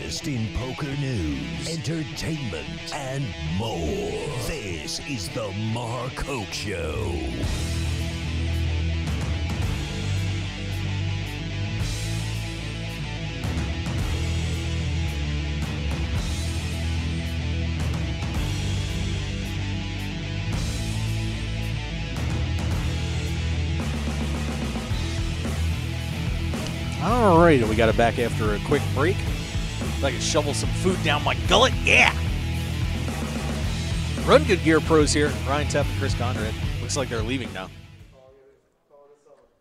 latest in poker news, entertainment, and more. This is the Hoke Show. All right, we got it back after a quick break. I can shovel some food down my gullet. Yeah! Run Good Gear pros here. Ryan Tepp and Chris Conrad. Looks like they're leaving now.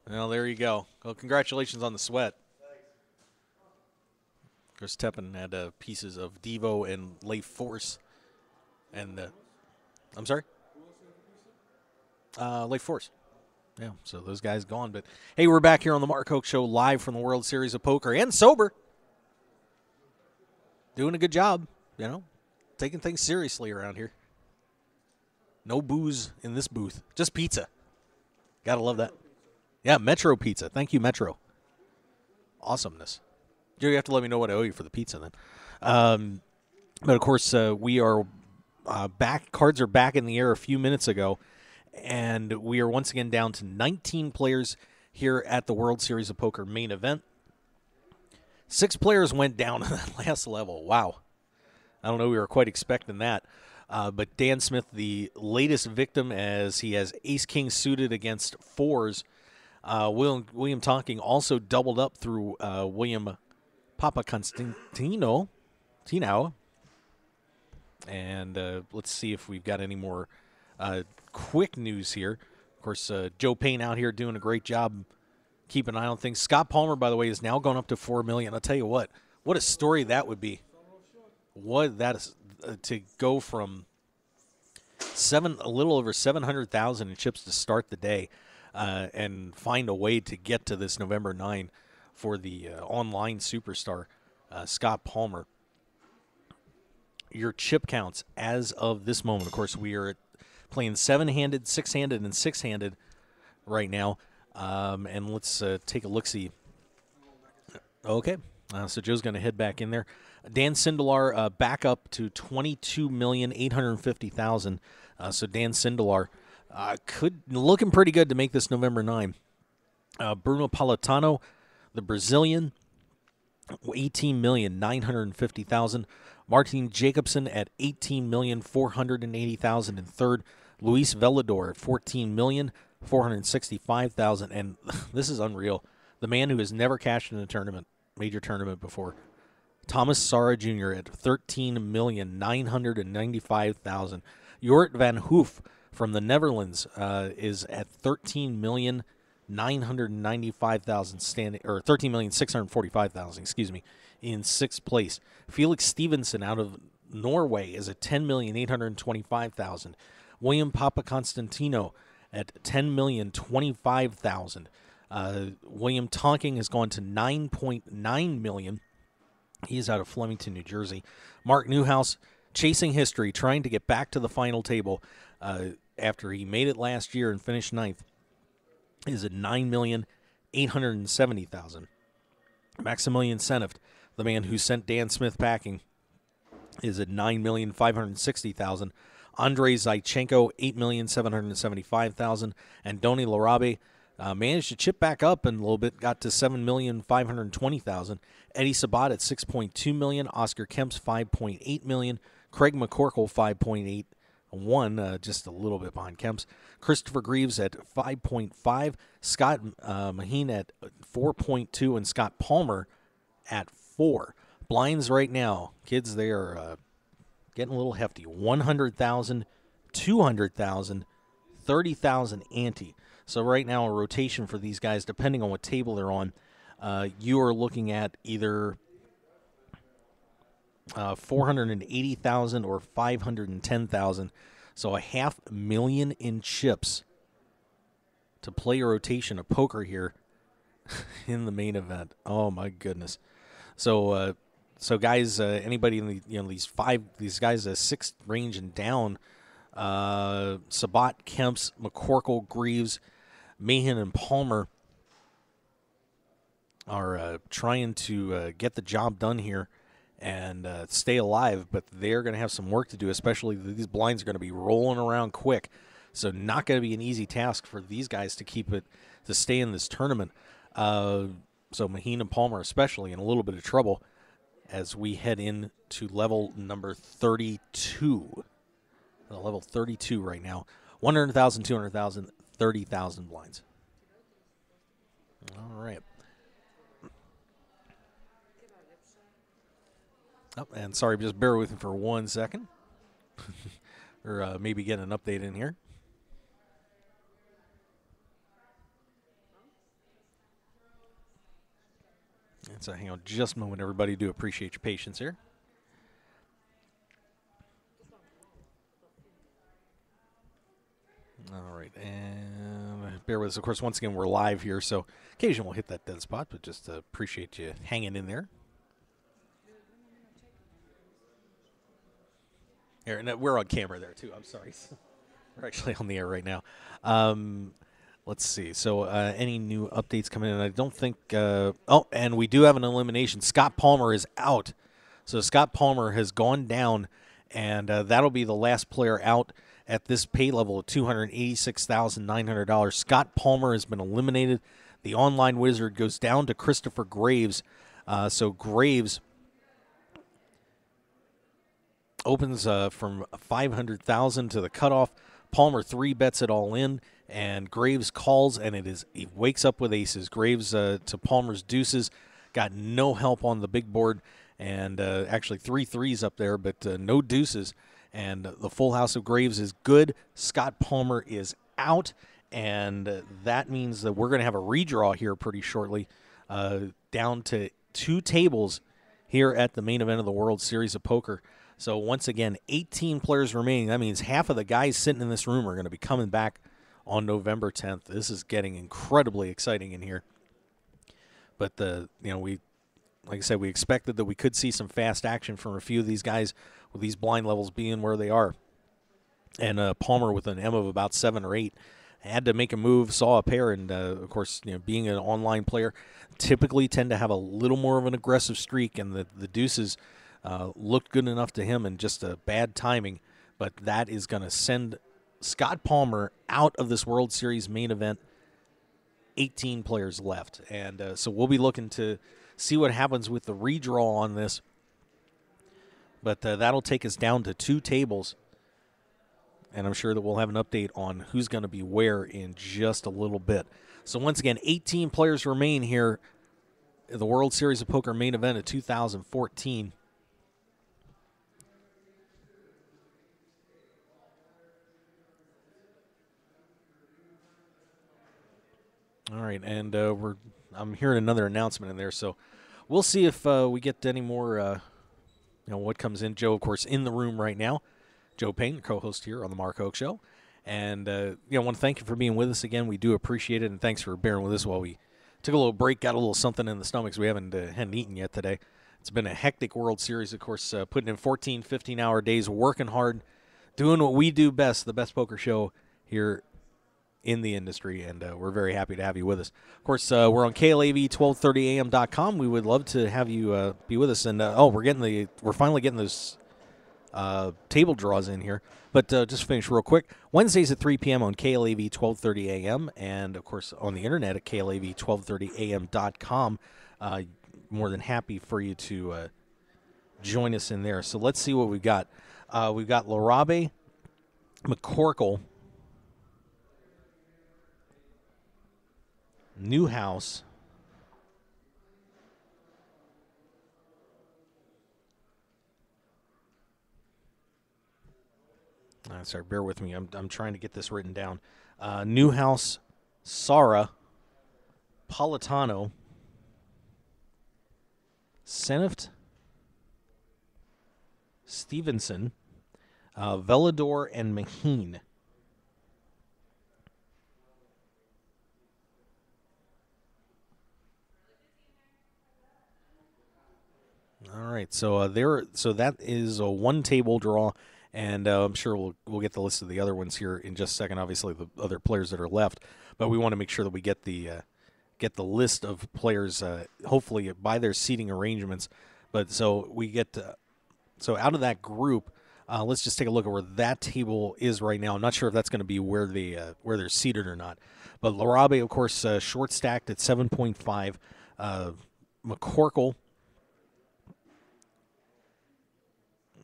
Well, there you go. Well, congratulations on the sweat. Chris Teppen had pieces of Devo and Leif Force. And, I'm sorry? Leif Force. Yeah, so those guys gone. But, hey, we're back here on the Hoke Show live from the World Series of Poker and sober. Doing a good job, you know, taking things seriously around here. No booze in this booth, just pizza. Gotta love that. Yeah, Metro Pizza. Thank you, Metro. Awesomeness. You have to let me know what I owe you for the pizza then. But, of course, we are back. Cards are back in the air a few minutes ago. And we are once again down to 19 players here at the World Series of Poker main event. 6 players went down on that last level. Wow. I don't know. We were quite expecting that. But Dan Smith, the latest victim, as he has ace-king suited against 4s. William Tonking also doubled up through William Papaconstantino. And let's see if we've got any more quick news here. Of course, Joe Payne out here doing a great job keeping an eye on things. Scott Palmer, by the way, is now going up to $4 million. I'll tell you what a story that would be. What that is to go from a little over 700,000 in chips to start the day, and find a way to get to this November 9 for the online superstar, Scott Palmer. Your chip counts as of this moment. Of course, we are playing 7-handed, 6-handed, and 6-handed right now. And let's take a look-see. Okay. So Joe's going to head back in there. Dan Sindelar back up to $22,850,000. So Dan Sindelar looking pretty good to make this November 9. Bruno Palatano, the Brazilian, $18,950,000. Martin Jacobson at $18,480,000 in third. Luis Velador at $14,465,000. And this is unreal. The man who has never cashed in a major tournament before, Thomas Sara Jr. at $13,995,000. Jort van Hoof from the Netherlands is at $13,995,000 standing, or $13,645,000, excuse me, in sixth place. Felix Stevenson out of Norway is at $10,825,000. William Papaconstantino at $10,025,000. William Tonking has gone to $9.9 million. He is out of Flemington, New Jersey. Mark Newhouse, chasing history, trying to get back to the final table after he made it last year and finished ninth, is at $9,870,000. Maximilian Seneft, the man who sent Dan Smith packing, is at $9,560,000. Andrei Zaichenko, $8,775,000. And Doni Larabe managed to chip back up in a little bit, got to $7,520,000. Eddie Sabat at $6.2 million. Oscar Kemps, $5.8 million. Craig McCorkle, $5.81, just a little bit behind Kemps. Christopher Greaves at $5.5. Scott Maheen at $4.2, and Scott Palmer at $4. Blinds right now, kids, they are getting a little hefty. 100,000, 200,000, 30,000 ante. So right now, a rotation for these guys, depending on what table they're on, you are looking at either 480,000 or 510,000. So $500,000 in chips to play a rotation of poker here in the main event. Oh my goodness! So guys, anybody in the these guys 6th range and down, Sabat, Kemps, McCorkle, Greaves, Mahan, and Palmer are trying to get the job done here and stay alive, but they're going to have some work to do, especially these blinds are going to be rolling around quick. So not going to be an easy task for these guys to keep it, to stay in this tournament. So Maheen and Palmer especially in a little bit of trouble as we head into level number 32. Level 32 right now. 100,000, 200,000, 30,000 blinds. All right. Oh, and sorry, just bear with me for 1 second. Or maybe get an update in here. And so hang on just a moment, everybody. Do appreciate your patience here. All right, and bear with us. Of course, once again, we're live here, so occasionally we'll hit that dead spot, but just appreciate you hanging in there. Here, and we're on camera there, too. I'm sorry. We're actually on the air right now. Let's see. So any new updates coming in? I don't think oh, and we do have an elimination. Scott Palmer is out. So Scott Palmer has gone down, and that'll be the last player out at this pay level of $286,900. Scott Palmer has been eliminated. The online wizard goes down to Christopher Graves. So Graves opens from 500,000 to the cutoff. Palmer 3-bets it all in, and Graves calls, and he wakes up with aces. Graves to Palmer's deuces, got no help on the big board, and actually 3 threes up there, but no deuces. And the full house of Graves is good. Scott Palmer is out, and that means that we're going to have a redraw here pretty shortly, down to 2 tables here at the main event of the World Series of Poker. So once again, 18 players remaining. That means half of the guys sitting in this room are going to be coming back on November 10th. This is getting incredibly exciting in here. But we, like I said, we expected that we could see some fast action from a few of these guys with these blind levels being where they are. And Palmer with an M of about 7 or 8 had to make a move, saw a pair, and of course, being an online player, typically tend to have a little more of an aggressive streak, and the deuces looked good enough to him, and just a bad timing. But that is going to send Scott Palmer out of this World Series main event. 18 players left, and so we'll be looking to see what happens with the redraw on this. But that'll take us down to 2 tables, and I'm sure that we'll have an update on who's going to be where in just a little bit. So once again, 18 players remain here in the World Series of Poker main event of 2014. All right, and I'm hearing another announcement in there, so we'll see if we get any more, what comes in. Joe, of course, in the room right now. Joe Payne, co-host here on the Mark Hoke Show. And, I want to thank you for being with us again. We do appreciate it, and thanks for bearing with us while we took a little break, got a little something in the stomachs we hadn't eaten yet today. It's been a hectic World Series, of course, putting in 14, 15-hour days, working hard, doing what we do best, the best poker show here in the industry, and we're very happy to have you with us. Of course, we're on KLAV1230am.com. We would love to have you be with us, and we're finally getting those table draws in here. But just finish real quick. Wednesdays at 3 p.m. on KLAV 1230 AM, and of course on the internet at KLAV1230am.com. More than happy for you to join us in there. So let's see what we've got. We've got Larabe, McCorkle, Newhouse, sorry, bear with me. I'm trying to get this written down. Newhouse, Sara, Politano, Seneft, Stevenson, Velador, and Maheen. All right, so that is a 1-table draw, and I'm sure we'll get the list of the other ones here in just a second. Obviously, the other players that are left, but we want to make sure that we get the list of players, hopefully by their seating arrangements. But so we get so out of that group, let's just take a look at where that table is right now. I'm not sure if that's going to be where they're seated or not. But Larabe, of course, short stacked at 7.5. McCorkle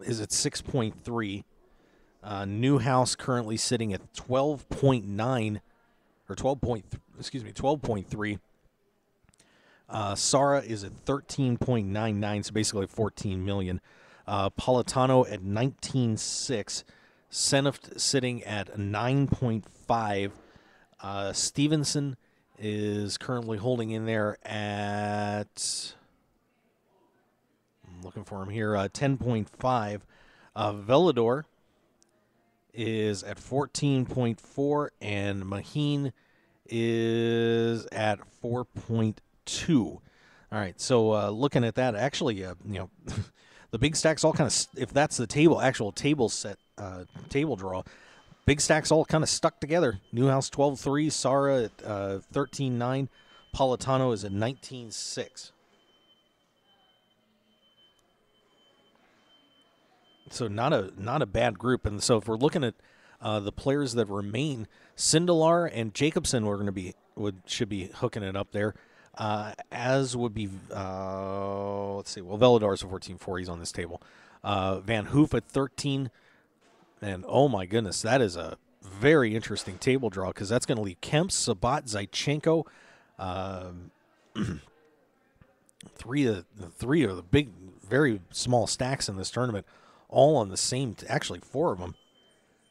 is at 6.3. Newhouse currently sitting at 12.9 or 12.3. Sara is at 13.99, so basically 14 million. Politano at 19.6. Seneft sitting at 9.5. Stevenson is currently holding in there at, I'm looking for him here, 10.5. Velador is at 14.4, and Maheen is at 4.2. All right, so looking at that, actually, the big stacks all kind of, if that's the actual table set, table draw, big stacks all kind of stuck together. Newhouse 12.3, Sara at 13.9, Politano is at 19.6. So not a bad group. And so if we're looking at the players that remain, Sindelar and Jacobson should be hooking it up there. As would be, let's see, well, Veladar's a 14.4. He's on this table. Van Hoof at 13. And, oh, my goodness, that is a very interesting table draw because that's going to leave Kemp, Sabat, Zaichenko, three of the big, very small stacks in this tournament, all on the same, actually 4 of them.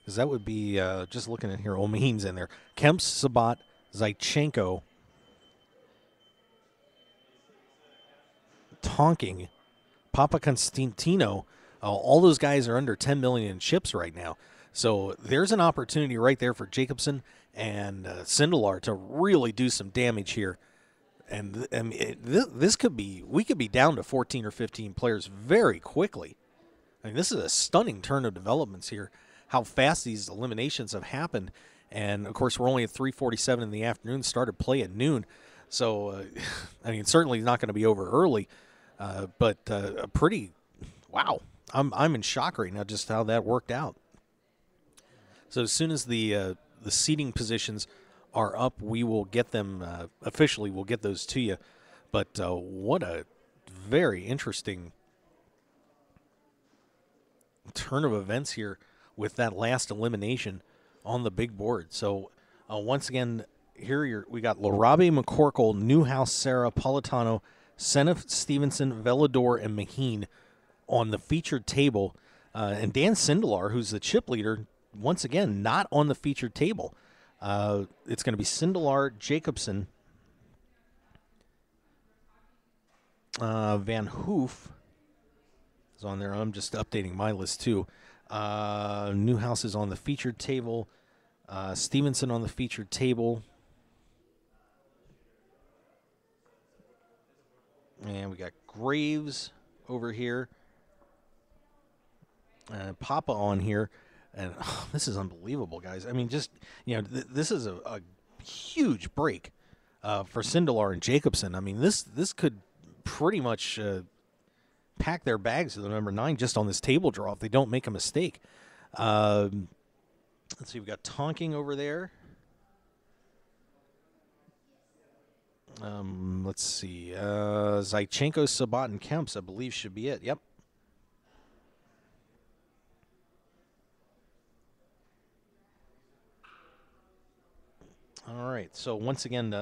Because that would be, just looking at here, Omeen's in there. Kemp, Sabat, Zaichenko, Tonking, Papa Constantino. All those guys are under 10 million in chips right now. So there's an opportunity right there for Jacobson and Sindelar to really do some damage here. And I mean, we could be down to 14 or 15 players very quickly. I mean, this is a stunning turn of developments here, how fast these eliminations have happened. And, of course, we're only at 3:47 in the afternoon, started play at noon. So, I mean, certainly not going to be over early, but a pretty, wow. I'm in shock right now just how that worked out. So as soon as the seating positions are up, we will get them officially. We'll get those to you. But what a very interesting turn of events here with that last elimination on the big board. So once again, here we got Larabe, McCorkle, Newhouse, Sara, Politano, Senef, Stevenson, Velador, and Maheen on the featured table. And Dan Sindelar, who's the chip leader, once again, not on the featured table. It's going to be Sindelar, Jacobson, Van Hoof is on there. I'm just updating my list, too. Newhouse is on the featured table. Stevenson on the featured table. And we got Graves over here. Papa on here. And this is unbelievable, guys. I mean, just, this is a huge break for Sindelar and Jacobson. I mean, this could pretty much pack their bags to the number 9 just on this table draw if they don't make a mistake. Let's see, we've got Tonking over there. Let's see. Zaichenko, Sabat, and Kemps, I believe, should be it. Yep. All right. So once again,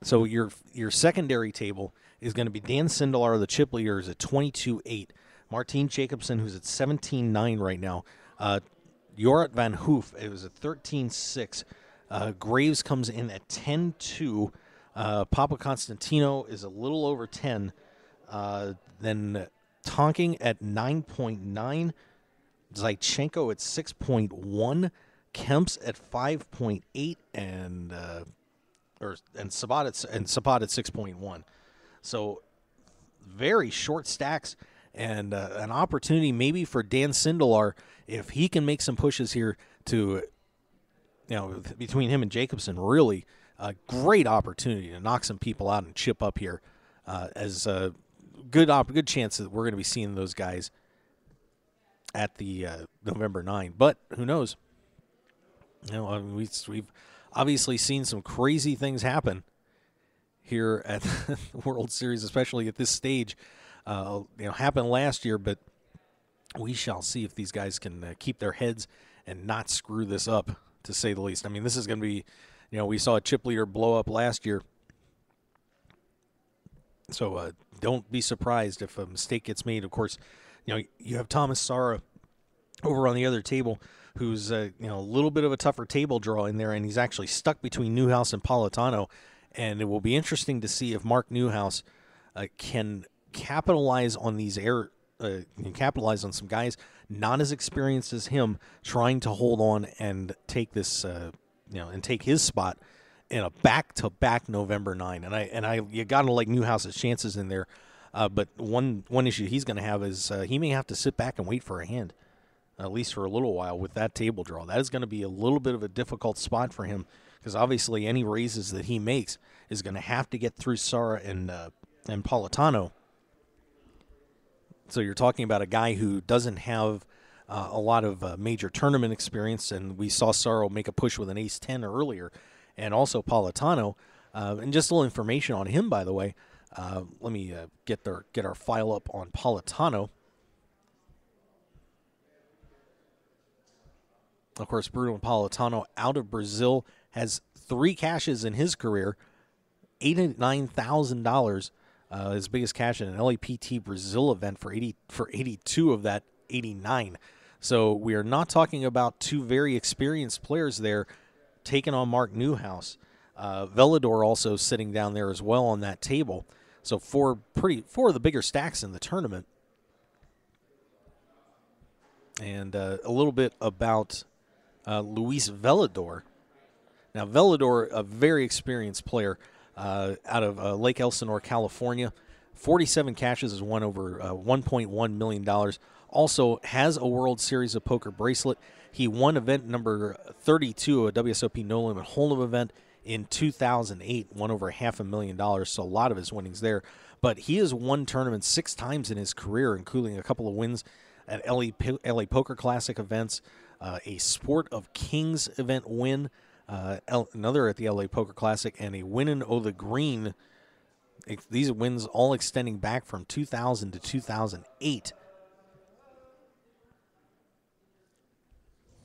so your secondary table is going to be Dan Sindelar, the chip leader, is at 22.8. Martin Jacobson, who's at 17.9 right now. Jorrit Van Hoof, it was at 13.6. Graves comes in at 10.2. Papa Constantino is a little over 10. Then Tonking at 9.9. Zaichenko at 6.1. Kemps at 5.8 and Sabat at 6.1. So very short stacks and an opportunity maybe for Dan Sindelar if he can make some pushes here to, between him and Jacobson, really a great opportunity to knock some people out and chip up here as good chance that we're going to be seeing those guys at the November 9. But who knows? You know, I mean, we've obviously seen some crazy things happen here at the World Series, especially at this stage. Happened last year, but we shall see if these guys can keep their heads and not screw this up, to say the least. I mean, this is going to be, we saw a chip leader blow up last year. So don't be surprised if a mistake gets made. Of course, you have Thomas Sara over on the other table, who's a little bit of a tougher table draw in there, and he's actually stuck between Newhouse and Politano. And it will be interesting to see if Mark Newhouse can capitalize on capitalize on some guys not as experienced as him, trying to hold on and take this, and take his spot in a back-to-back November 9. And you got to like Newhouse's chances in there. But one issue he's going to have is he may have to sit back and wait for a hand, at least for a little while, with that table draw. That is going to be a little bit of a difficult spot for him, because obviously any raises that he makes is going to have to get through Sara and Politano. So you're talking about a guy who doesn't have a lot of major tournament experience, and we saw Sara make a push with an ace-10 earlier, and also Politano. And just a little information on him, by the way. Let me get our file up on Politano. Of course, Bruno Politano out of Brazil has 3 cashes in his career, $89,000. His biggest cash in an LAPT Brazil event for 82 of that 89. So we are not talking about 2 very experienced players there taking on Mark Newhouse. Velador also sitting down there as well on that table. So 4 of the bigger stacks in the tournament. And a little bit about Luis Velador. Now, Velador, a very experienced player out of Lake Elsinore, California. 47 cashes, has won over $1.1 million. Also has a World Series of Poker bracelet. He won event number 32, a WSOP No Limit Hold'em event in 2008, won over $500,000, so a lot of his winnings there. But he has won tournaments 6 times in his career, including a couple of wins at LA Poker Classic events, a Sport of Kings event win, another at the LA Poker Classic, and a win in the Green. These wins all extending back from 2000 to 2008.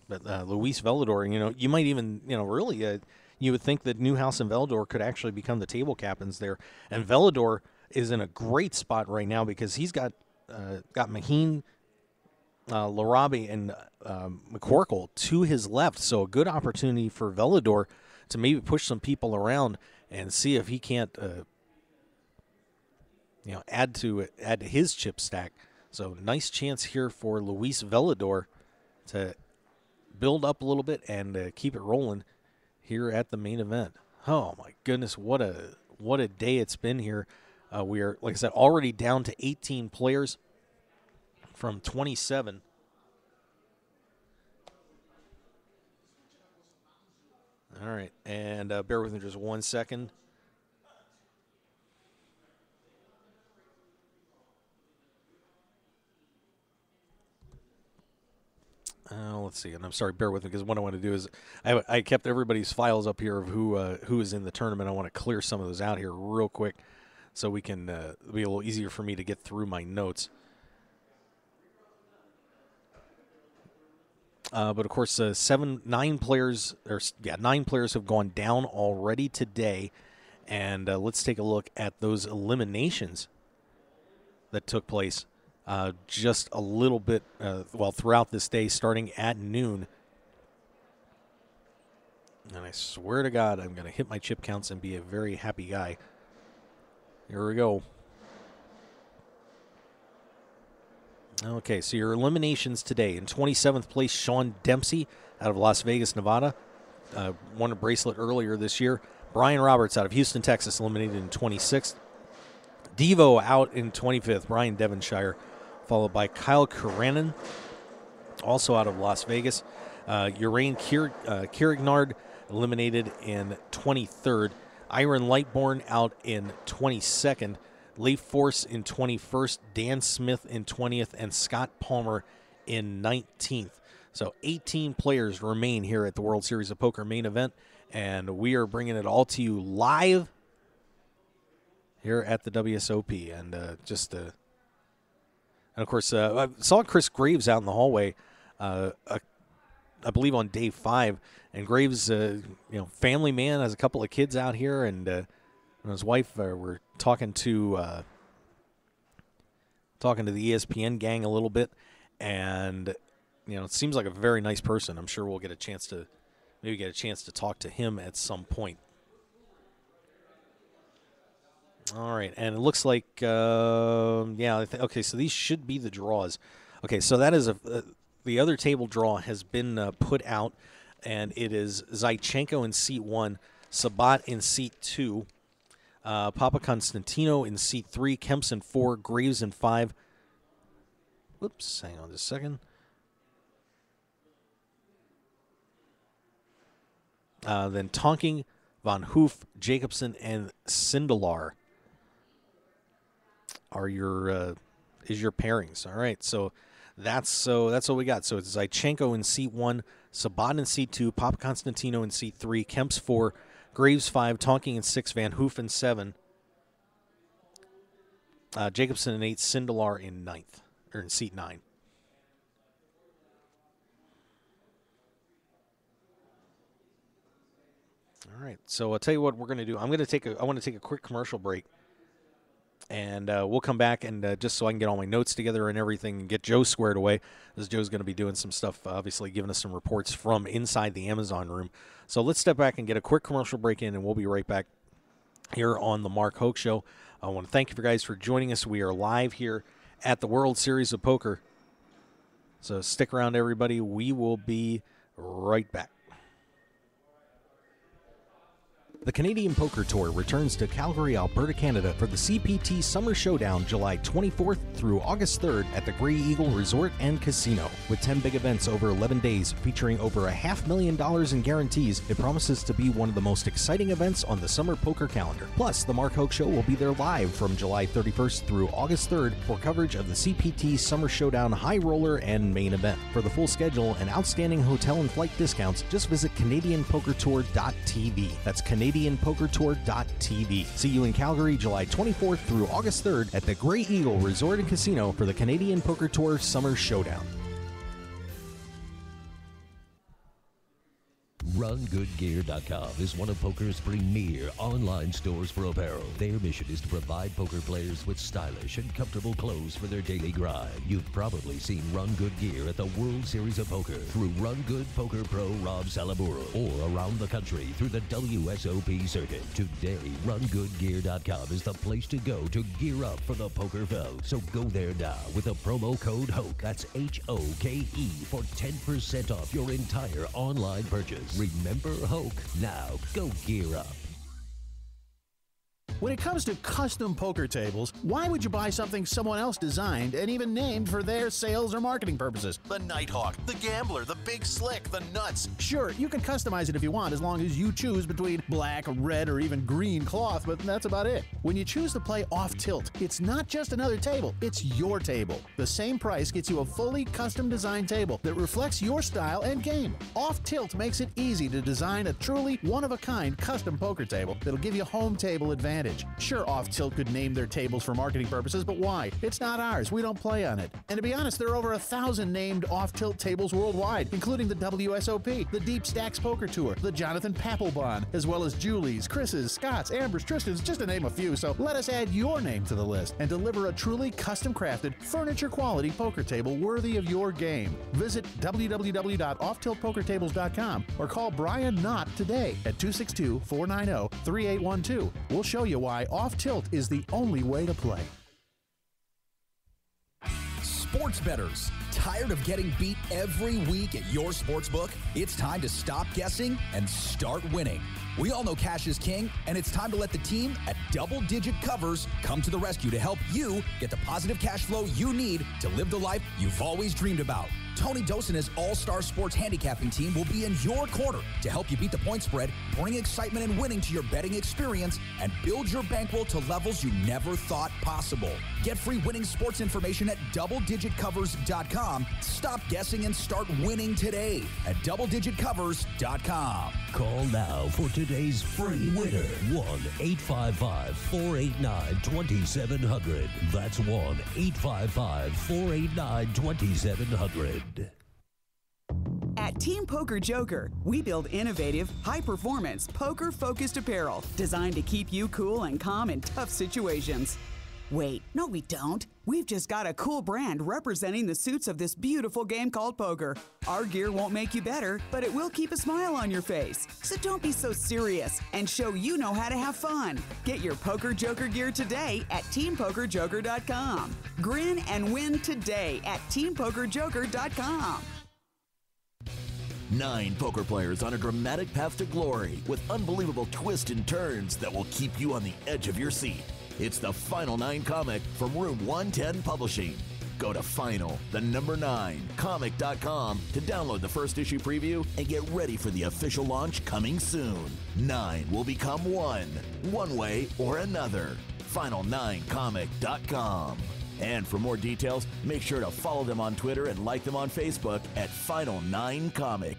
But Luis Velador, you might even, really, you would think that Newhouse and Velador could actually become the table captains there. And Velador is in a great spot right now because he's got Maheen, Larabi, and McCorkle to his left. So a good opportunity for Velador to maybe push some people around and see if he can't, add to his chip stack. So nice chance here for Luis Velador to build up a little bit and keep it rolling here at the main event. Oh my goodness, what a day it's been here. We are, like I said, already down to 18 players from 27. All right, and bear with me just 1 second. Let's see, and I'm sorry, bear with me, because what I want to do is I kept everybody's files up here of who is in the tournament. I want to clear some of those out here real quick so we can be a little easier for me to get through my notes. But of course, 9 players have gone down already today, and let's take a look at those eliminations that took place. Just a little bit, throughout this day, starting at noon. And I swear to God, I'm going to hit my chip counts and be a very happy guy. Here we go. Okay, so your eliminations today. In 27th place, Sean Dempsey out of Las Vegas, Nevada. Won a bracelet earlier this year. Brian Roberts out of Houston, Texas, eliminated in 26th. Devo out in 25th, Brian Devonshire, followed by Kyle Kuranen, also out of Las Vegas. Urain Kirignard eliminated in 23rd. Iron Lightborn out in 22nd. Leif Force in 21st, Dan Smith in 20th, and Scott Palmer in 19th. So 18 players remain here at the World Series of Poker main event, and we are bringing it all to you live here at the WSOP. And and of course, I saw Chris Graves out in the hallway, I believe on day 5, and Graves, family man, has a couple of kids out here, and his wife were talking to the ESPN gang a little bit, and it seems like a very nice person. I'm sure we'll get a chance to talk to him at some point. All right, and it looks like okay, so these should be the draws. Okay, so that is the other table draw has been put out, and it is Zaichenko in seat 1, Sabat in seat 2, Papa Constantino in seat 3, Kemps in 4, Graves in 5. Whoops, hang on just a second. Then Tonking, Van Hoof, Jacobson, and Sindelar are your pairings. All right, so that's what we got. So it's Zaichenko in seat 1, Sabat in seat 2, Papa Constantino in seat 3, Kemps 4, Graves 5, Tonking in 6, Van Hoof in 7, Jacobson in 8, Sindelar in 9th, or in seat 9. All right, so I'll tell you what we're going to do. I want to take a quick commercial break, and we'll come back, and just so I can get all my notes together and everything and get Joe squared away, as Joe's going to be doing some stuff, obviously giving us some reports from inside the Amazon room. So let's step back and get a quick commercial break in, and we'll be right back here on the Mark Hoke Show. I want to thank you guys for joining us. We are live here at the World Series of Poker. So stick around, everybody. We will be right back. The Canadian Poker Tour returns to Calgary, Alberta, Canada for the CPT Summer Showdown July 24th through August 3rd at the Grey Eagle Resort and Casino. With 10 big events over 11 days featuring over $500,000 in guarantees, it promises to be one of the most exciting events on the summer poker calendar. Plus, the Mark Hoke Show will be there live from July 31st through August 3rd for coverage of the CPT Summer Showdown High Roller and Main Event. For the full schedule and outstanding hotel and flight discounts, just visit CanadianPokerTour.tv. That's CanadianPokerTour.tv. See you in Calgary July 24th through August 3rd at the Grey Eagle Resort and Casino for the Canadian Poker Tour Summer Showdown. RunGoodGear.com is one of poker's premier online stores for apparel. Their mission is to provide poker players with stylish and comfortable clothes for their daily grind. You've probably seen Run Good Gear at the World Series of Poker through Run Good Poker Pro Rob Salaburo, or around the country through the WSOP circuit. Today, RunGoodGear.com is the place to go to gear up for the poker fell. So go there now with the promo code HOKE, that's HOKE, for 10% off your entire online purchase. Remember Hoke. Now, go gear up. When it comes to custom poker tables, why would you buy something someone else designed and even named for their sales or marketing purposes? The Nighthawk, the Gambler, the Big Slick, the Nuts. Sure, you can customize it if you want, as long as you choose between black, red, or even green cloth, but that's about it. When you choose to play off tilt, it's not just another table, it's your table. The same price gets you a fully custom designed table that reflects your style and game. Off tilt makes it easy to design a truly one-of-a-kind custom poker table that'll give you home table advantage. Sure, Off Tilt could name their tables for marketing purposes, but why? It's not ours. We don't play on it. And to be honest, there are over 1,000 named Off Tilt tables worldwide, including the WSOP, the Deep Stacks Poker Tour, the Jonathan Papelbon, as well as Julie's, Chris's, Scott's, Amber's, Tristan's, just to name a few. So let us add your name to the list and deliver a truly custom-crafted, furniture-quality poker table worthy of your game. Visit www.offtiltpokertables.com or call Brian Knott today at 262-490-3812. We'll show you why Off Tilt is the only way to play. Sports bettors, Tired of getting beat every week at your sportsbook? It's time to stop guessing and start winning. We all know cash is king, and it's time to let the team at Double Digit Covers come to the rescue to help you get the positive cash flow you need to live the life you've always dreamed about. Tony Dos and his all-star sports handicapping team will be in your corner to help you beat the point spread, bring excitement and winning to your betting experience, and build your bankroll to levels you never thought possible. Get free winning sports information at doubledigitcovers.com. Stop guessing and start winning today at doubledigitcovers.com. Call now for today's free winner. 1-855-489-2700. That's 1-855-489-2700. At Team Poker Joker, we build innovative, high-performance, poker-focused apparel designed to keep you cool and calm in tough situations. Wait, no we don't. We've just got a cool brand representing the suits of this beautiful game called poker. Our gear won't make you better, but it will keep a smile on your face. So don't be so serious and show you know how to have fun. Get your Poker Joker gear today at TeamPokerJoker.com. Grin and win today at TeamPokerJoker.com. 9 poker players on a dramatic path to glory with unbelievable twists and turns that will keep you on the edge of your seat. It's the Final 9 comic from Room 110 Publishing. Go to final9comic.com to download the first issue preview and get ready for the official launch coming soon. 9 will become 1, one way or another. Final9comic.com. And for more details, make sure to follow them on Twitter and like them on Facebook at Final 9 Comic.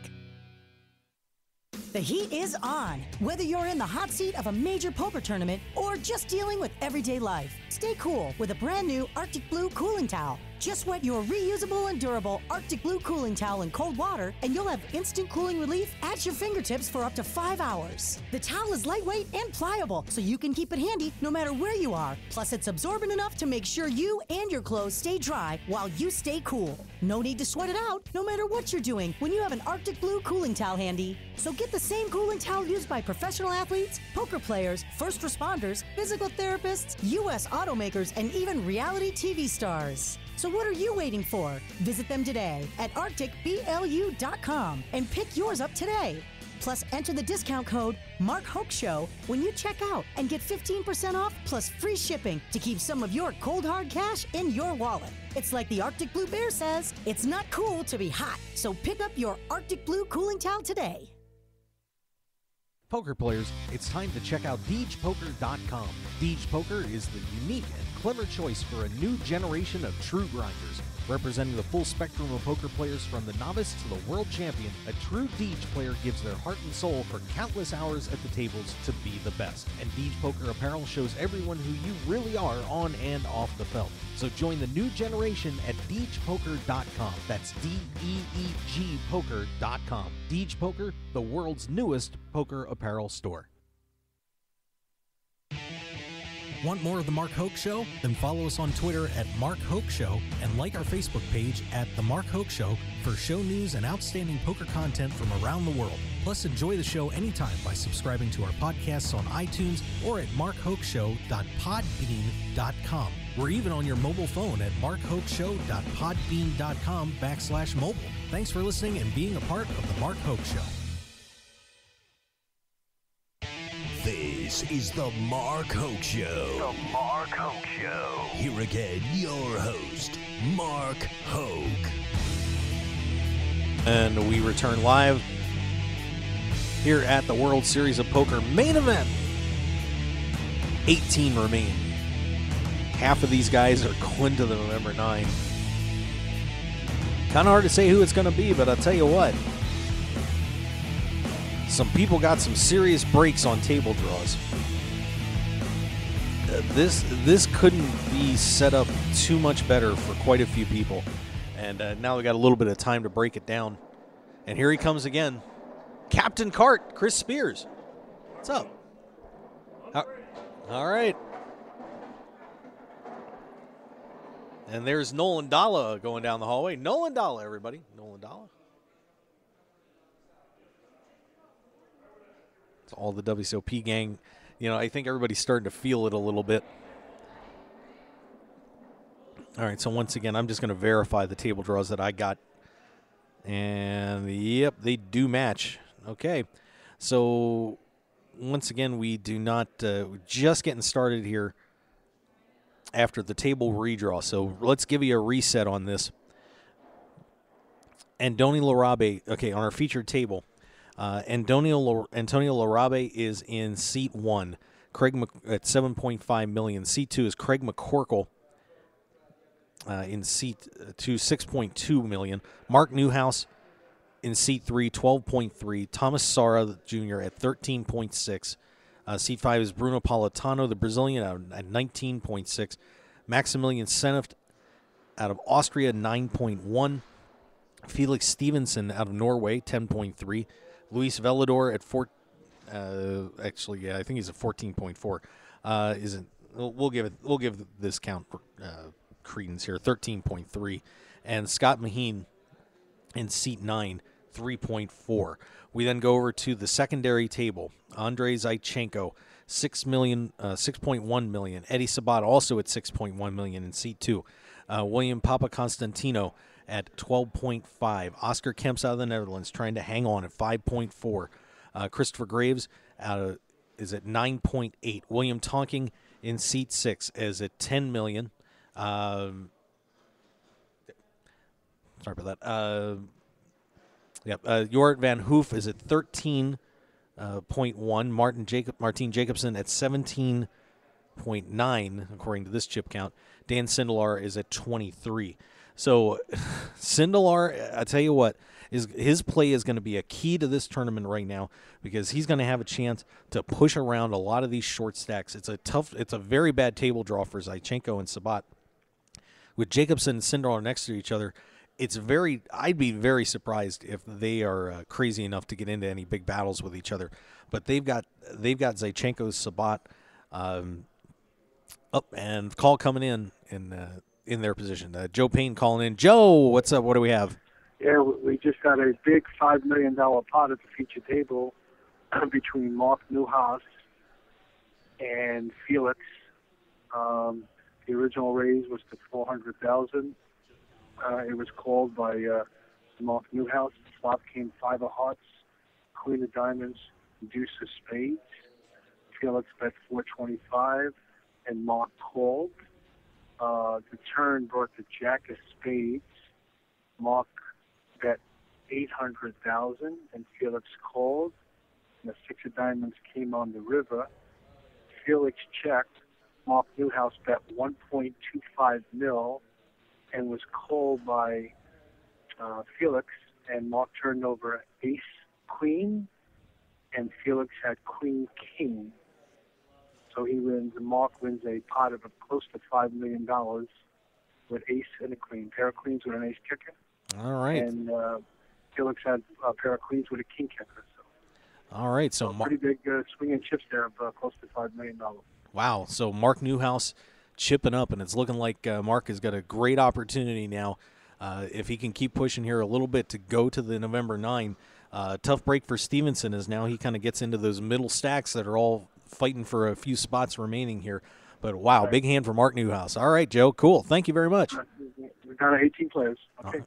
The heat is on. Whether you're in the hot seat of a major poker tournament or just dealing with everyday life, stay cool with a brand new Arctic Blue cooling towel. Just wet your reusable and durable Arctic Blue cooling towel in cold water and you'll have instant cooling relief at your fingertips for up to 5 hours. The towel is lightweight and pliable, so you can keep it handy no matter where you are. Plus, it's absorbent enough to make sure you and your clothes stay dry while you stay cool. No need to sweat it out no matter what you're doing when you have an Arctic Blue cooling towel handy. So get the same cooling towel used by professional athletes, poker players, first responders, physical therapists, U.S. automakers, and even reality TV stars. So what are you waiting for? Visit them today at arcticblu.com and pick yours up today. Plus, enter the discount code MarkHokeShow when you check out and get 15% off plus free shipping to keep some of your cold hard cash in your wallet. It's like the Arctic Blue Bear says, it's not cool to be hot. So pick up your Arctic Blue cooling towel today. Poker players, it's time to check out DeegePoker.com. Deej Poker is the unique and clever choice for a new generation of true grinders. Representing the full spectrum of poker players from the novice to the world champion, a true Deej player gives their heart and soul for countless hours at the tables to be the best. And Deej Poker apparel shows everyone who you really are on and off the felt. So join the new generation at DeegePoker.com. That's D-E-E-G Poker.com. Deej Poker, the world's newest poker apparel store. Want more of The Mark Hoke Show? Then follow us on Twitter at Mark Hoke Show and like our Facebook page at The Mark Hoke Show for show news and outstanding poker content from around the world. Plus, enjoy the show anytime by subscribing to our podcasts on iTunes or at markhokeshow.podbean.com. We're even on your mobile phone at markhokeshow.podbean.com/mobile. Thanks for listening and being a part of The Mark Hoke Show. This is the Mark Hoke Show. The Mark Hoke Show. Here again, your host, Mark Hoke. And we return live here at the World Series of Poker main event. 18 remain. Half of these guys are going to the November 9. Kind of hard to say who it's going to be, but I'll tell you what. Some people got some serious breaks on table draws. This couldn't be set up too much better for quite a few people. And now we got a little bit of time to break it down. And here he comes again. Captain Cart, Chris Spears. What's up? All right. And there's Nolan Dalla going down the hallway. Nolan Dalla, everybody. Nolan Dalla. It's all the WSOP gang. You know, I think everybody's starting to feel it a little bit. All right, so once again, I'm just going to verify the table draws that I got. And, yep, they do match. Okay, so once again, we do not just getting started here after the table redraw. So let's give you a reset on this. Antonio Larabe, okay, on our featured table, Antonio Larabe is in seat 1, at $7.5 million. Seat 2 is Craig McCorkle in seat 2, $6.2 million. Mark Newhouse in seat 3, $12.3. Thomas Sara Jr. at $13.6. Seat 5 is Bruno Politano, the Brazilian, at $19.6. Maximilian Seneft out of Austria, $9.1. Felix Stevenson out of Norway, $10.3. Luis Velador at I think he's at 14.4. We'll give this count credence here, 13.3. And Scott Maheen in seat 9, 3.4. We then go over to the secondary table. Andrei Zaichenko, $6.1 million. Eddie Sabat also at $6.1 million in seat 2. William Papaconstantino at 12.5. Oscar Kemps out of the Netherlands trying to hang on at 5.4. Christopher Graves is at 9.8. William Tonking in seat 6 is at $10 million. Sorry about that. Jorrit Van Hoof is at 13.1. Martin Jacobson at 17.9, according to this chip count. Dan Sindelar is at 23. So Sindelar, I tell you what, his play is going to be a key to this tournament right now because he's going to have a chance to push around a lot of these short stacks. It's a very bad table draw for Zaichenko and Sabat. With Jacobson and Sindelar next to each other, I'd be very surprised if they are crazy enough to get into any big battles with each other. But they've got Zaichenko, Sabat, up and call coming in their position. Joe Payne calling in. Joe, what's up? What do we have? Yeah, we just got a big $5 million pot at the feature table between Mark Newhouse and Felix. The original raise was to $400,000. It was called by Mark Newhouse. The flop came 5 of hearts, queen of diamonds, deuce of spades. Felix bet $425, and Mark called. The turn brought the jack of spades. Mark bet $800,000, and Felix called. And the 6 of diamonds came on the river. Felix checked. Mark Newhouse bet $1.25 million and was called by Felix, and Mark turned over ace queen, and Felix had queen king. So Mark wins a pot of close to $5 million with ace and a queen, pair of queens with an ace kicker. All right. And Felix had a pair of queens with a king kicker. So. All right. So pretty big swing and chips there of close to $5 million. Wow. So Mark Newhouse chipping up, and it's looking like Mark has got a great opportunity now if he can keep pushing here a little bit to go to the November 9. Tough break for Stevenson as now he kind of gets into those middle stacks that are all fighting for a few spots remaining here. But, wow, right. Big hand for Mark Newhouse. All right, Joe, cool. Thank you very much. We've got 18 players. Okay.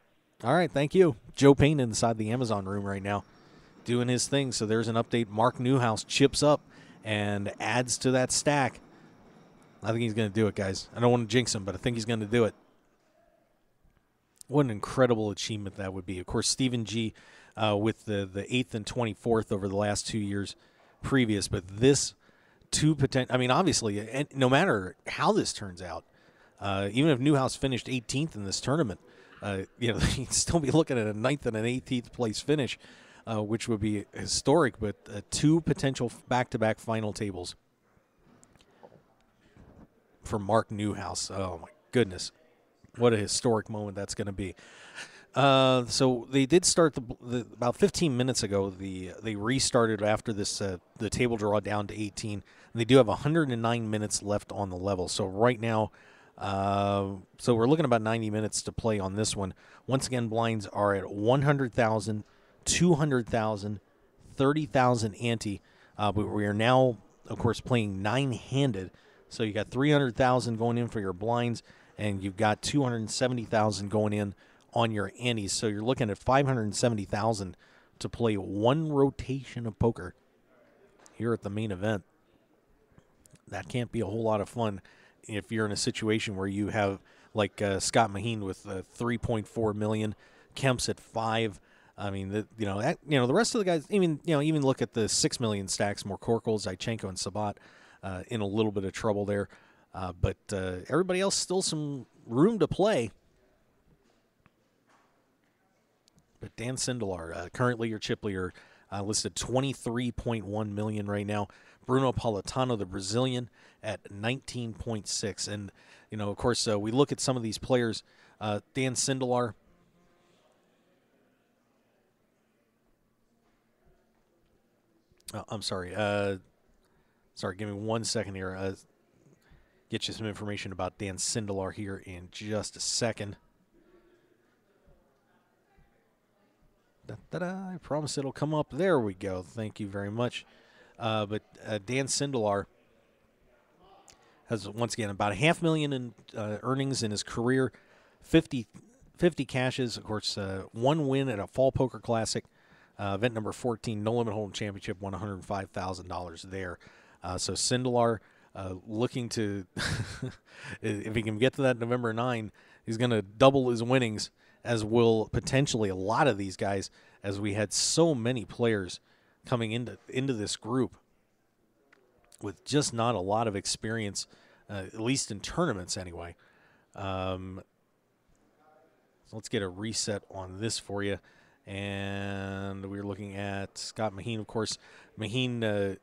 All right, thank you. Joe Payne inside the Amazon room right now doing his thing. So there's an update. Mark Newhouse chips up and adds to that stack. I think he's going to do it, guys. I don't want to jinx him, but I think he's going to do it. What an incredible achievement that would be. Of course, Stephen G. With the 8th and 24th over the last 2 years previous, but this obviously, no matter how this turns out, even if Newhouse finished 18th in this tournament, you'd still be looking at a 9th and an 18th place finish, which would be historic, but 2 potential back-to-back final tables for Mark Newhouse. Oh, my goodness. What a historic moment that's going to be. So they did start about 15 minutes ago. They restarted after this the table draw down to 18. And they do have 109 minutes left on the level. So right now, so we're looking about 90 minutes to play on this one. Once again, blinds are at 100,000, 200,000, 30,000 ante. But we are now, of course, playing 9-handed. So you got 300,000 going in for your blinds, and you've got $270,000 going in on your antes. So you're looking at $570,000 to play one rotation of poker here at the main event. That can't be a whole lot of fun if you're in a situation where you have like Scott Maheen with $3.4 million, Kemp's at $5 million. I mean, the rest of the guys. Even look at the $6 million stacks. McCorkle, Zaichenko, and Sabat in a little bit of trouble there, but everybody else still some room to play. But Dan Sindelar, currently your chip leader, listed $23.1 million right now. Bruno Politano, the Brazilian, at $19.6. And of course, we look at some of these players. Dan Sindelar. I'm sorry. Give me 1 second here. Get you some information about Dan Sindelar here in just a second. I promise it'll come up. There we go. Thank you very much. But Dan Sindelar has, once again, about $500,000 in earnings in his career, 50 cashes. Of course, one win at a Fall Poker Classic. Event number 14, No Limit Hold'em Championship, won $105,000 there. So Sindelar looking to, if he can get to that November 9, he's going to double his winnings, as will potentially a lot of these guys, as we had so many players coming into this group with just not a lot of experience, at least in tournaments anyway. So let's get a reset on this for you. And we're looking at Scott Maheen, of course. Maheen,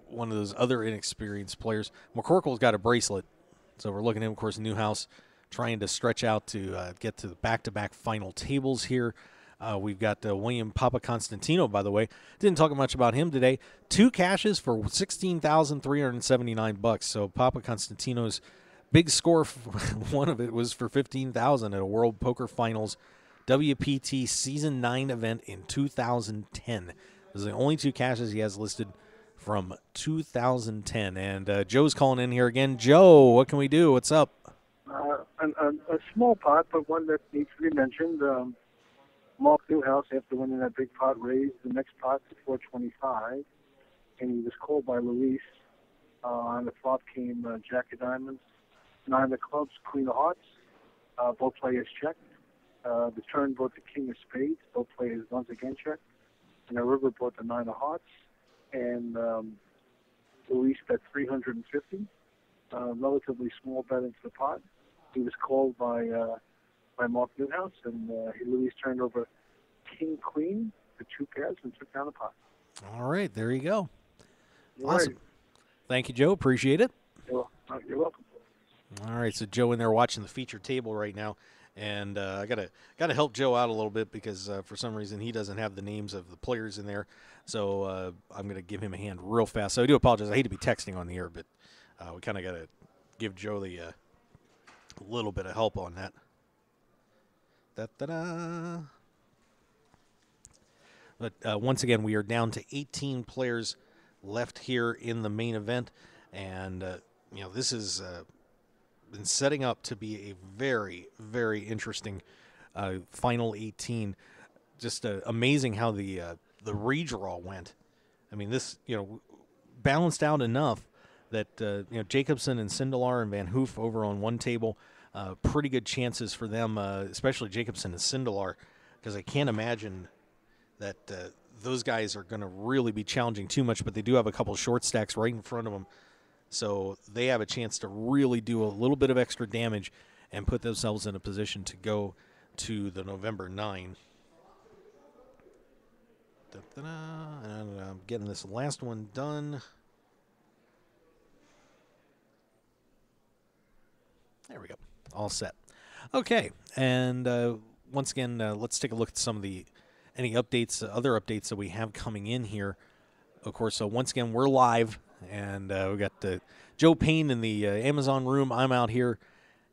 one of those other inexperienced players. McCorkle's got a bracelet. So we're looking at him, of course, Newhouse trying to stretch out to get to the back-to-back final tables here. We've got William Papa Constantino, by the way. Didn't talk much about him today. 2 cashes for $16,379. So Papa Constantino's big score, one of it was for $15,000 at a World Poker Finals WPT Season 9 event in 2010. Those are the only 2 cashes he has listed from 2010. And Joe's calling in here again. Joe, what can we do? What's up? A small pot, but one that needs to be mentioned. Mark Newhouse, after winning that big pot, raised the next pot to 425, and he was called by Luis. On the flop came Jack of Diamonds, 9 of Clubs, Queen of Hearts. Both players checked. The turn brought the King of Spades. Both players once again checked. And the river brought the 9 of Hearts. And Luis bet 350. Relatively small bet into the pot. He was called by Mark Newhouse, and Luis turned over King, Queen, the 2 pairs, and took down the pot. All right, there you go. You're Awesome. right. Thank you, Joe. Appreciate it. You're welcome. All right, so Joe in there watching the feature table right now, and I gotta help Joe out a little bit because for some reason he doesn't have the names of the players in there. So I'm gonna give him a hand real fast. So I do apologize. I hate to be texting on the air, but we kind of gotta give Joe the little bit of help on that. Da-da-da. But once again, we are down to 18 players left here in the main event, and this has been setting up to be a very, very interesting final 18. Just amazing how the redraw went. I mean, this balanced out enough that Jacobson and Sindelar and Van Hoof over on one table. Pretty good chances for them, especially Jacobson and Sindelar, because I can't imagine that those guys are going to really be challenging too much, but they do have a couple short stacks right in front of them, so they have a chance to really do a little bit of extra damage and put themselves in a position to go to the November 9. And I'm getting this last one done. There we go. All set. Okay, and once again, let's take a look at some of any updates, other updates that we have coming in here. Of course, so once again, we're live, and we got Joe Payne in the Amazon room. I'm out here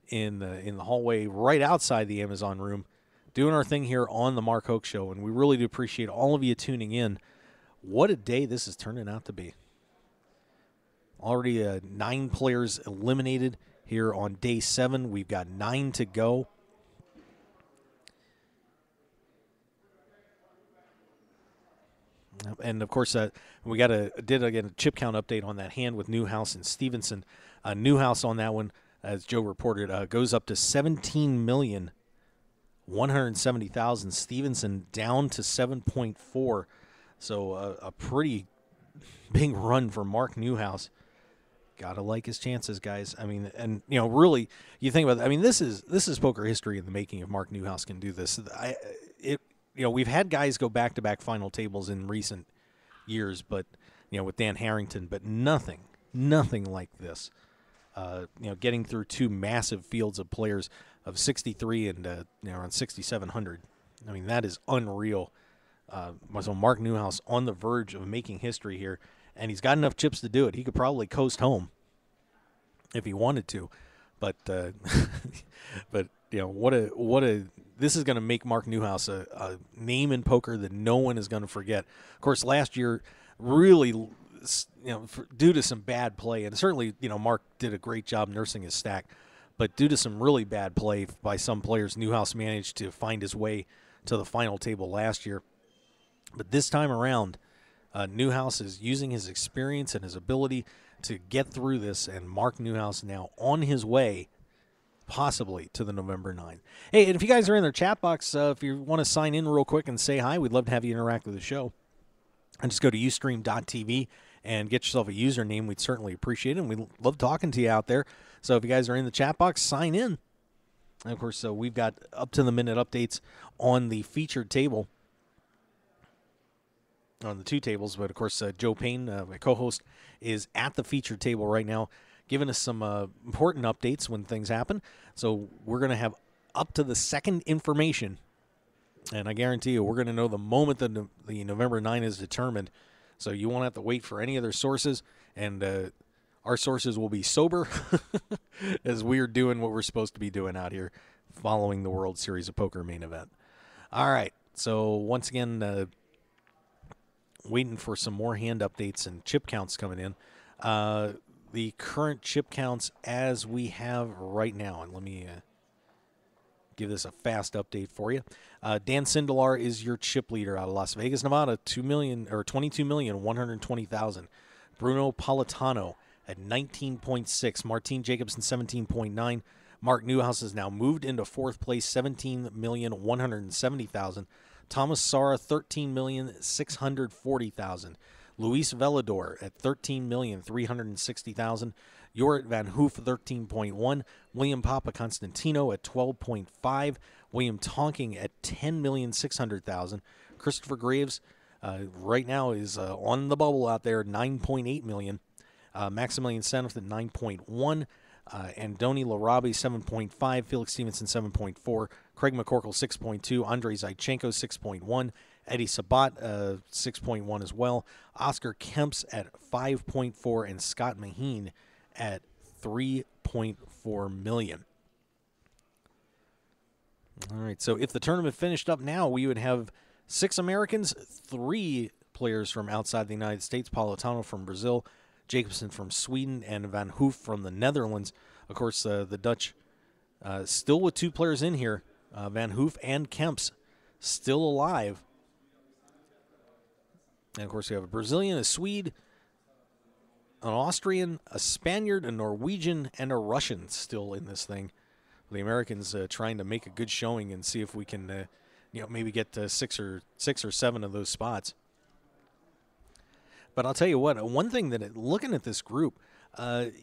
in the hallway right outside the Amazon room, doing our thing here on the Mark Hoke Show, and we really do appreciate all of you tuning in. What a day this is turning out to be. Already 9 players eliminated here on day 7. We've got 9 to go. And of course, we did a chip count update on that hand with Newhouse and Stevenson. Newhouse on that one, as Joe reported, goes up to 17,170,000. Stevenson down to 7.4. So a pretty big run for Mark Newhouse. Gotta like his chances, guys. I mean, and really, you think about it. I mean, this is poker history in the making. If Mark Newhouse can do this, we've had guys go back-to-back final tables in recent years, but with Dan Harrington, but nothing like this. Getting through 2 massive fields of players of 63 and around 6,700. I mean, that is unreal. So Mark Newhouse on the verge of making history here, and he's got enough chips to do it. He could probably coast home if he wanted to, but what a this is going to make Mark Newhouse a name in poker that no one is going to forget. Of course, last year, really, due to some bad play, and certainly, Mark did a great job nursing his stack, but due to some really bad play by some players, Newhouse managed to find his way to the final table last year. But this time around, Newhouse is using his experience and his ability to get through this, and Mark Newhouse now on his way possibly to the November 9. Hey, and if you guys are in their chat box, if you want to sign in real quick and say hi, we'd love to have you interact with the show. And just go to ustream.tv and get yourself a username. We'd certainly appreciate it, and we'd love talking to you out there. So if you guys are in the chat box, sign in. And, of course, we've got up-to-the-minute updates on the featured table, on the 2 tables. But, of course, Joe Payne, my co-host, is at the featured table right now, giving us some important updates when things happen. So we're going to have up-to-the-second information, and I guarantee you we're going to know the moment that the November 9 is determined. So you won't have to wait for any other sources, and our sources will be sober as we're doing what we're supposed to be doing out here following the World Series of Poker main event. All right, so once again, waiting for some more hand updates and chip counts coming in. The current chip counts as we have right now, and let me give this a fast update for you. Dan Sindelar is your chip leader out of Las Vegas, Nevada, 22,120,000. Bruno Politano at 19.6. Martin Jacobson 17.9. Mark Newhouse has now moved into 4th place, 17,170,000. Thomas Sara 13,640,000. Luis Velador at 13,360,000. Jorrit Van Hoof 13.1. William Papa Constantino at 12.5. William Tonking at 10,600,000. Christopher Graves right now is on the bubble out there, 9.8 million. Maximilian Senef at 9.1. Andoni Larabi 7.5. Felix Stevenson 7.4. Craig McCorkle 6.2. Andrei Zaichenko 6.1. Eddie Sabat 6.1 as well. Oscar Kemps at 5.4 and Scott Maheen at 3.4 million. All right, so if the tournament finished up now, we would have 6 Americans, 3 players from outside the United States, Politano from Brazil, Jacobson from Sweden, and Van Hoof from the Netherlands. Of course, the Dutch still with 2 players in here, Van Hoof and Kemps still alive. And, of course, we have a Brazilian, a Swede, an Austrian, a Spaniard, a Norwegian, and a Russian still in this thing. The Americans trying to make a good showing and see if we can, maybe get 6 or 7 of those spots. But I'll tell you what, one thing that, looking at this group, I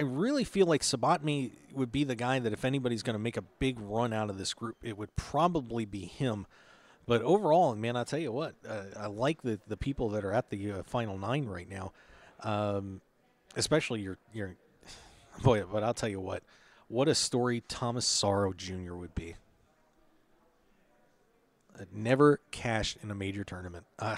really feel like Sabatme would be the guy that if anybody's going to make a big run out of this group, it would probably be him. But overall, man, I'll tell you what, I like the people that are at the Final 9 right now, especially your boy. But I'll tell you what a story Thomas Sorrow Jr. would be. Never cashed in a major tournament. I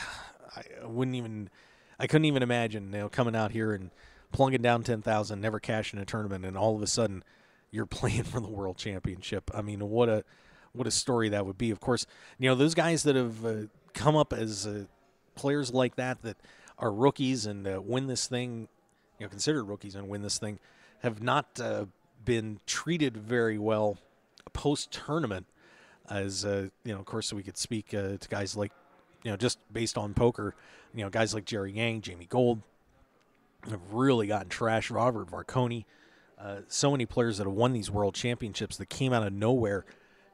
couldn't even imagine coming out here and plunging down 10,000, never cashing a tournament, and all of a sudden you're playing for the World Championship. I mean, what a story that would be. Of course, those guys that have come up as players like that are rookies and win this thing considered rookies and win this thing, have not been treated very well post-tournament. As, of course, we could speak to guys like, just based on poker, guys like Jerry Yang, Jamie Gold have really gotten trashed. Robert Varconi, so many players that have won these world championships that came out of nowhere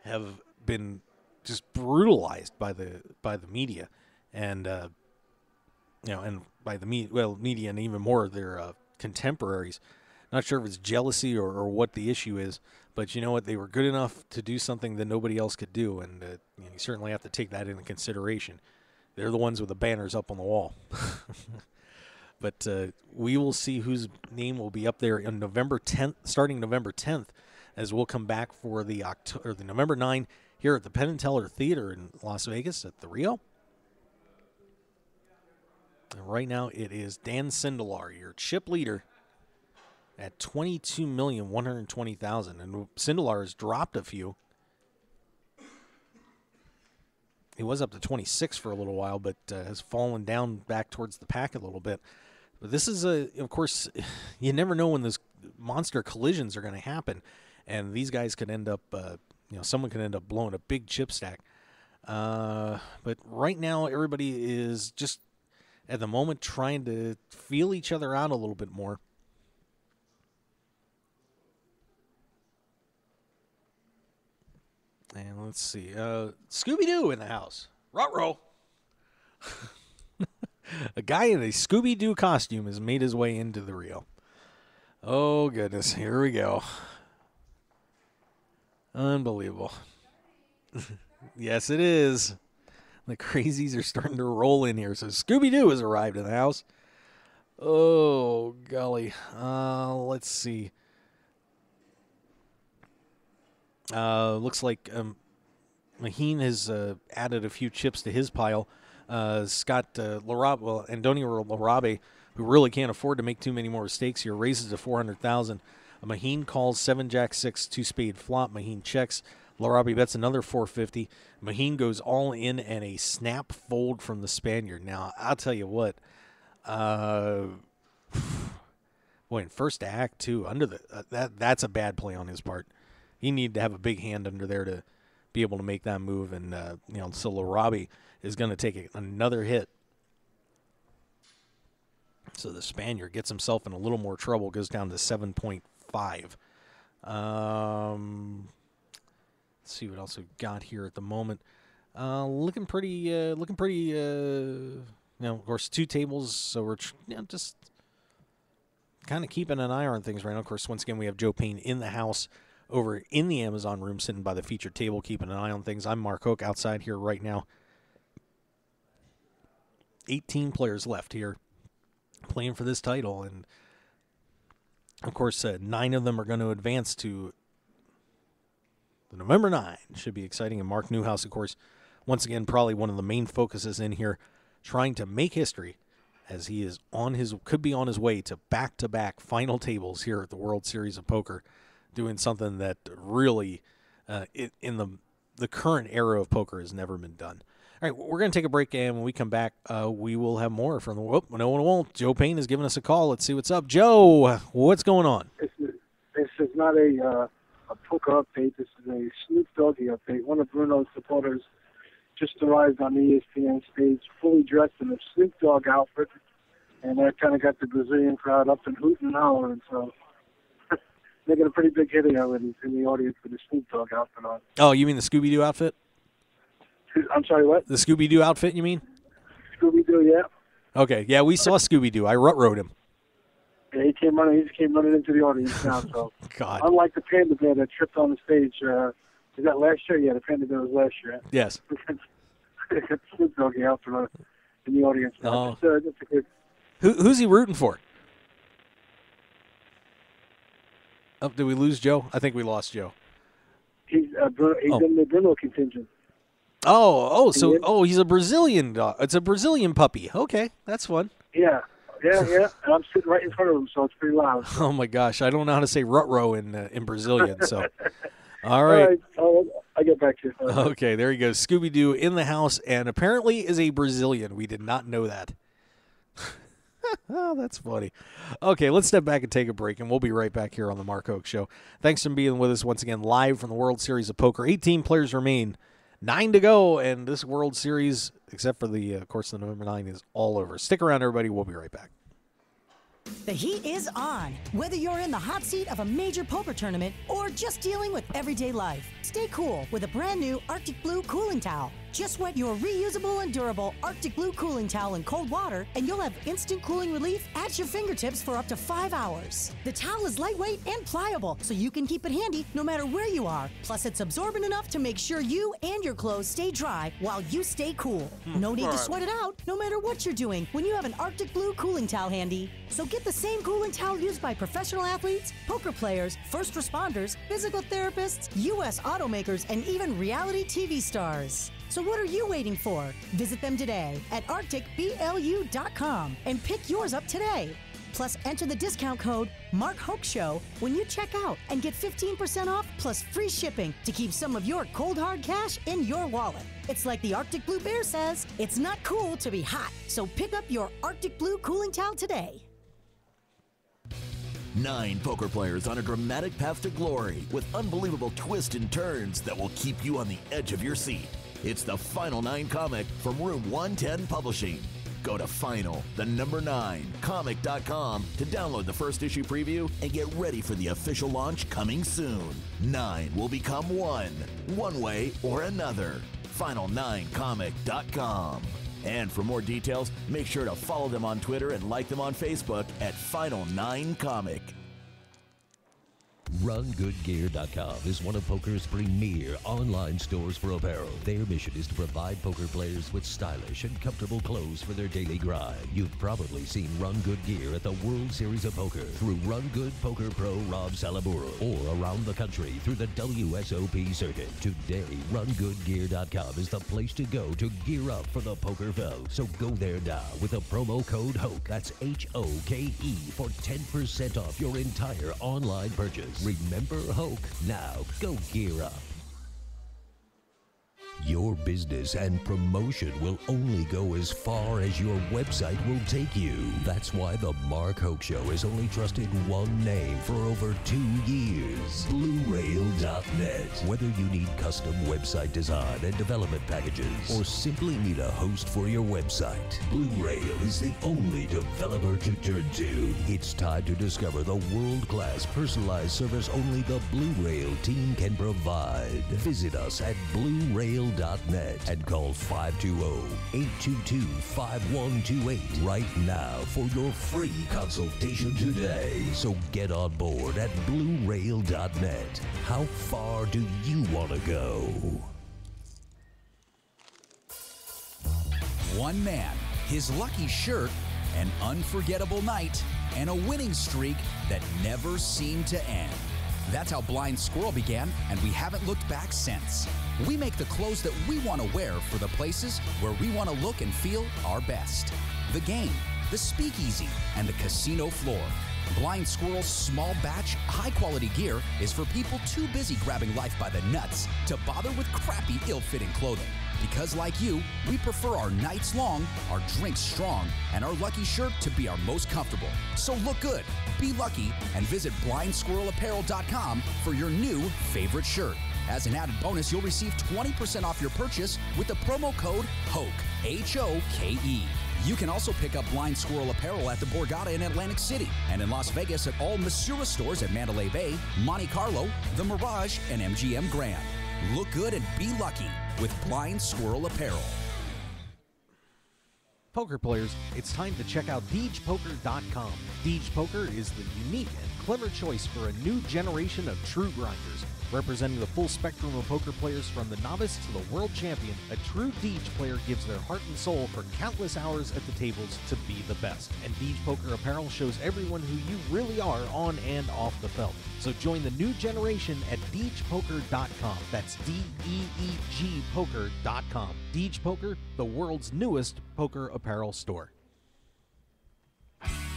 have been just brutalized by the media, and and by the media and even more of their contemporaries. Not sure if it's jealousy or what the issue is, but you know what? They were good enough to do something that nobody else could do, and you certainly have to take that into consideration. They're the ones with the banners up on the wall. But we will see whose name will be up there on November 10th, starting November 10th, as we'll come back for the November 9 here at the Penn and Teller Theater in Las Vegas at the Rio. And right now it is Dan Sindelar, your chip leader, at $22,120,000, and Sindelar has dropped a few. He was up to 26 for a little while, but has fallen down back towards the pack a little bit. But this is of course, you never know when those monster collisions are going to happen, and these guys could end up, someone could end up blowing a big chip stack. But right now, everybody is just at the moment trying to feel each other out a little bit more. And let's see, Scooby-Doo in the house. Ruh-roh. A guy in a Scooby-Doo costume has made his way into the Rio. Oh, goodness. Here we go. Unbelievable. Yes, it is. The crazies are starting to roll in here. So Scooby-Doo has arrived in the house. Oh, golly. Let's see. Looks like Maheen has added a few chips to his pile. Scott Antonio Larabe, who really can't afford to make too many more mistakes here, raises to $400,000. Maheen calls 7-Jack-6 2-spade flop. Maheen checks. Larabe bets another $450. Maheen goes all in and a snap fold from the Spaniard. Now, I'll tell you what. Boy, in first act, too, under that's a bad play on his part. He needed to have a big hand under there to be able to make that move. And, so Larabe is going to take another hit. So the Spaniard gets himself in a little more trouble, goes down to 7.5. Let's see what else we've got here at the moment. Looking pretty, of course, two tables. So we're just kind of keeping an eye on things right now. Of course, once again, we have Joe Payne in the house over in the Amazon room, sitting by the featured table, keeping an eye on things. I'm Mark Hoke outside here right now. 18 players left here playing for this title. And, of course, 9 of them are going to advance to the November 9. Should be exciting. And Mark Newhouse, of course, once again, probably one of the main focuses in here, trying to make history as he is could be on his way to back-to-back final tables here at the World Series of Poker, doing something that really, in the current era of poker, has never been done. All right, we're going to take a break, and when we come back, we will have more from the. Whoop, no one won't. Joe Payne has given us a call. Let's see what's up. Joe, what's going on? This is not a poker update. This is a Snoop Doggy update. One of Bruno's supporters just arrived on the ESPN stage, fully dressed in a Snoop Dogg outfit, and that kind of got the Brazilian crowd up and hooting and hollering. So they got a pretty big hit in the audience with the Snoop Dogg outfit on. Oh, you mean the Scooby-Doo outfit? I'm sorry, what? The Scooby-Doo outfit, you mean? Scooby-Doo, yeah. Okay, yeah, we saw Scooby-Doo. I rut-rode him. Yeah, he just came running into the audience now. So, God. Unlike the Panda Bear that tripped on the stage, was that last year? Yeah, the Panda Bear was last year. Yes. Snoop Doggy outfit in the audience now. Oh. That's a good. Who's he rooting for? Oh, did we lose Joe? I think we lost Joe. He's in the Bruno contingent. So he's a Brazilian dog. It's a Brazilian puppy. Okay, that's fun. Yeah. And I'm sitting right in front of him, so it's pretty loud. Oh my gosh, I don't know how to say rut-row in Brazilian. So, all right. I'll get back to you. Okay, there he goes. Scooby-Doo in the house, and apparently is a Brazilian. We did not know that. Oh, that's funny. Okay, let's step back and take a break, and we'll be right back here on the Mark Hoke Show. Thanks for being with us once again live from the World Series of Poker. 18 players remain, 9 to go, and this World Series, except for the, of course, the November 9, is all over. Stick around, everybody. We'll be right back. The heat is on. Whether you're in the hot seat of a major poker tournament or just dealing with everyday life, stay cool with a brand new Arctic Blue cooling towel. Just wet your reusable and durable Arctic Blue cooling towel in cold water, and you'll have instant cooling relief at your fingertips for up to 5 hours. The towel is lightweight and pliable, so you can keep it handy no matter where you are. Plus, it's absorbent enough to make sure you and your clothes stay dry while you stay cool. No need to sweat it out, no matter what you're doing, when you have an Arctic Blue cooling towel handy. So get the same cooling towel used by professional athletes, poker players, first responders, physical therapists, U.S. automakers, and even reality TV stars. So what are you waiting for? Visit them today at arcticblu.com and pick yours up today. Plus, enter the discount code MarkHokeShow when you check out and get 15% off plus free shipping to keep some of your cold hard cash in your wallet. It's like the Arctic Blue Bear says, it's not cool to be hot. So pick up your Arctic Blue cooling towel today. 9 poker players on a dramatic path to glory with unbelievable twists and turns that will keep you on the edge of your seat. It's the Final 9 comic from Room 110 Publishing. Go to final9comic.com to download the first issue preview and get ready for the official launch coming soon. 9 will become 1 way or another. Final9comic.com. And for more details, make sure to follow them on Twitter and like them on Facebook at Final9Comic. RunGoodGear.com is one of poker's premier online stores for apparel. Their mission is to provide poker players with stylish and comfortable clothes for their daily grind. You've probably seen Run Good Gear at the World Series of Poker through Run Good Poker Pro Rob Salaburo, or around the country through the WSOP circuit. Today, RunGoodGear.com is the place to go to gear up for the poker fell. So go there now with the promo code HOKE. That's HOKE for 10% off your entire online purchase. Remember Hoke. Now go gear up. Your business and promotion will only go as far as your website will take you. That's why the Mark Hoke Show has only trusted one name for over 2 years, BlueRail.net. Whether you need custom website design and development packages, or simply need a host for your website, Blue Rail is the only developer to turn to. It's time to discover the world-class personalized service only the Blue Rail team can provide. Visit us at BlueRail.net and call 520-822-5128 right now for your free consultation today. So get on board at BlueRail.net. How far do you want to go? One man, his lucky shirt, an unforgettable night, and a winning streak that never seemed to end. That's how Blind Squirrel began, and we haven't looked back since. We make the clothes that we want to wear for the places where we want to look and feel our best. The game, the speakeasy, and the casino floor. Blind Squirrel's small batch, high-quality gear is for people too busy grabbing life by the nuts to bother with crappy, ill-fitting clothing. Because like you, we prefer our nights long, our drinks strong, and our lucky shirt to be our most comfortable. So look good, be lucky, and visit BlindSquirrelApparel.com for your new favorite shirt. As an added bonus, you'll receive 20% off your purchase with the promo code HOKE, H-O-K-E. You can also pick up Blind Squirrel apparel at the Borgata in Atlantic City and in Las Vegas at all Masura stores at Mandalay Bay, Monte Carlo, The Mirage, and MGM Grand. Look good and be lucky with Blind Squirrel Apparel. Poker players, it's time to check out DeegePoker.com. Deege Poker is the unique and clever choice for a new generation of true grinders. Representing the full spectrum of poker players from the novice to the world champion, a true Deege player gives their heart and soul for countless hours at the tables to be the best. And Deege Poker Apparel shows everyone who you really are on and off the felt. So join the new generation at DeegePoker.com. That's D-E-E-G Poker.com. Deege Poker, the world's newest poker apparel store.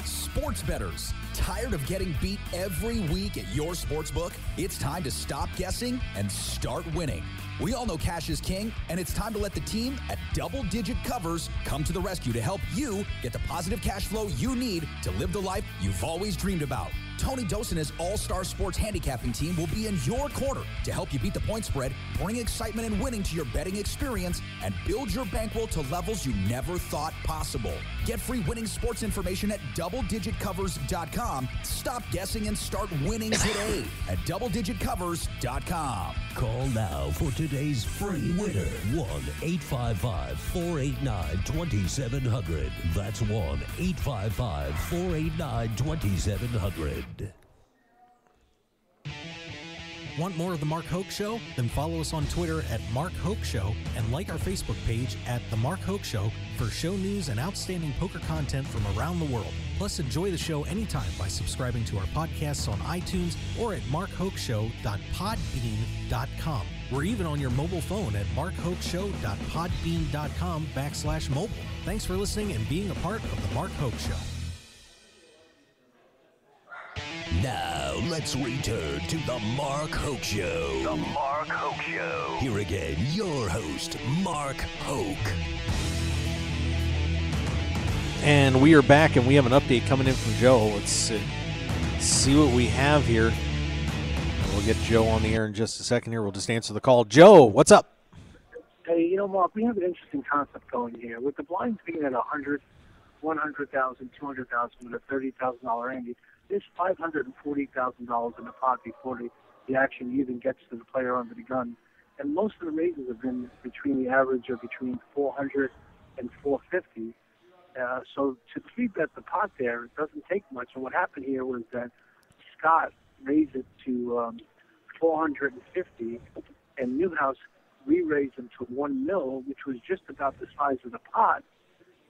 Sports bettors, tired of getting beat every week at your sportsbook? It's time to stop guessing and start winning. We all know cash is king, and it's time to let the team at Double Digit Covers come to the rescue to help you get the positive cash flow you need to live the life you've always dreamed about. Tony Dos and his all-star sports handicapping team will be in your corner to help you beat the point spread, bring excitement and winning to your betting experience, and build your bankroll to levels you never thought possible. Get free winning sports information at doubledigitcovers.com. Stop guessing and start winning today at doubledigitcovers.com. Call now for today's free winner. 1-855-489-2700. That's 1-855-489-2700. Want more of The Mark Hoke Show? Then follow us on Twitter at Mark Hoke Show and like our Facebook page at The Mark Hoke Show for show news and outstanding poker content from around the world. Plus, enjoy the show anytime by subscribing to our podcasts on iTunes or at markhokeshow.podbean.com. We're even on your mobile phone at markhokeshow.podbean.com/mobile. Thanks for listening and being a part of The Mark Hoke Show. Now, let's return to The Mark Hoke Show. The Mark Hoke Show. Here again, your host, Mark Hoke. And we are back, and we have an update coming in from Joe. Let's see what we have here. We'll get Joe on the air in just a second here. We'll just answer the call. Joe, what's up? Hey, Mark, we have an interesting concept going here. With the blinds being at 100, 100,000, 200,000 with a $30,000 ante, there's $540,000 in the pot before the action even gets to the player under the gun. And most of the raises have been between the average of between 400 and 450. So to 3-bet the pot there, it doesn't take much. And what happened here was that Scott raised it to 450, and Newhouse re-raised him to 1 mil, which was just about the size of the pot.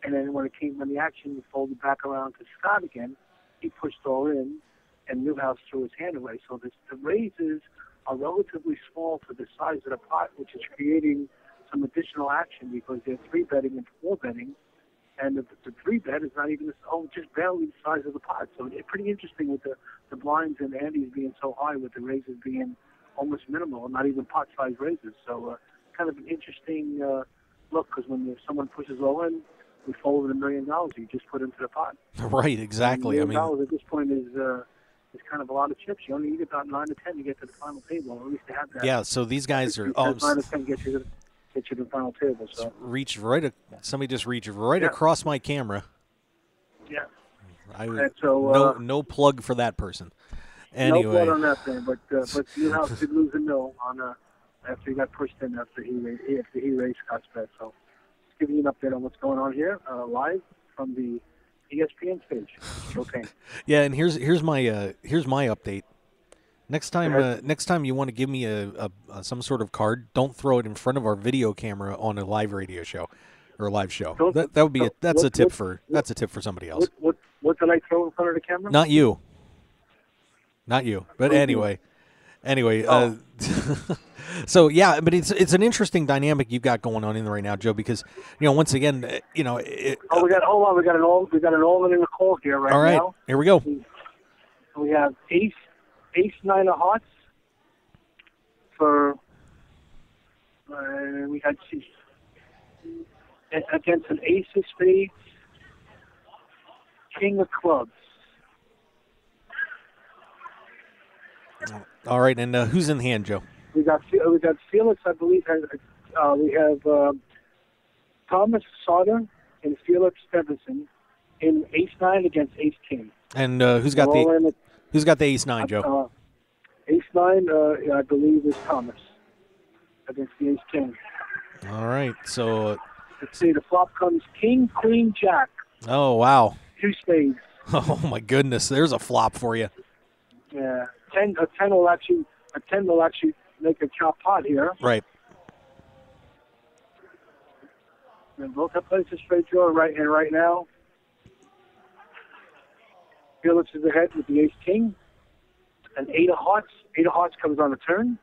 And then when the action folded back around to Scott again, he pushed all in, and Newhouse threw his hand away. So the raises are relatively small for the size of the pot, which is creating some additional action because they're 3-betting and 4-betting, and the 3-bet is not even just barely the size of the pot. So it's pretty interesting with the blinds and the antes being so high, with the raises being almost minimal, not even pot-size raises. So kind of an interesting look, because when someone pushes all in, we folded $1 million you just put into the pot. Right, exactly. $1 million at this point is kind of a lot of chips. You only need about 9 to 10 to get to the final table, or at least to have that. Yeah, so these guys are 9 to 10 get you to the final table. So somebody just reached right across my camera. Yeah. No plug for that person. Anyway. No blood on that thing, but Newhouse did lose a mil on after he got pushed in after he raised Scott's bet. So just giving you an update on what's going on here live from the ESPN stage. Okay. Yeah, and here's my update. Next time you want to give me a some sort of card, don't throw it in front of our video camera on a live radio show or a live show. That would be that's a tip for somebody else. What did I throw in front of the camera? Not you. But anyway. So yeah, but it's an interesting dynamic you've got going on in there right now, Joe, because once again, we got an all in the call here right now. All right, here we go. We have ace 9 of hearts for we had against an ace of spades, king of clubs. All right, and who's in hand, Joe? We got Felix, I believe. We have Thomas Sauter and Felix Stevenson in ace 9 against ace king. And who's got the ace 9, Joe? Ace 9, I believe, is Thomas against the ace king. All right, so let's see. The flop comes king, queen, jack. Oh wow! 2 spades. Oh my goodness! There's a flop for you. Yeah, a 10 will actually make a chop pot here. Right. And both have placed a straight draw right now. Felix is ahead with the ace king. An 8 of hearts. 8 of hearts comes on the turn.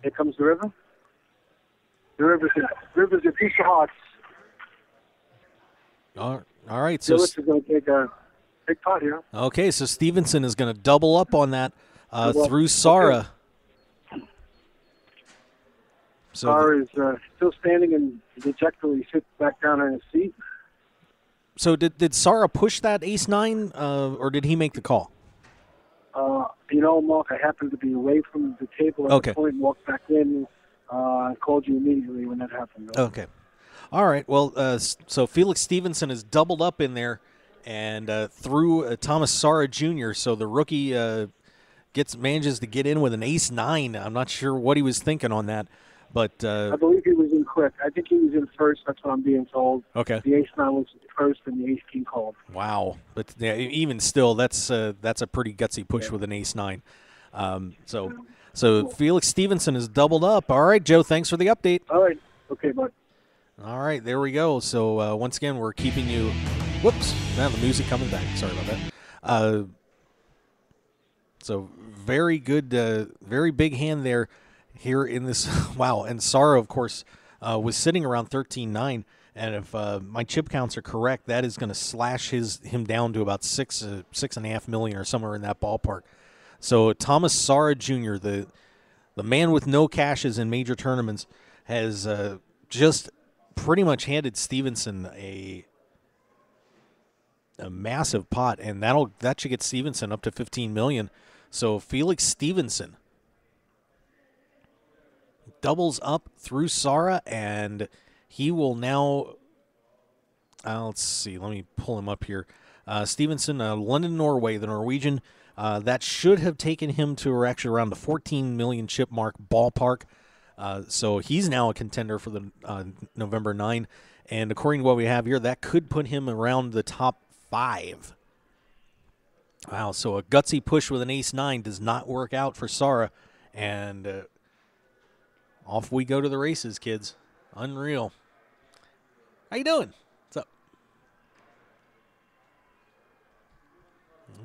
Here comes the river. The river's a piece of hearts. All right, so Felix is going to take a big pot here. Okay, so Stevenson is going to double up on that Double up. through Sara. Okay. So Sara is still standing and dejectedly sits back down in his seat. So did Sara push that ace-9, or did he make the call? Mark, I happened to be away from the table at the point and walked back in. I called you immediately when that happened. Okay. All right. Well, so Felix Stevenson is doubled up in there and through Thomas Sara Jr., so the rookie manages to get in with an ace-9. I'm not sure what he was thinking on that, but I believe he was in quick. I think he was in first. That's what I'm being told. Okay. The ace-9 was first, and the ace-king called. Wow. But yeah, even still, that's a pretty gutsy push with an ace-9. So Felix Stevenson is doubled up. All right, Joe, thanks for the update. All right. Okay, bud. All right, there we go. So once again, we're keeping you – whoops. Now the music coming back. Sorry about that. So very good, very big hand there here in this – wow. And Sara, of course, was sitting around 13-9. And if my chip counts are correct, that is going to slash him down to about $6.5 million or somewhere in that ballpark. So Thomas Sara Jr., the man with no cashes in major tournaments, has just pretty much handed Stevenson a massive pot, and that should get Stevenson up to $15 million. So Felix Stevenson doubles up through Sara, and he will now. Let's see. Let me pull him up here. Stevenson, London, Norway, the Norwegian. That should have taken him to actually around the 14 million chip mark ballpark. So he's now a contender for the November 9. And according to what we have here, that could put him around the top 5. Wow, so a gutsy push with an ace-9 does not work out for Sara. And off we go to the races, kids. Unreal. How you doing? What's up?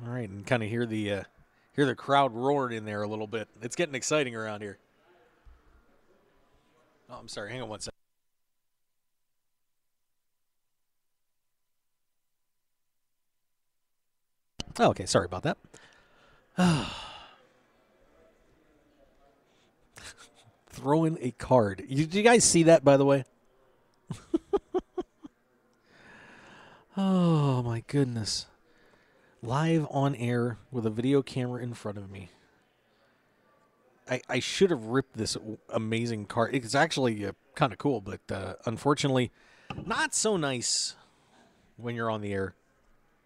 All right, and kind of hear the crowd roaring in there a little bit. It's getting exciting around here. Oh, I'm sorry. Hang on one second. Oh, okay, sorry about that. Throwing a card. Did you guys see that, by the way? Oh, my goodness. Live on air with a video camera in front of me. I should have ripped this amazing card. It's actually kind of cool, but unfortunately not so nice when you're on the air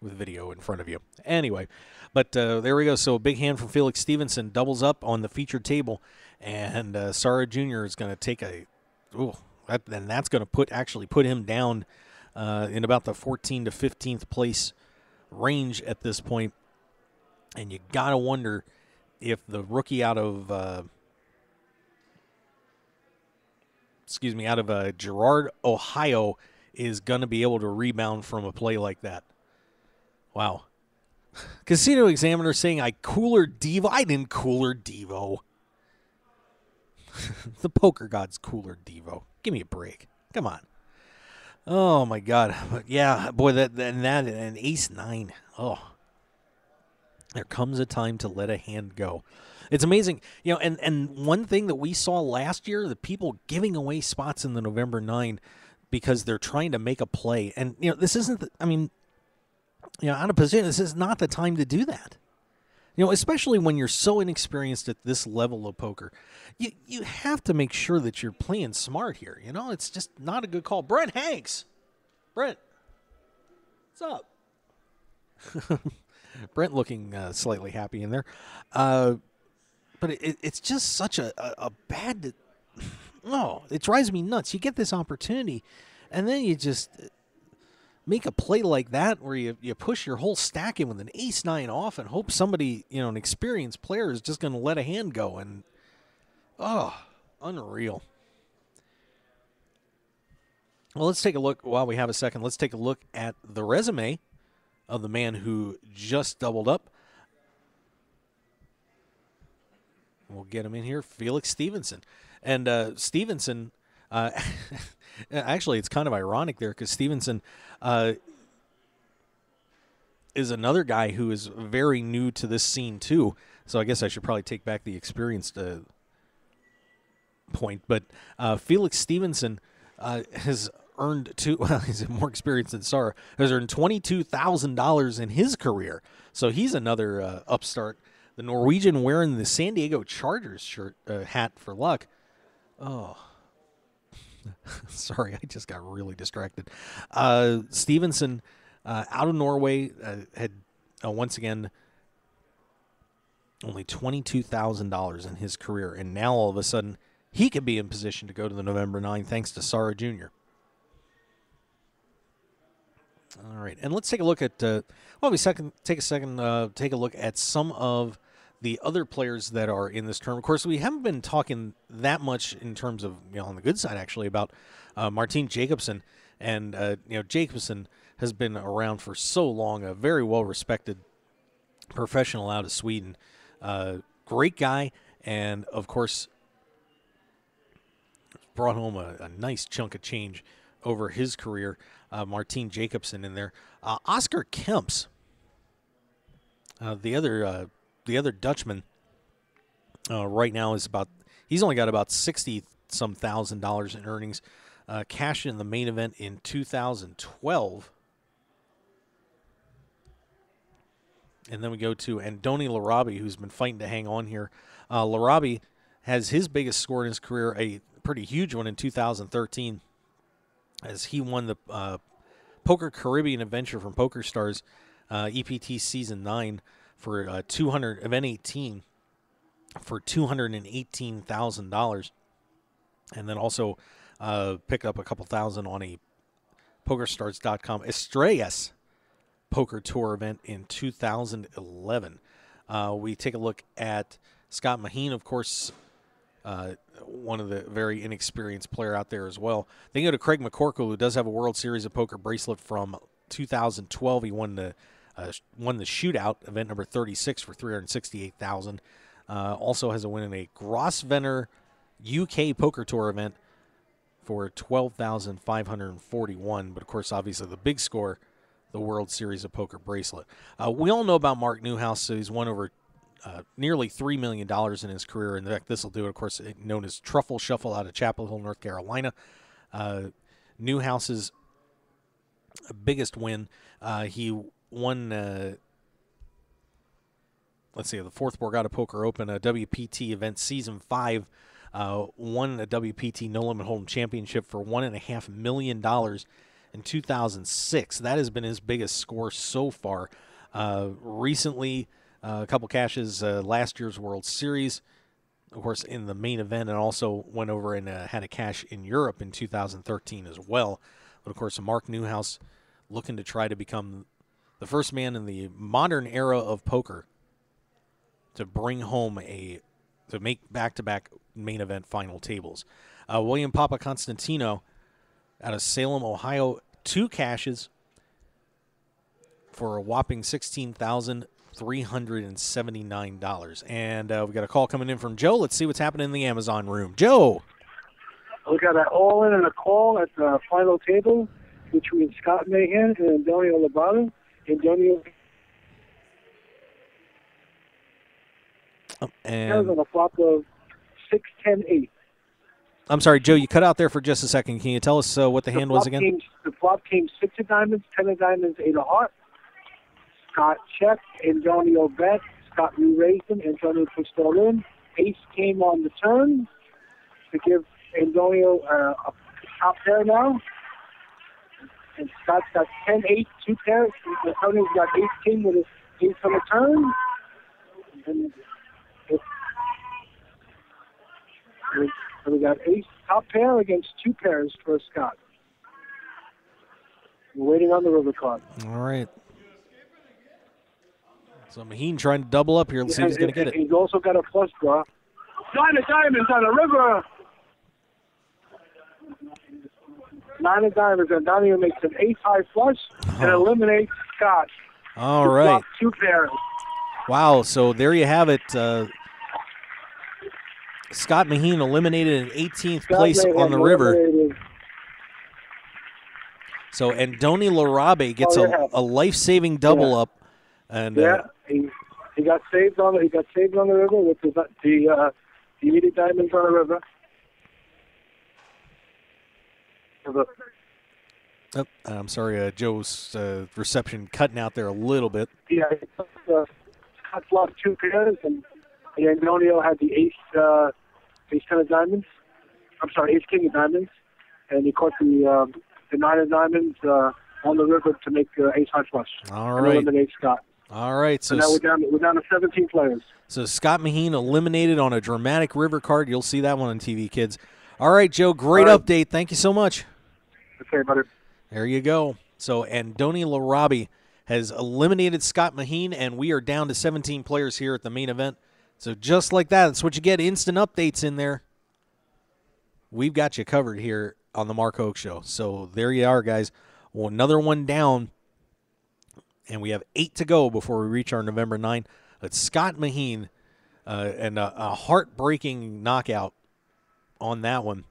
with video in front of you. Anyway, but there we go. So a big hand from Felix Stevenson doubles up on the featured table, and Sara Jr. is going to take and that's going to put him down in about the 14th to 15th place range at this point. And you got to wonder if the rookie out of Girard, Ohio, is going to be able to rebound from a play like that. Wow. Casino Examiner saying I cooler Devo. I didn't cooler Devo. The poker god's cooler Devo. Give me a break. Come on. Oh my God. But yeah, boy, that an ace-9. Oh. There comes a time to let a hand go. It's amazing. And one thing that we saw last year, the people giving away spots in the November 9 because they're trying to make a play. And, this isn't, out of position, this is not the time to do that. Especially when you're so inexperienced at this level of poker. You have to make sure that you're playing smart here. It's just not a good call. Brent Hanks. Brent, what's up? Brent looking slightly happy in there. But it's just such a bad... No, it drives me nuts. You get this opportunity, and then you just make a play like that where you push your whole stack in with an ace-9 off and hope somebody, an experienced player is just going to let a hand go. And, unreal. Well, let's take a look, while we have a second, let's take a look at the resume of the man who just doubled up. We'll get him in here, Felix Stevenson. And Stevenson, actually, it's kind of ironic there because Stevenson, is another guy who is very new to this scene too. So I guess I should probably take back the experienced point. But Felix Stevenson has earned he's more experienced than Sara, has earned $22,000 in his career. So he's another upstart. The Norwegian wearing the San Diego Chargers hat for luck. Oh, sorry, I just got really distracted. Stevenson out of Norway had once again only $22,000 in his career, and now all of a sudden he could be in position to go to the November 9 thanks to Sara Jr. All right, and let's take a look at take a look at some of the other players that are in this tournament. Of course, we haven't been talking that much in terms of, on the good side, actually, about Martin Jacobsen. And, Jacobsen has been around for so long, a very well-respected professional out of Sweden. Great guy, and, of course, brought home a nice chunk of change over his career. Martin Jacobsen in there. Oscar Kemps, the other Dutchman, right now he's only got about $60-some thousand in earnings. Cashed in the main event in 2012. And then we go to Andoni Larabi, who's been fighting to hang on here. Larabi has his biggest score in his career, a pretty huge one in 2013, as he won the Poker Caribbean Adventure from PokerStars EPT Season 9 for event 18 for $218,000, and then also picked up a couple thousand on a PokerStars.com Estrellas Poker Tour event in 2011. We take a look at Scott Maheen, of course, one of the very inexperienced player out there as well. Then you go to Craig McCorkle, who does have a World Series of Poker bracelet from 2012. He won the shootout, event number 36 for $368,000. Also has a win in a Grosvenor UK Poker Tour event for $12,541. But, of course, obviously the big score, the World Series of Poker bracelet. We all know about Mark Newhouse. So he's won over nearly $3 million in his career. In fact, this will do it, of course, known as Truffle Shuffle out of Chapel Hill, North Carolina. Newhouse's biggest win, he won, the fourth Borgata Poker Open, a WPT event, Season 5, won a WPT No Limit Hold'em Championship for $1.5 million in 2006. That has been his biggest score so far. Recently, a couple cashes, last year's World Series, of course, in the main event, and also went over and had a cash in Europe in 2013 as well. But, of course, Mark Newhouse looking to try to become the first man in the modern era of poker to bring home to make back-to-back main event final tables. William Papa Constantino out of Salem, Ohio, 2 cashes for a whopping $16,379. And we've got a call coming in from Joe. Let's see what's happening in the Amazon room. Joe. We got an all-in and a call at the final table between Scott Mahan and Antonio Lobato. Antonio and on a flop of 6-10-8. I'm sorry, Joe, you cut out there for just a second. Can you tell us what the hand was again? The flop came 6 of diamonds, 10 of diamonds, 8 of hearts. Scott checked, Antonio bet, Scott re-raised him, Antonio pushed all in. Ace came on the turn to give Antonio a top pair now. And Scott's got 10-8, 2 pairs. Antonio's got ace-king with his ace on the turn. And so we got ace top pair against 2 pairs for Scott. We're waiting on the river card. All right. So Maheen trying to double up here. Let's see if he's going to get it. He's also got a flush draw. 9 of diamonds on the river. 9 of diamonds. And Antonio makes an ace-high flush and eliminates Scott. All right. 2 pairs. Wow. So there you have it. Scott Maheen eliminated in 18th place on the river. So Andoni Larabe gets a life-saving double up And Yeah, he got saved on the river with the United Diamonds on the river. I'm sorry, Joe's reception cutting out there a little bit. Yeah, Scott's lost 2 pairs, and Antonio had the ace 10 of diamonds. I'm sorry, ace king of diamonds, and he caught the 9 of diamonds on the river to make ace high flush. All and right. eliminate Scott. All right, so now we're down to 17 players. So Scott Maheen eliminated on a dramatic river card. You'll see that one on TV, kids. All right, Joe, great update. Thank you so much. Okay, buddy. There you go. So Andoni Larabi has eliminated Scott Maheen, and we are down to 17 players here at the main event. So just like that, that's what you get, instant updates in there. We've got you covered here on the Mark Hoke Show. So there you are, guys. Well, another one down, and we have 8 to go before we reach our November 9. It's Scott Maheen, and a heartbreaking knockout on that one.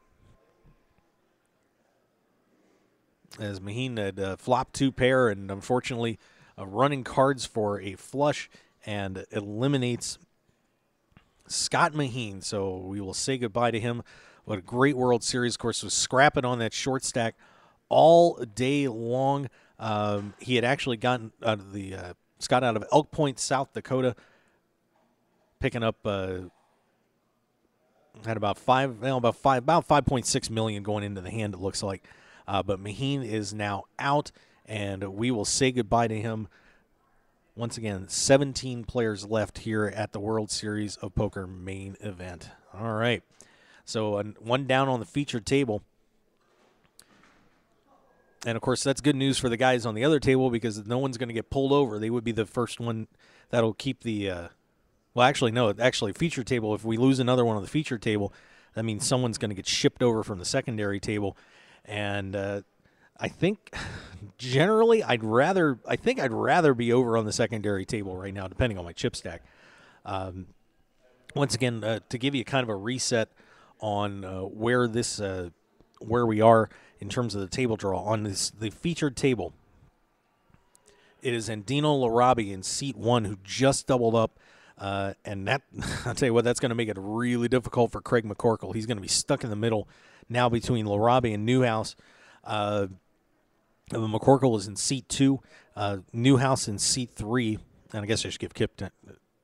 As Maheen had flopped 2 pair and unfortunately running cards for a flush and eliminates Scott Maheen. So we will say goodbye to him. What a great World Series. Of course, was scrapping on that short stack all day long. He had actually gotten out of Scott out of Elk Point, South Dakota, picking up had about 5.6 million going into the hand, it looks like. But Maheen is now out, and we will say goodbye to him. Once again, 17 players left here at the World Series of Poker main event. All right. So one down on the featured table. And, of course, that's good news for the guys on the other table because no one's going to get pulled over. They would be the first one that'll keep the well, actually, no. Actually, featured table, if we lose another one on the featured table, that means someone's going to get shipped over from the secondary table. And I think generally I'd rather be over on the secondary table right now, depending on my chip stack. Once again, to give you kind of a reset on where we are in terms of the table draw on the featured table, it is Andino Larabi in seat 1 who just doubled up. And that, I'll tell you what, that's going to make it really difficult for Craig McCorkle. He's going to be stuck in the middle now between Larabi and Newhouse. McCorkle is in seat 2, Newhouse in seat 3, and I guess I should give Kip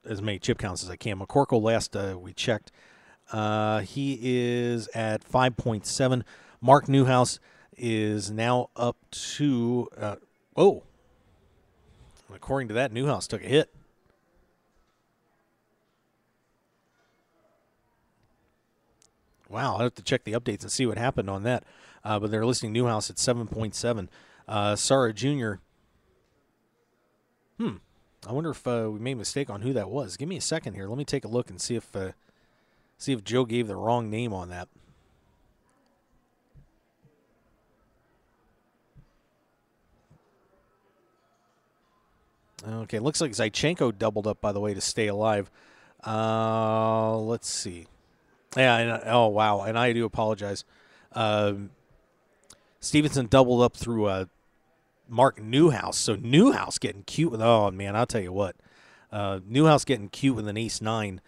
as many chip counts as I can. McCorkle, last we checked, he is at 5.7. Mark Newhouse is now up to, according to that, Newhouse took a hit. Wow, I'll have to check the updates and see what happened on that. But they're listing Newhouse at 7.7. Sarah Jr. I wonder if we made a mistake on who that was. Give me a second here. Let me take a look and see if Joe gave the wrong name on that. Okay, looks like Zaichenko doubled up, by the way, to stay alive. Let's see. Yeah, oh, wow, and I do apologize. Stevenson doubled up through Mark Newhouse. So Newhouse getting cute with, oh, man, I'll tell you what. Newhouse getting cute with an ace-9.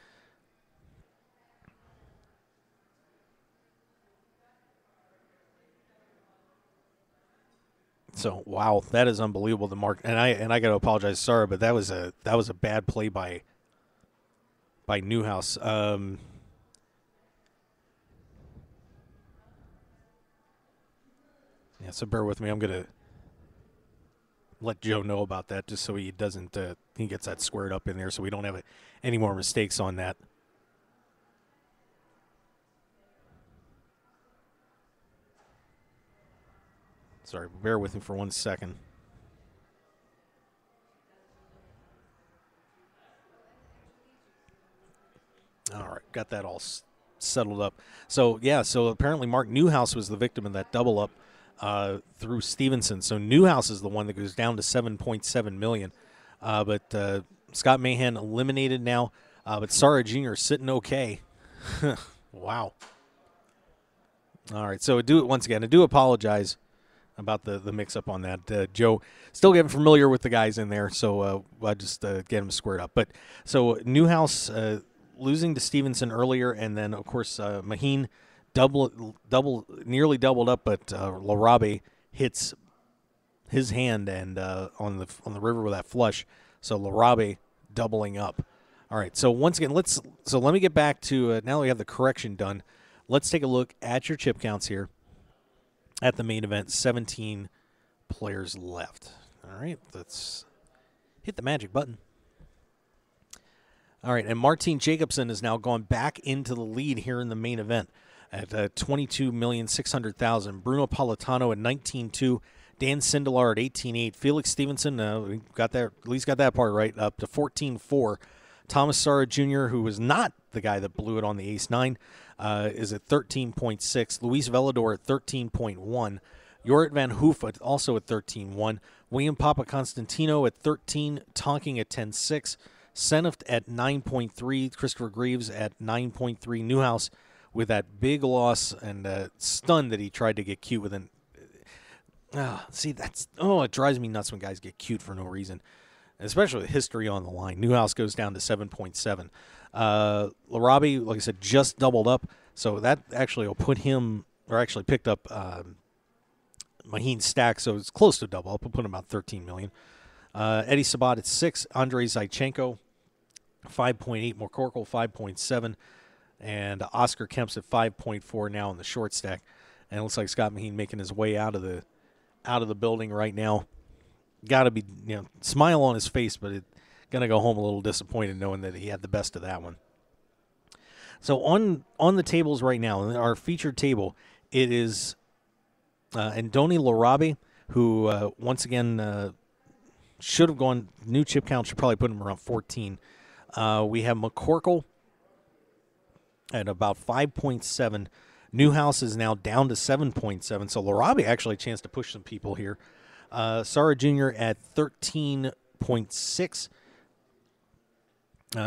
So, wow, that is unbelievable. The Mark, and I got to apologize, sorry, but that was a bad play by Newhouse. Yeah, so bear with me. I'm going to let Joe know about that just so he doesn't he gets that squared up in there so we don't have any more mistakes on that. Sorry, bear with me for 1 second. All right, got that all settled up. So, yeah, so apparently Mark Newhouse was the victim of that double up through Stevenson. So Newhouse is the one that goes down to 7.7 million. But Scott Maheen eliminated now. But Sarah Jr. sitting okay. Wow. All right, so once again, I do apologize about the mix-up on that. Joe, still getting familiar with the guys in there, so I just get them squared up. But so Newhouse losing to Stevenson earlier, and then, of course, Maheen nearly doubled up, but Larabe hits his hand and on the river with that flush. So Larabe doubling up. All right, so once again, let me get back to now that we have the correction done. Let's take a look at your chip counts here at the main event. 17 players left. All right, let's hit the magic button. All right, and Martin Jacobson has now gone back into the lead here in the main event at $22,600,000. Bruno Politano at 19.2. Dan Sindelar at 18.8. Felix Stevenson, we got that, at least got that part right, up to 14.4. Thomas Sarra Jr., who was not the guy that blew it on the ace-9, is at 13.6. Luis Velador at 13.1. Jorrit Van Hoof also at 13.1. William Papa Constantino at 13. Tonking at 10.6. Seneft at 9.3. Christopher Greaves at 9.3. Newhouse with that big loss and stunned that he tried to get cute with an. It drives me nuts when guys get cute for no reason, especially with history on the line. Newhouse goes down to 7.7. Larabe, like I said, just doubled up, so that actually will put him, or actually picked up Maheen's stack, so it's close to double up. We'll put him about $13 million. Eddie Sabat at 6. Andrei Zaichenko, 5.8. Mokorkle, 5.7. And Oscar Kemp's at 5.4 now in the short stack. And it looks like Scott Maheen making his way out of the building right now. Got to be, smile on his face, but going to go home a little disappointed knowing that he had the best of that one. So on the tables right now, our featured table, it is Andoni Larabe, who once again should have gone, new chip count should probably put him around 14. We have McCorkle at about 5.7. Newhouse is now down to 7.7. So Larabe actually a chance to push some people here. Sarra Jr. at 13.6.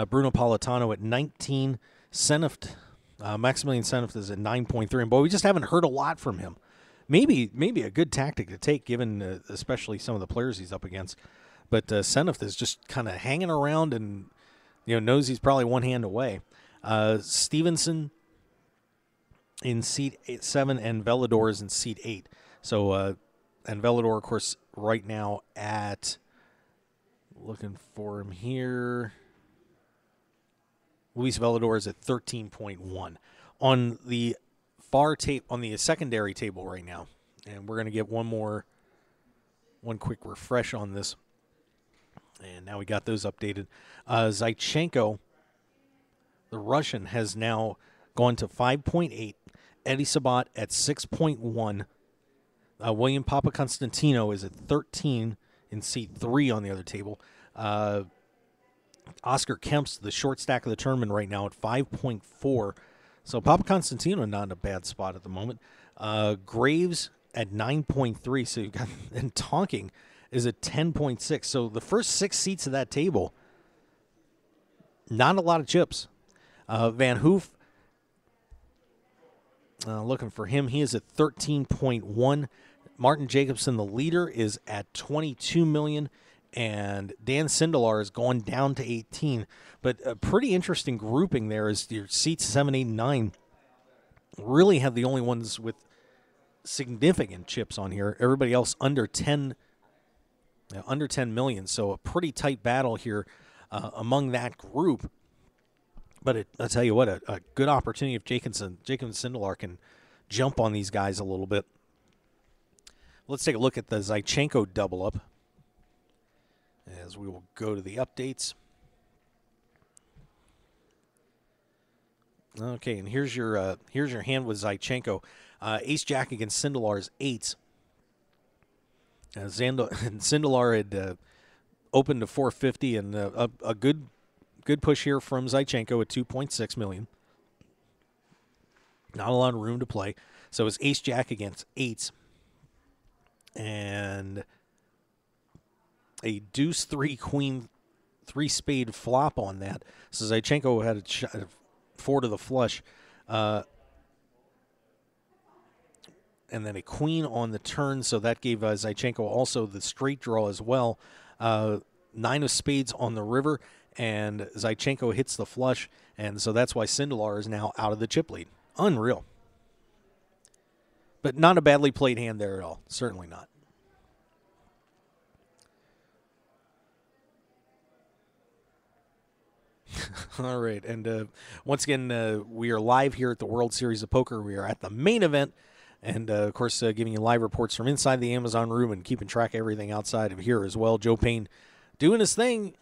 Bruno Politano at 19. Seneft, Maximilian Seneft is at 9.3. And boy, we just haven't heard a lot from him. Maybe a good tactic to take, given especially some of the players he's up against. But Seneft is just kind of hanging around and knows he's probably one hand away. Stevenson in seat 7 and Velador is in seat 8. So, and Velador, of course, right now at, looking for him here, Luis Velador is at 13.1. On the far tape, on the secondary table right now, and we're going to get one quick refresh on this. And now we got those updated. Zaichenko, the Russian, has now gone to 5.8. Eddie Sabat at 6.1. William Papa Constantino is at 13 in seat 3 on the other table. Oscar Kemp's the short stack of the tournament right now at 5.4. So Papa Constantino not in a bad spot at the moment. Graves at 9.3. So you got, and Tonking is at 10.6. So the first 6 seats of that table, not a lot of chips. Van Hoof, looking for him. He is at 13.1. Martin Jacobson, the leader, is at 22 million. And Dan Sindelar has gone down to 18. But a pretty interesting grouping there is your seats 7, 8, and 9 really have the only ones with significant chips on here. Everybody else under 10 million. So a pretty tight battle here among that group. But I'll tell you what, a good opportunity if Jacob and Sindelar can jump on these guys a little bit. Let's take a look at the Zaichenko double up as we will go to the updates. Okay, and here's your hand with Zaichenko. Ace Jack against Sindelar's 8s. Sindelar had opened to 450, and a good push here from Zaichenko at 2.6 million. Not a lot of room to play. So it's Ace Jack against 8s. And a deuce 3 queen 3 spade flop on that. So Zaichenko had a 4 to the flush. and then a queen on the turn, so that gave Zaichenko also the straight draw as well. 9 of spades on the river, and Zaichenko hits the flush, and so that's why Sindelar is now out of the chip lead. Unreal. But not a badly played hand there at all. Certainly not. All right, and once again, we are live here at the World Series of Poker. We are at the main event, and of course, giving you live reports from inside the Amazon room and keeping track of everything outside of here as well. Joe Payne doing his thing.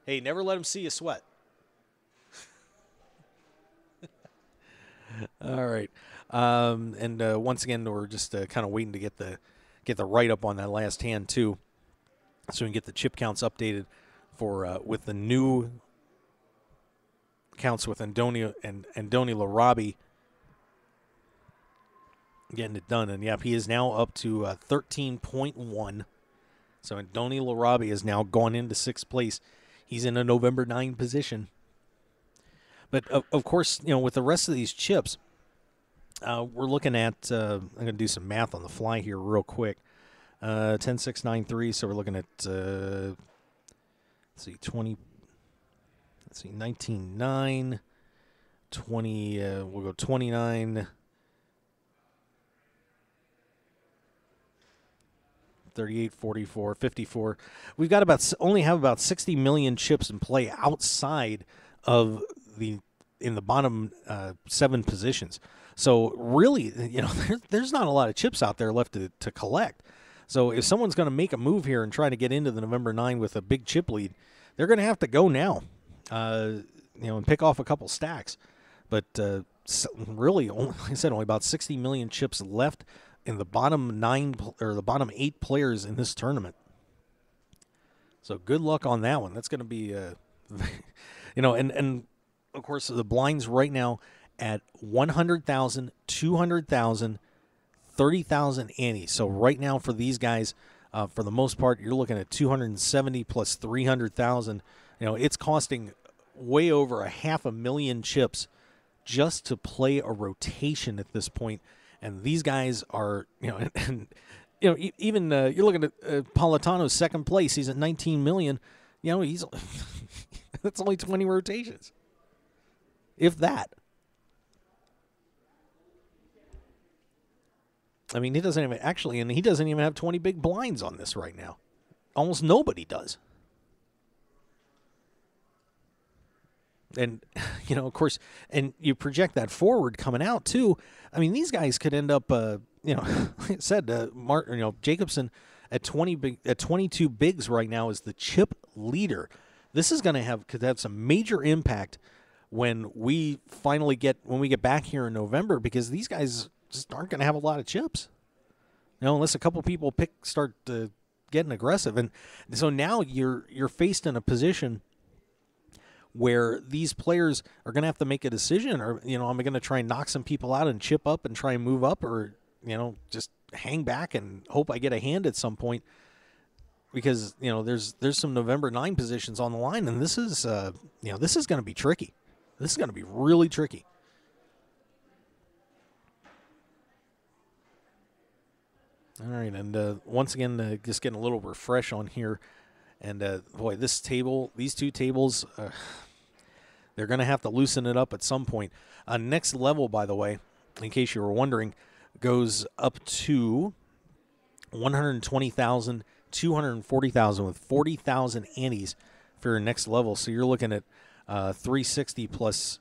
Hey, never let him see you sweat. All right, and once again, we're just kind of waiting to get the write up on that last hand too, so we can get the chip counts updated for with the new counts with Andoni Larabi getting it done. And yep, he is now up to 13.1. So Andoni Larabi has now gone into 6th place. He's in a November 9 position. But of course, with the rest of these chips, we're looking at, I'm going to do some math on the fly here real quick. 10, 6, 9, 3. So we're looking at, let's see, 20, let's see, 19, 9, 20, we'll go 29, 38, 44, 54. We've got only have about 60 million chips in play outside of in the bottom 7 positions. So really, there's not a lot of chips out there left to collect. So if someone's going to make a move here and try to get into the November 9 with a big chip lead, they're going to have to go now, and pick off a couple stacks. But really, like I said, only about 60 million chips left in the bottom 9 or the bottom 8 players in this tournament. So good luck on that one. That's going to be, and of course the blinds right now at 100,000, 200,000, 30,000 ante. So right now for these guys, for the most part, you're looking at 270 plus 300,000. It's costing way over 500,000 chips just to play a rotation at this point. And these guys are, even you're looking at Politano's 2nd place. He's at 19 million. He's that's only 20 rotations, if that. I mean, he doesn't even have 20 big blinds on this right now. Almost nobody does. And, of course, and you project that forward coming out, too. I mean, these guys could end up, like I said, Jacobson at 22 bigs right now is the chip leader. This is going to could have some major impact when we get back here in November, because these guys just aren't going to have a lot of chips, unless a couple people start getting aggressive. And so now you're faced in a position where these players are going to have to make a decision, or, am I going to try and knock some people out and chip up and try and move up, or, just hang back and hope I get a hand at some point, because, there's some November 9 positions on the line, and this is going to be tricky. This is going to be really tricky. All right, and once again, just getting a little refresh on here. And, boy, these 2 tables, they're going to have to loosen it up at some point. Next level, by the way, in case you were wondering, goes up to 120,000, 240,000 with 40,000 antes for your next level. So you're looking at 360 plus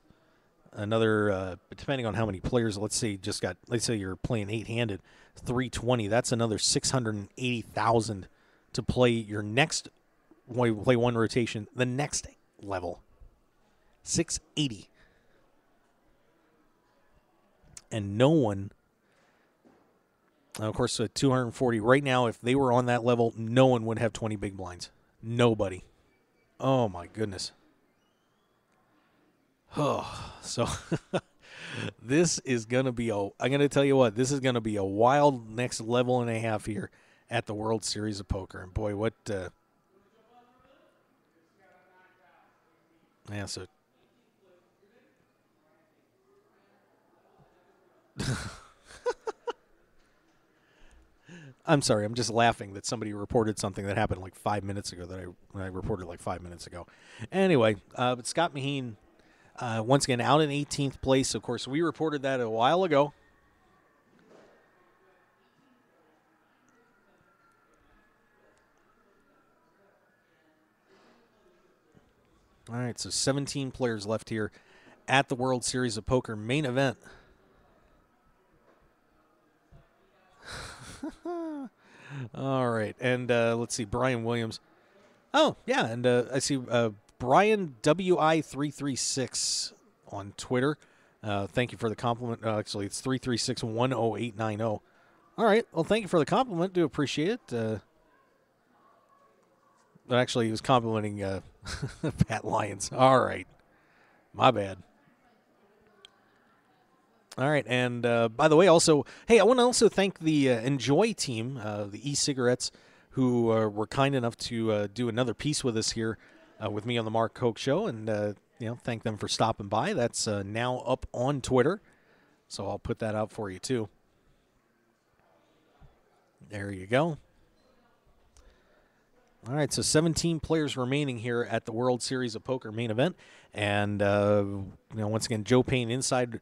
another, depending on how many players, let's say you're playing 8-handed, 320. That's another 680,000 to play your next. When you play one rotation, the next level, 680. And no one, of course, 240. Right now, if they were on that level, no one would have 20 big blinds. Nobody. Oh, my goodness. Oh, so this is going to be I'm going to tell you what, this is going to be a wild next level and a half here at the World Series of Poker. And boy, what... Yeah, so I'm sorry. I'm just laughing that somebody reported something that happened like 5 minutes ago that I reported like 5 minutes ago. Anyway, but Scott Maheen, once again, out in 18th place. Of course, we reported that a while ago. All right, so 17 players left here at the World Series of Poker main event. All right, and let's see, Brian Williams. Oh, yeah, and I see Brian WI336 on Twitter. Thank you for the compliment. Actually, it's 336-10890. All right, well, thank you for the compliment. Do appreciate it. But actually, he was complimenting Pat Lyons. All right, my bad. All right, and by the way, also, hey, I want to also thank the Enjoy team, the e-cigarettes, who were kind enough to do another piece with us here with me on the Mark Hoke Show, and thank them for stopping by. That's now up on Twitter, so I'll put that out for you too. There you go. All right, so 17 players remaining here at the World Series of Poker main event, and once again, Joe Payne inside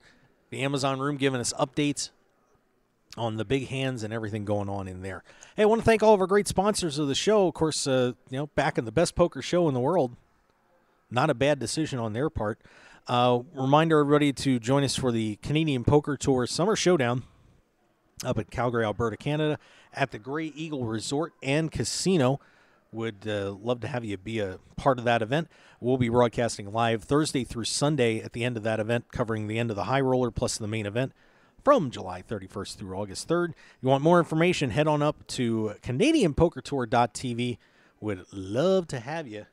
the Amazon room giving us updates on the big hands and everything going on in there. Hey, I want to thank all of our great sponsors of the show. Of course, back in the best poker show in the world. Not a bad decision on their part. Reminder everybody to join us for the Canadian Poker Tour Summer Showdown up at Calgary, Alberta, Canada, at the Grey Eagle Resort and Casino. Would love to have you be a part of that event. We'll be broadcasting live Thursday through Sunday at the end of that event, covering the end of the High Roller plus the main event from July 31st through August 3rd. You want more information, head on up to CanadianPokerTour.tv. Would love to have you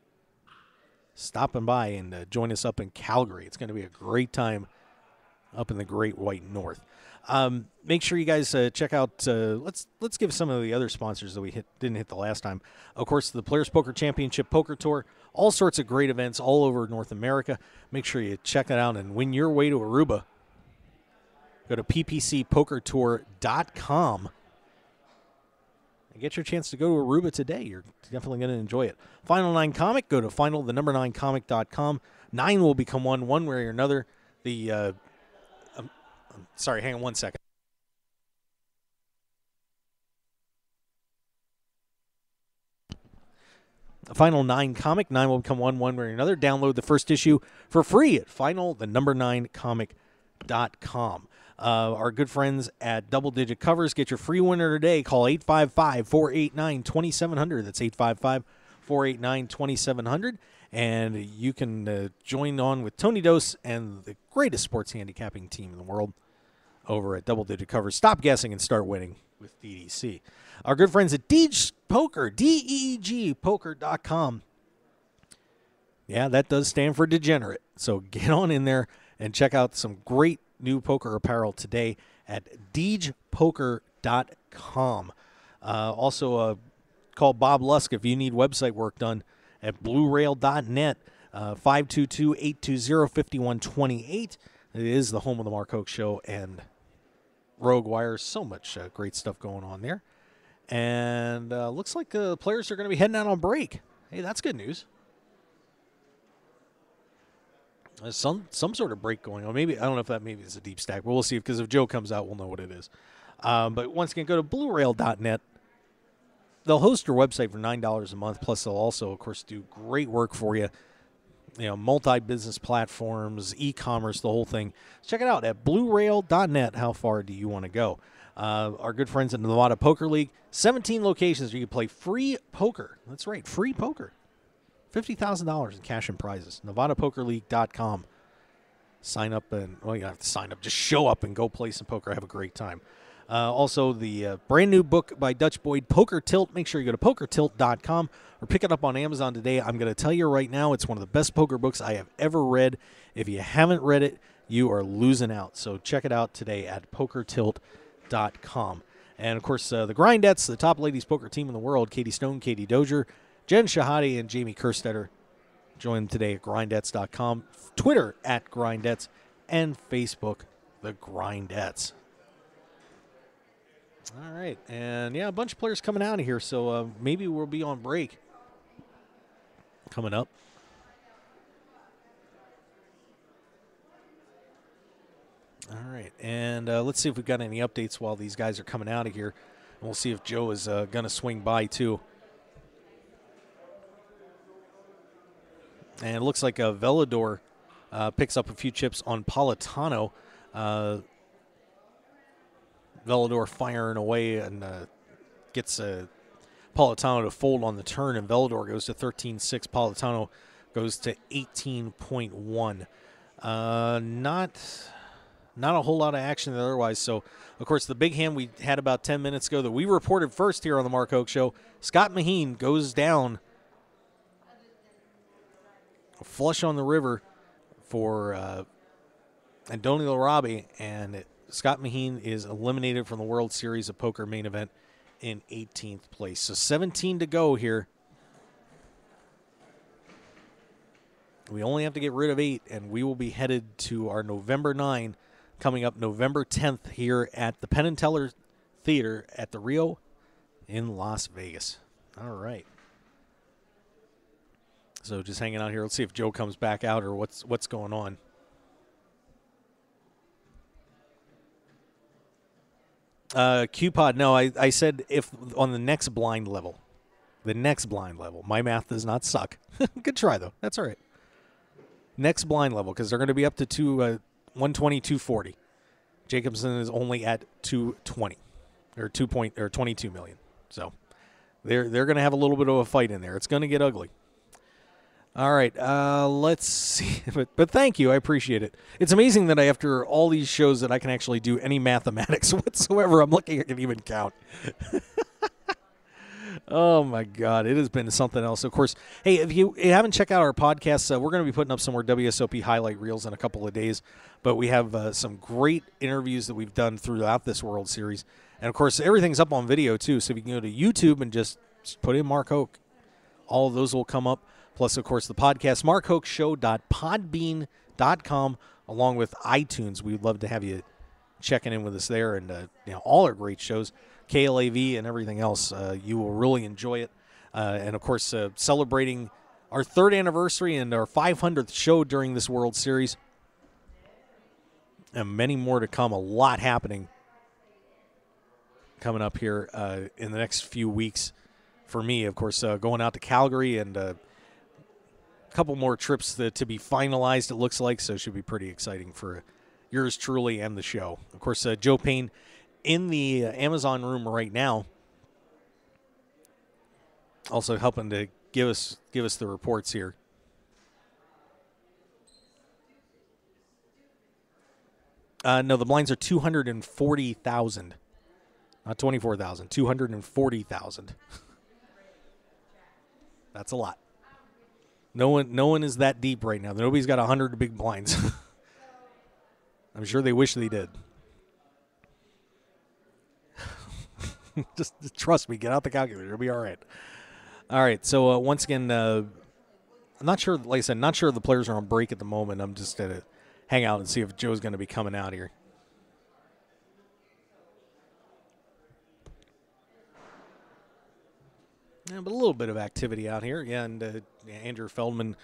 stopping by and join us up in Calgary. It's going to be a great time up in the Great White North. Make sure you guys check out, let's give some of the other sponsors that we didn't hit the last time. Of course, the Players Poker Championship Poker Tour, all sorts of great events all over North America. Make sure you check it out and win your way to Aruba. Go to ppcpokertour.com and get your chance to go to Aruba today. You're definitely going to enjoy it. Final 9 Comic, go to final9comic.com. 9 will become one way or another. Sorry, hang on one second. The Final 9 comic, 9 will become one way or another. Download the first issue for free at final9comic.com. Our good friends at Double Digit Covers, get your free winner today. Call 855-489-2700. That's 855-489-2700. And you can join on with Tony Dose and the greatest sports handicapping team in the world over at Double Digit Covers. Stop guessing and start winning with DDC. Our good friends at Deeg Poker, DEEGpoker.com. Yeah, that does stand for degenerate. So get on in there and check out some great new poker apparel today at DeegPoker.com. Also, call Bob Lusk if you need website work done at BlueRail.net, 522-820-5128. It is the home of the Mark Hoke Show and Rogue Wire. So much great stuff going on there. And looks like players are going to be heading out on break. Hey, that's good news. There's some sort of break going on. Maybe, I don't know if that maybe is a deep stack, but we'll see, because if Joe comes out, we'll know what it is. But once again, go to BlueRail.net. They'll host your website for $9 a month, plus they'll also, of course, do great work for you. You know, multi-business platforms, e-commerce, the whole thing. Check it out at BlueRail.net. How far do you want to go? Our good friends in the Nevada Poker League, 17 locations where you can play free poker. That's right, free poker. $50,000 in cash and prizes. NevadaPokerLeague.com. Sign up and, well, you don't have to sign up. Just show up and go play some poker. Have a great time. Also, the brand new book by Dutch Boyd, Poker Tilt. Make sure you go to PokerTilt.com or pick it up on Amazon today. I'm going to tell you right now, it's one of the best poker books I have ever read. If you haven't read it, you are losing out. So check it out today at PokerTilt.com. And, of course, the Grindettes, the top ladies poker team in the world, Katie Stone, Katie Dozier, Jen Shahade, and Jamie Kerstetter. Join them today at Grindettes.com, Twitter at Grindettes, and Facebook, the Grindettes. All right. And, yeah, a bunch of players coming out of here, so maybe we'll be on break coming up. All right. And let's see if we've got any updates while these guys are coming out of here. And we'll see if Joe is going to swing by, too. And it looks like Velador picks up a few chips on Politano. Velador firing away and gets Politano to fold on the turn, and Velador goes to 13.6. Politano goes to 18.1. Not a whole lot of action otherwise. So, of course, the big hand we had about 10 minutes ago that we reported first here on the Mark Hoke Show, Scott Maheen goes down flush on the river for Andoni Larabi, and Scott Maheen is eliminated from the World Series of Poker main event in 18th place. So 17 to go here. We only have to get rid of 8, and we will be headed to our November 9, coming up November 10th here at the Penn and Teller Theater at the Rio in Las Vegas. All right. So just hanging out here. Let's see if Joe comes back out or what's going on. QPod, no, I said if on the next blind level. The next blind level. My math does not suck. Good try, though. That's all right. Next blind level, because they're going to be up to 120, 240. Jacobson is only at 220 or 22 million. So they're going to have a little bit of a fight in there. It's going to get ugly. All right, let's see. But thank you. I appreciate it. It's amazing that after all these shows that I can actually do any mathematics whatsoever. I'm lucky I can even count. Oh, my God. It has been something else. Of course, hey, if you haven't checked out our podcast, we're going to be putting up some more WSOP highlight reels in a couple of days. But we have some great interviews that we've done throughout this World Series. And, of course, everything's up on video, too. So if you can go to YouTube and just put in Mark Hoke, all of those will come up. Plus, of course, the podcast, markhokeshow.podbean.com, along with iTunes. We'd love to have you checking in with us there, and all our great shows, KLAV and everything else. You will really enjoy it. And, of course, celebrating our 3rd anniversary and our 500th show during this World Series. And many more to come. A lot happening coming up here in the next few weeks for me. Of course, going out to Calgary and couple more trips to be finalized, it looks like, so it should be pretty exciting for yours truly and the show. Of course, Joe Payne in the Amazon room right now, also helping to give us the reports here. No, the blinds are 240,000, not 24,000. 240,000. That's a lot. No one is that deep right now. Nobody's got 100 big blinds. I'm sure they wish they did. Just trust me. Get out the calculator. It'll be all right. All right. So once again, I'm not sure. Like I said, not sure if the players are on break at the moment. I'm just going to hang out and see if Joe's going to be coming out here. Yeah, but a little bit of activity out here. Yeah, and Andrew Feldman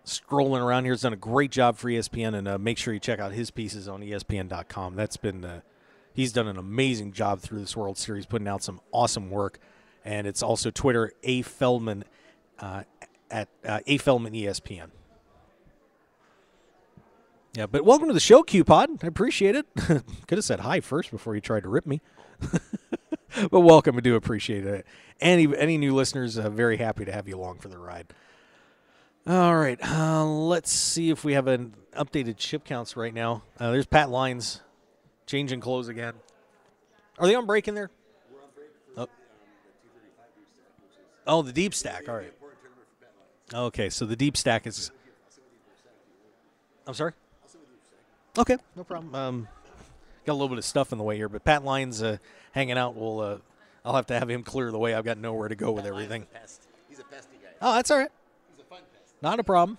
strolling around here has done a great job for ESPN, and make sure you check out his pieces on ESPN.com. That's been he's done an amazing job through this World Series, putting out some awesome work. And it's also Twitter, A Feldman at A Feldman ESPN. Yeah, but welcome to the show, QPod. I appreciate it. Could have said hi first before you tried to rip me. But welcome. I do appreciate it. Any new listeners, very happy to have you along for the ride. All right. Let's see if we have an updated chip counts right now. There's Pat Lyons changing clothes again. Are they on break in there? We're on break for the 235 deep stack. Oh, the deep stack. All right. Okay, so the deep stack is... I'm sorry? Okay, no problem. Got a little bit of stuff in the way here, but Pat Lyons hanging out. I'll have to have him clear the way. I've got nowhere to go with everything. He's a pesty guy. Oh, that's all right. He's a fun pest. Not a problem.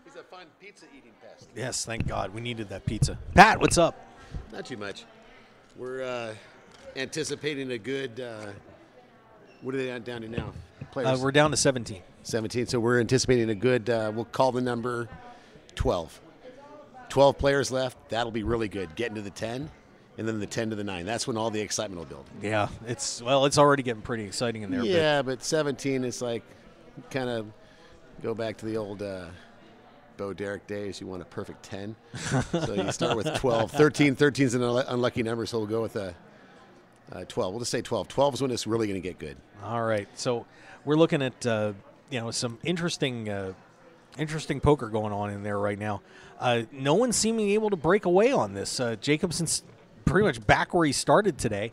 He's a fun pizza eating pest. Yes, thank God. We needed that pizza. Pat, what's up? Not too much. We're anticipating a good. What are they down to now? Players. We're down to 17. 17. So we're anticipating a good. We'll call the number 12. 12 players left. That'll be really good. Getting to the 10, and then the 10 to the 9. That's when all the excitement will build. Yeah, it's already getting pretty exciting in there. Yeah, but 17 is like kind of go back to the old Bo Derek days. You want a perfect 10. So you start with 12. 13 is an unlucky number, so we'll go with 12. We'll just say 12. 12 is when it's really going to get good. All right. So we're looking at some interesting poker going on in there right now. No one's seeming able to break away on this. Jacobson's pretty much back where he started today,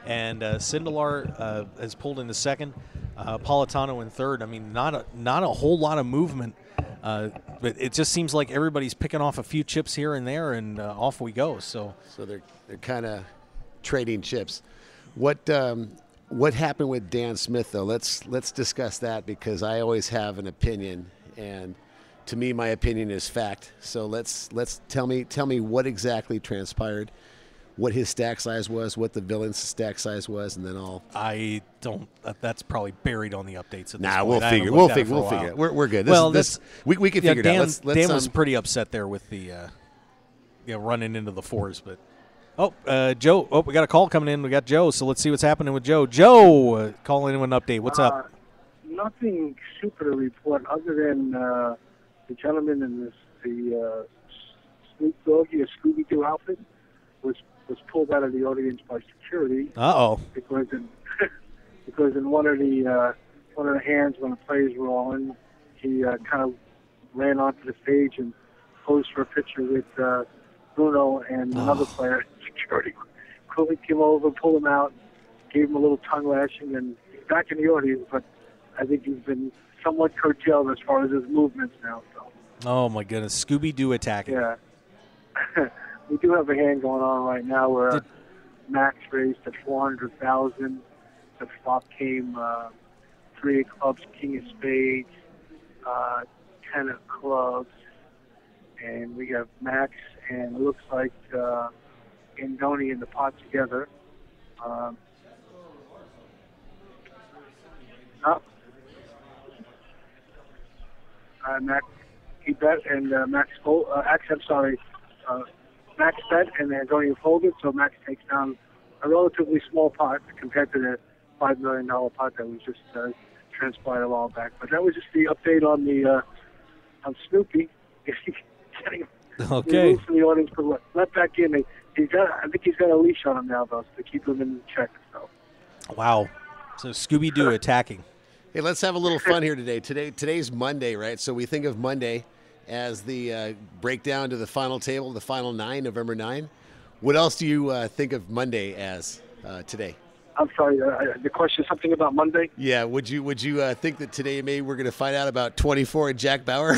and Sindelar has pulled into second. Politano in third. I mean, not a whole lot of movement, but it just seems like everybody's picking off a few chips here and there, and off we go. So they're kind of trading chips. What happened with Dan Smith though? Let's discuss that, because I always have an opinion, and to me, my opinion is fact. So let's tell me what exactly transpired, what his stack size was, what the villain's stack size was, and then I don't. That's probably buried on the updates at this Nah, point. we'll figure it. We're good. We can figure it out. Dan was pretty upset there with the running into the fours, but. Joe. Oh, we got a call coming in. We got Joe, so let's see what's happening with Joe. Joe, calling in with an update. What's up? Nothing super to report other than the gentleman in the Snoop Doggy or Scooby-Doo outfit was pulled out of the audience by security. Uh-oh. Because in one of the hands when the players were on, he kind of ran onto the stage and posed for a picture with Bruno and another player. Security quickly came over, pulled him out, gave him a little tongue lashing, and he's back in the audience, but I think he's been somewhat curtailed as far as his movements now. So. Oh, my goodness. Scooby-Doo attacking. Yeah. We do have a hand going on right now where Max raised at $400,000. The flop came 3 of clubs, king of spades, 10 of clubs, and we have Max and it looks like Andoni in the pot together. Max, he bet, and Max bet, and Andoni folded, so Max takes down a relatively small pot compared to the $5 million pot that was just transpired a while back. But that was just the update on the on Snoopy. Okay. From the audience, but let back in. I think he's got a leash on him now, though, to keep him in check. So. Wow. So Scooby-Doo attacking. Hey, let's have a little fun here today. Today's Monday, right? So we think of Monday as the breakdown to the final table, the final 9, November 9. What else do you think of Monday as today? I'm sorry. The question is something about Monday. Yeah. Would you think that today maybe we're going to find out about 24 and Jack Bauer?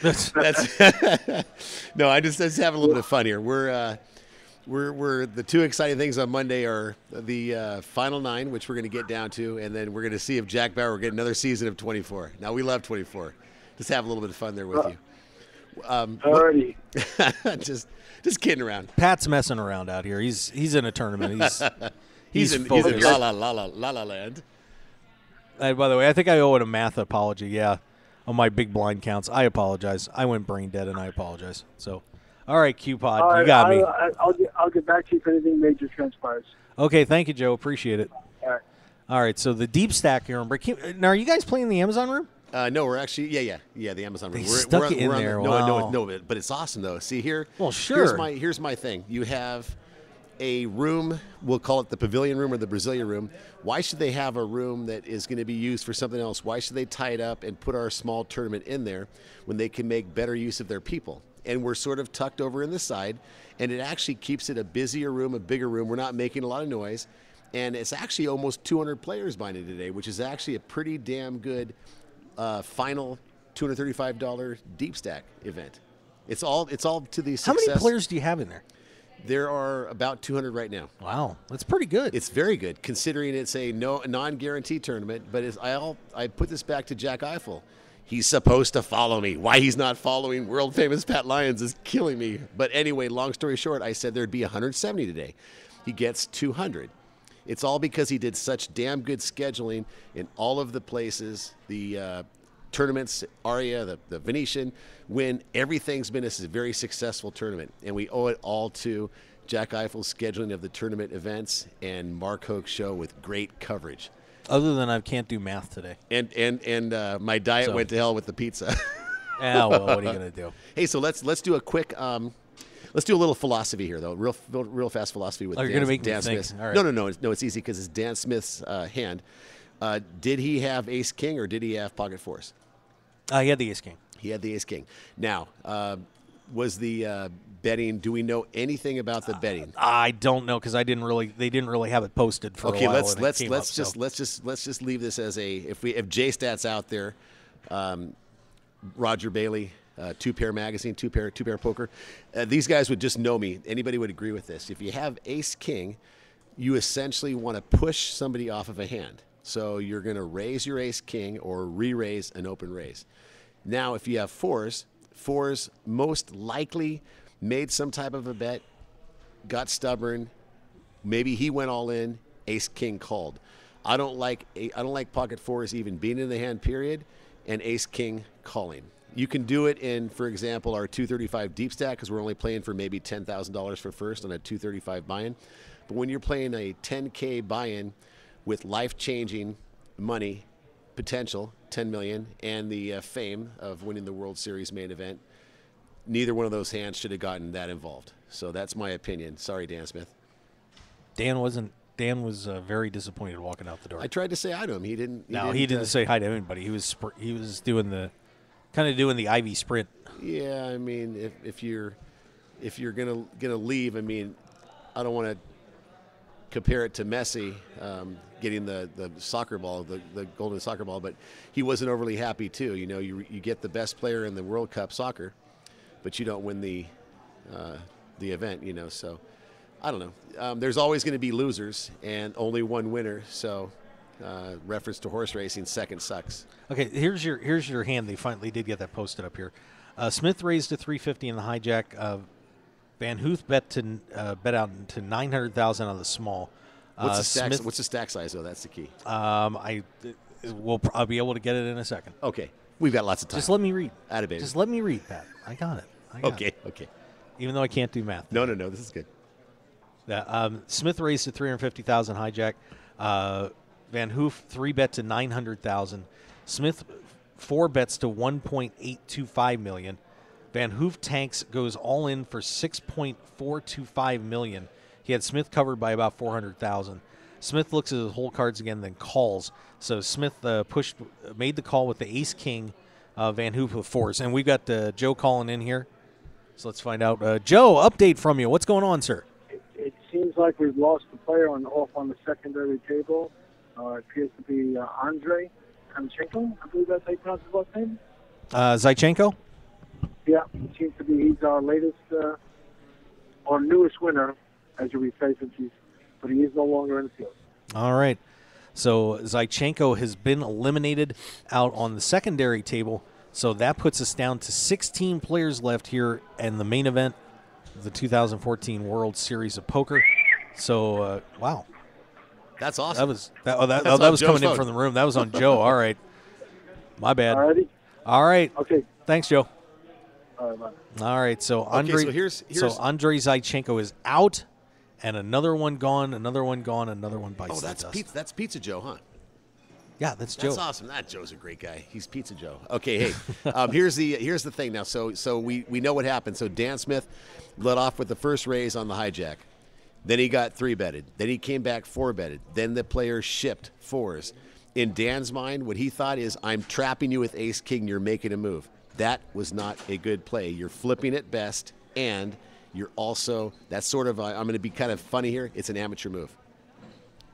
That's no. I just having a little bit of fun here. We're the two exciting things on Monday are the final 9, which we're going to get down to, and then we're going to see if Jack Bauer will get another season of 24. Now we love 24. Just have a little bit of fun there with you. Alrighty. just kidding around. Pat's messing around out here. He's in a tournament. He's in focused. la la land. By the way, I think I owe it a math apology. Yeah. On my big blind counts. I apologize. I went brain dead, and I apologize. So, all right, Q-Pod, you got me. I'll get back to you if anything major transpires. Okay, thank you, Joe. Appreciate it. All right, so the deep stack here. Now, are you guys playing the Amazon room? No, we're actually, yeah, the Amazon room. They stuck it in there. No, but it's awesome, though. See, here. Well, sure. Here's my thing. You have a room, we'll call it the pavilion room or the Brasilia room. Why should they have a room that is going to be used for something else? Why should they tie it up and put our small tournament in there when they can make better use of their people? And we're sort of tucked over in the side, and it actually keeps it a busier room, a bigger room. We're not making a lot of noise, and it's actually almost 200 players buying it today, which is actually a pretty damn good final $235 deep stack event. It's all to the success. How many players do you have in there? There are about 200 right now. Wow, that's pretty good. It's very good, considering it's a non-guarantee tournament. But I put this back to Jack Eiffel. He's supposed to follow me. Why he's not following world famous Pat Lyons is killing me. But anyway, long story short, I said there'd be 170 today. He gets 200. It's all because he did such damn good scheduling in all of the places, the tournaments, Aria, the Venetian, when everything's been a very successful tournament. And we owe it all to Jack Eiffel's scheduling of the tournament events and Mark Hoke's show with great coverage. Other than I can't do math today. And my diet went to hell with the pizza. Yeah, well, what are you going to do? Hey, so let's do a quick let's do a little philosophy here, though. Real fast philosophy with you're going to make Dan me Smith. think. All right. No, it's easy because it's Dan Smith's hand. Did he have ace king or did he have pocket fours? He had the ace king. He had the ace king. Now, was the betting? Do we know anything about the betting? I don't know because they didn't really have it posted for a while. Okay, let's just leave this as a if JStat's out there, Roger Bailey, Two Pair Magazine, Two Pair Poker. These guys would just know me. Anybody would agree with this. If you have ace king, you essentially want to push somebody off of a hand. So you're going to raise your ace king or re-raise an open raise. Now, if you have fours most likely made some type of a bet, got stubborn, maybe he went all in, ace king called. I don't like pocket fours even being in the hand period, and ace king calling. You can do it in, for example, our 235 deep stack because we're only playing for maybe $10,000 for first on a 235 buy-in. But when you're playing a 10K buy-in with life-changing money potential, 10 million, and the fame of winning the World Series main event, neither one of those hands should have gotten that involved. So that's my opinion. Sorry, Dan Smith. Dan was very disappointed walking out the door. I tried to say hi to him. He didn't say hi to anybody. He was doing the Ivy sprint. Yeah, I mean, if you're gonna leave, I mean, I don't want to compare it to Messi getting the soccer ball, the golden soccer ball, but he wasn't overly happy too. You know, you get the best player in the World Cup soccer, but you don't win the event. You know, so I don't know. There's always going to be losers and only one winner. So reference to horse racing, second sucks. Okay, here's your hand. They finally did get that posted up here. Smith raised to 350 in the hijack. Van Hoof bet out to 900,000 on the small. What's the stack size though? That's the key. I'll be able to get it in a second. Okay, we've got lots of time. Just let me read. Attababy. Just let me read, Pat. I got it. Okay. Even though I can't do math. No. This is good. Yeah. Smith raised to 350,000 hijack. Van Hoof 3-bet to 900,000. Smith 4-bets to 1.825 million. Van Hoof tanks goes all in for 6.425 million. He had Smith covered by about 400,000. Smith looks at his whole cards again, then calls. So Smith made the call with the ace king. Van Hoof with fours, and we've got Joe calling in here. So let's find out. Joe, update from you. What's going on, sir? It seems like we've lost the player off on the secondary table. It appears to be Andrei Kamchenko. I believe that's how you pronounce his last name. Zychenko? Yeah, it seems to be he's our latest or newest winner, as you would say, but he is no longer in the field. All right. So Zychenko has been eliminated out on the secondary table. So that puts us down to 16 players left here in the main event of the 2014 World Series of Poker. So, wow. That's awesome. That was coming in from the room. That was on Joe. All right. My bad. Alrighty. All right. Okay. Thanks, Joe. All right, bye. All right. So Andrei Zychenko is out, and another one gone, another one gone, another one bites. Oh, that's Pizza Joe, huh? Yeah, that's Joe. That's awesome. That Joe's a great guy. He's Pizza Joe. Okay, hey, here's the thing now. So we know what happened. So Dan Smith led off with the first raise on the hijack. Then he got 3-betted. Then he came back 4-betted. Then the player shipped fours. In Dan's mind, what he thought is, I'm trapping you with ace king. You're making a move. That was not a good play. You're flipping at best, and you're also, that's sort of, I'm going to be kind of funny here, it's an amateur move.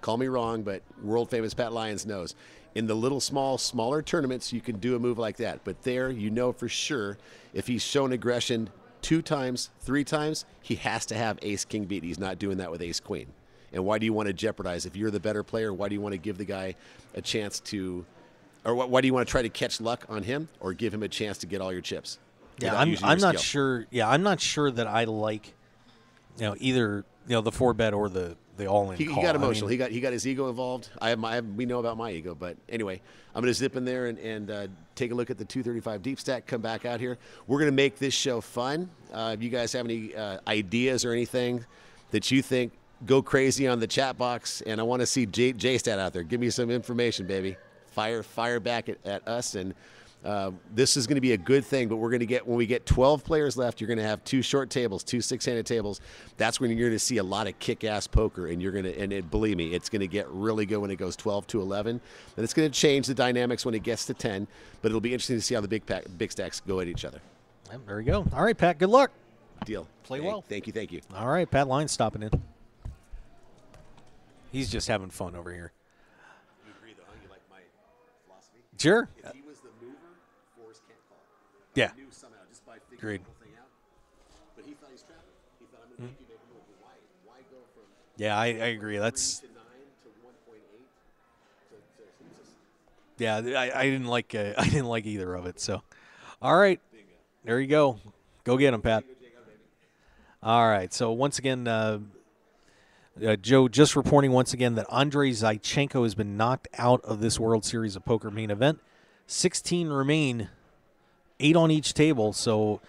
Call me wrong, but world famous Pat Lyons knows. In the smaller tournaments, you can do a move like that. But there, you know for sure, if he's shown aggression 2 times, 3 times, he has to have ace king beat. He's not doing that with ace queen. And why do you want to jeopardize? If you're the better player, why do you want to give the guy a chance to Or why do you want to try to catch luck on him or give him a chance to get all your chips? Yeah, I'm not sure. Yeah, I'm not sure that I like, either the 4-bet or the all-in He call. got emotional. He got his ego involved. We know about my ego, but anyway, I'm going to zip in there and take a look at the 235 deep stack. Come back out here. We're going to make this show fun. If you guys have any ideas or anything that you think, go crazy on the chat box. And I want to see J-Stat out there. Give me some information, baby. Fire back at us. And this is going to be a good thing, but when we get 12 players left, you're going to have 2 short tables, 2 6-handed tables. That's when you're going to see a lot of kick-ass poker, and believe me, it's going to get really good when it goes 12 to 11. And it's going to change the dynamics when it gets to 10, but it'll be interesting to see how the big stacks go at each other. Yeah, there we go. All right, Pat, good luck. Deal. Play well. Thank you. All right, Pat Lyons stopping in. He's just having fun over here. You agree, though, huh? You like my philosophy? Sure. If he was the mover, Forrest can't call. Yeah. He knew somehow just by figuring the whole thing out. But he thought he was trapping. He thought, I'm going to make you make a move. Why go from Yeah, I agree. That's 3 to 9 to 1.8? Yeah, I didn't like either of it. So, all right, there you go. Go get him, Pat. All right. So once again, Joe just reporting once again that Andrei Zaichenko has been knocked out of this World Series of Poker main event. 16 remain, 8 on each table. So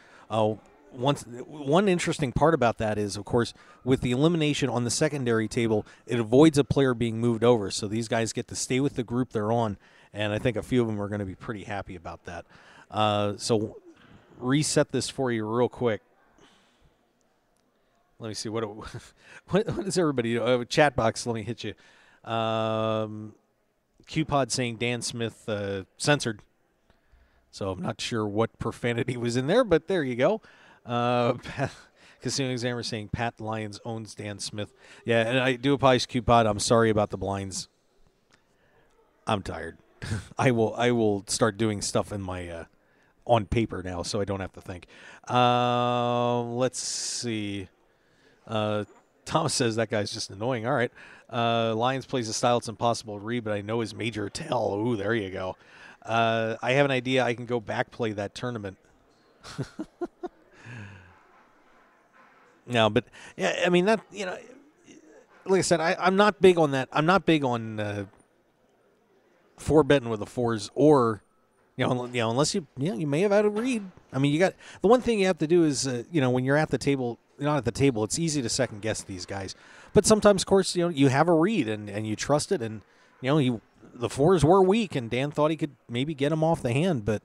one interesting part about that is, of course, with the elimination on the secondary table, it avoids a player being moved over. So these guys get to stay with the group they're on, and I think a few of them are going to be pretty happy about that. So reset this for you real quick. Let me see what does everybody do? Chat box. Let me hit you. QPod saying Dan Smith censored, so I'm not sure what profanity was in there, but there you go. Casino Examiner saying Pat Lyons owns Dan Smith. Yeah, and I do apologize, QPod. I'm sorry about the blinds. I'm tired. I will start doing stuff in my on paper now, so I don't have to think. Let's see. Thomas says that guy's just annoying. All right. Lyons plays a style it's impossible to read, but I know his major tell. Ooh, there you go. I have an idea. I can go back play that tournament. No, but yeah, I mean that, like I said, I'm not big on that. I'm not big on 4-betting with the 4s, or unless you may have had a read. I mean, you got the one thing you have to do is when you're at the table. Not at the table. It's easy to second guess these guys, but sometimes, of course, you have a read and you trust it, and the 4s were weak, and Dan thought he could maybe get them off the hand, but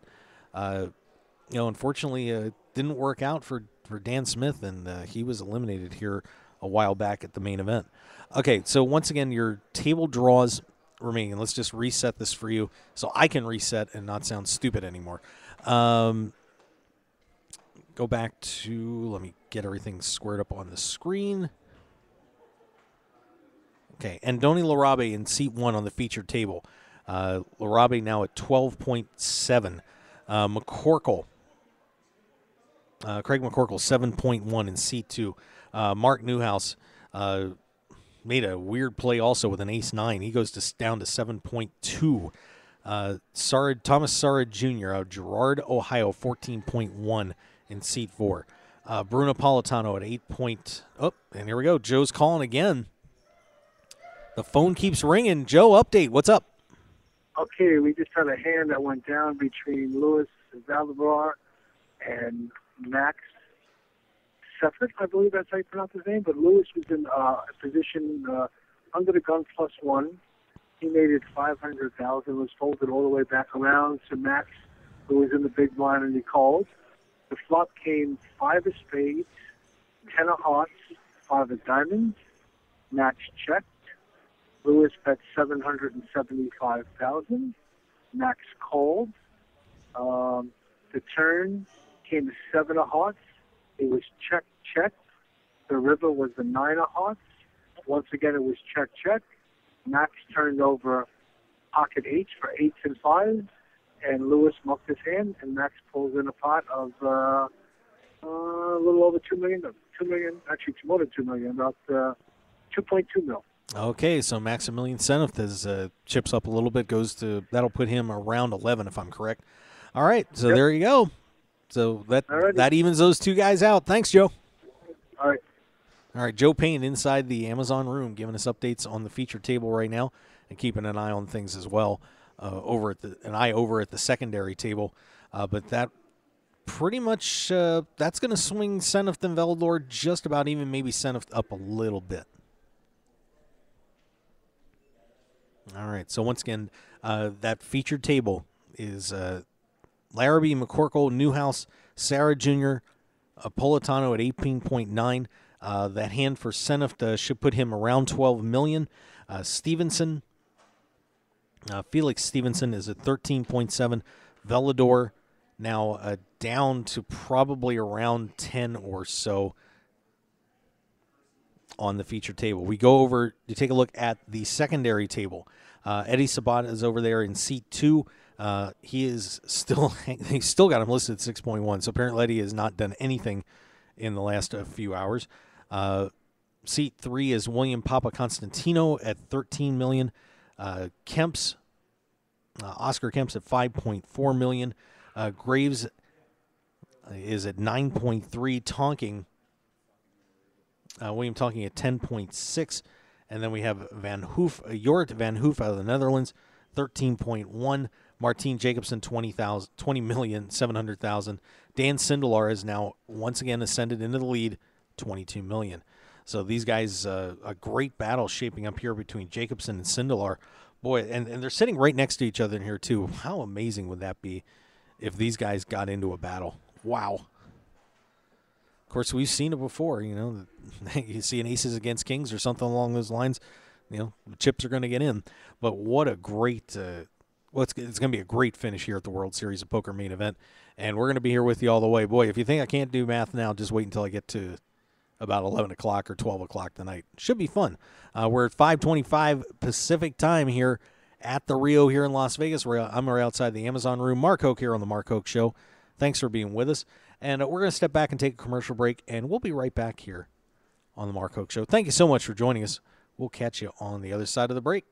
unfortunately, it didn't work out for Dan Smith, and he was eliminated here a while back at the main event. Okay, so once again, your table draws remaining. Let's just reset this for you so I can reset and not sound stupid anymore. Go back to, let me get everything squared up on the screen. Okay, Andoni Larabe in seat 1 on the featured table. Larabe now at 12.7. McCorkle, Craig McCorkle, 7.1 in seat 2. Mark Newhouse made a weird play also with an ace-9. He goes down to 7.2. Thomas Sarra Jr. out of Girard, Ohio, 14.1 in seat 4. Bruno Politano at 8 point. Oh, and here we go. Joe's calling again. The phone keeps ringing. Joe, update. What's up? Okay, we just had a hand that went down between Louis Zalabar and Max Seifert, I believe that's how you pronounce his name. But Louis was in a position under the gun +1. He made it 500,000, was folded all the way back around to Max, who was in the big blind, and he called. The flop came 5 of spades, 10 of hearts, 5 of diamonds. Max checked. Louis bet 775,000. Max called. The turn came to 7 of hearts. It was check. The river was the 9 of hearts. Once again, it was check. Max turned over pocket 8 for 8s and 5s. And Louis mucked his hand, and Max pulls in a pot of a little over $2 million. $2 million, actually more than $2 million, about $2.2 million. Okay, so Maximilian Seneft has chips up a little bit. That'll put him around 11 if I'm correct. All right, so there you go. So that evens those two guys out. Thanks, Joe. All right. All right, Joe Payne inside the Amazon room, giving us updates on the feature table right now, and keeping an eye on things as well over at the secondary table. But that pretty much that's going to swing Seneft and Velador just about even, maybe Seneft up a little bit. All right, so once again, that featured table is Larrabee, McCorkle, Newhouse, Sarah Jr., Politano at 18.9. That hand for Seneft should put him around 12 million. Stevenson, Felix Stevenson is at 13.7. Velador now down to probably around 10 or so on the feature table. We go over to take a look at the secondary table. Eddie Sabat is over there in seat 2. He's still got him listed at 6.1. So apparently Eddie has not done anything in the last few hours. Seat 3 is William Papa Constantino at 13 million. Oscar Kemp's at 5.4 million. Graves is at 9.3. Tonking. William Tonking at 10.6. And then we have Jorrit Van Hoof out of the Netherlands, 13.1. Martijn Jacobson, 20,700,000. Dan Sindelar is now once again ascended into the lead, 22 million. So these guys, a great battle shaping up here between Jacobson and Sindelar. Boy, and they're sitting right next to each other in here too. How amazing would that be if these guys got into a battle? Wow. Of course, we've seen it before. You know, you see an aces against kings or something along those lines. You know, the chips are going to get in. But what a great, it's going to be a great finish here at the World Series of Poker main event. And we're going to be here with you all the way. Boy, if you think I can't do math now, just wait until I get to about 11 o'clock or 12 o'clock tonight. Should be fun. We're at 5:25 Pacific time here at the Rio here in Las Vegas. I'm right outside the Amazon room. Mark Hoke here on the Mark Hoke Show. Thanks for being with us. And we're going to step back and take a commercial break, and we'll be right back here on the Mark Hoke Show. Thank you so much for joining us. We'll catch you on the other side of the break.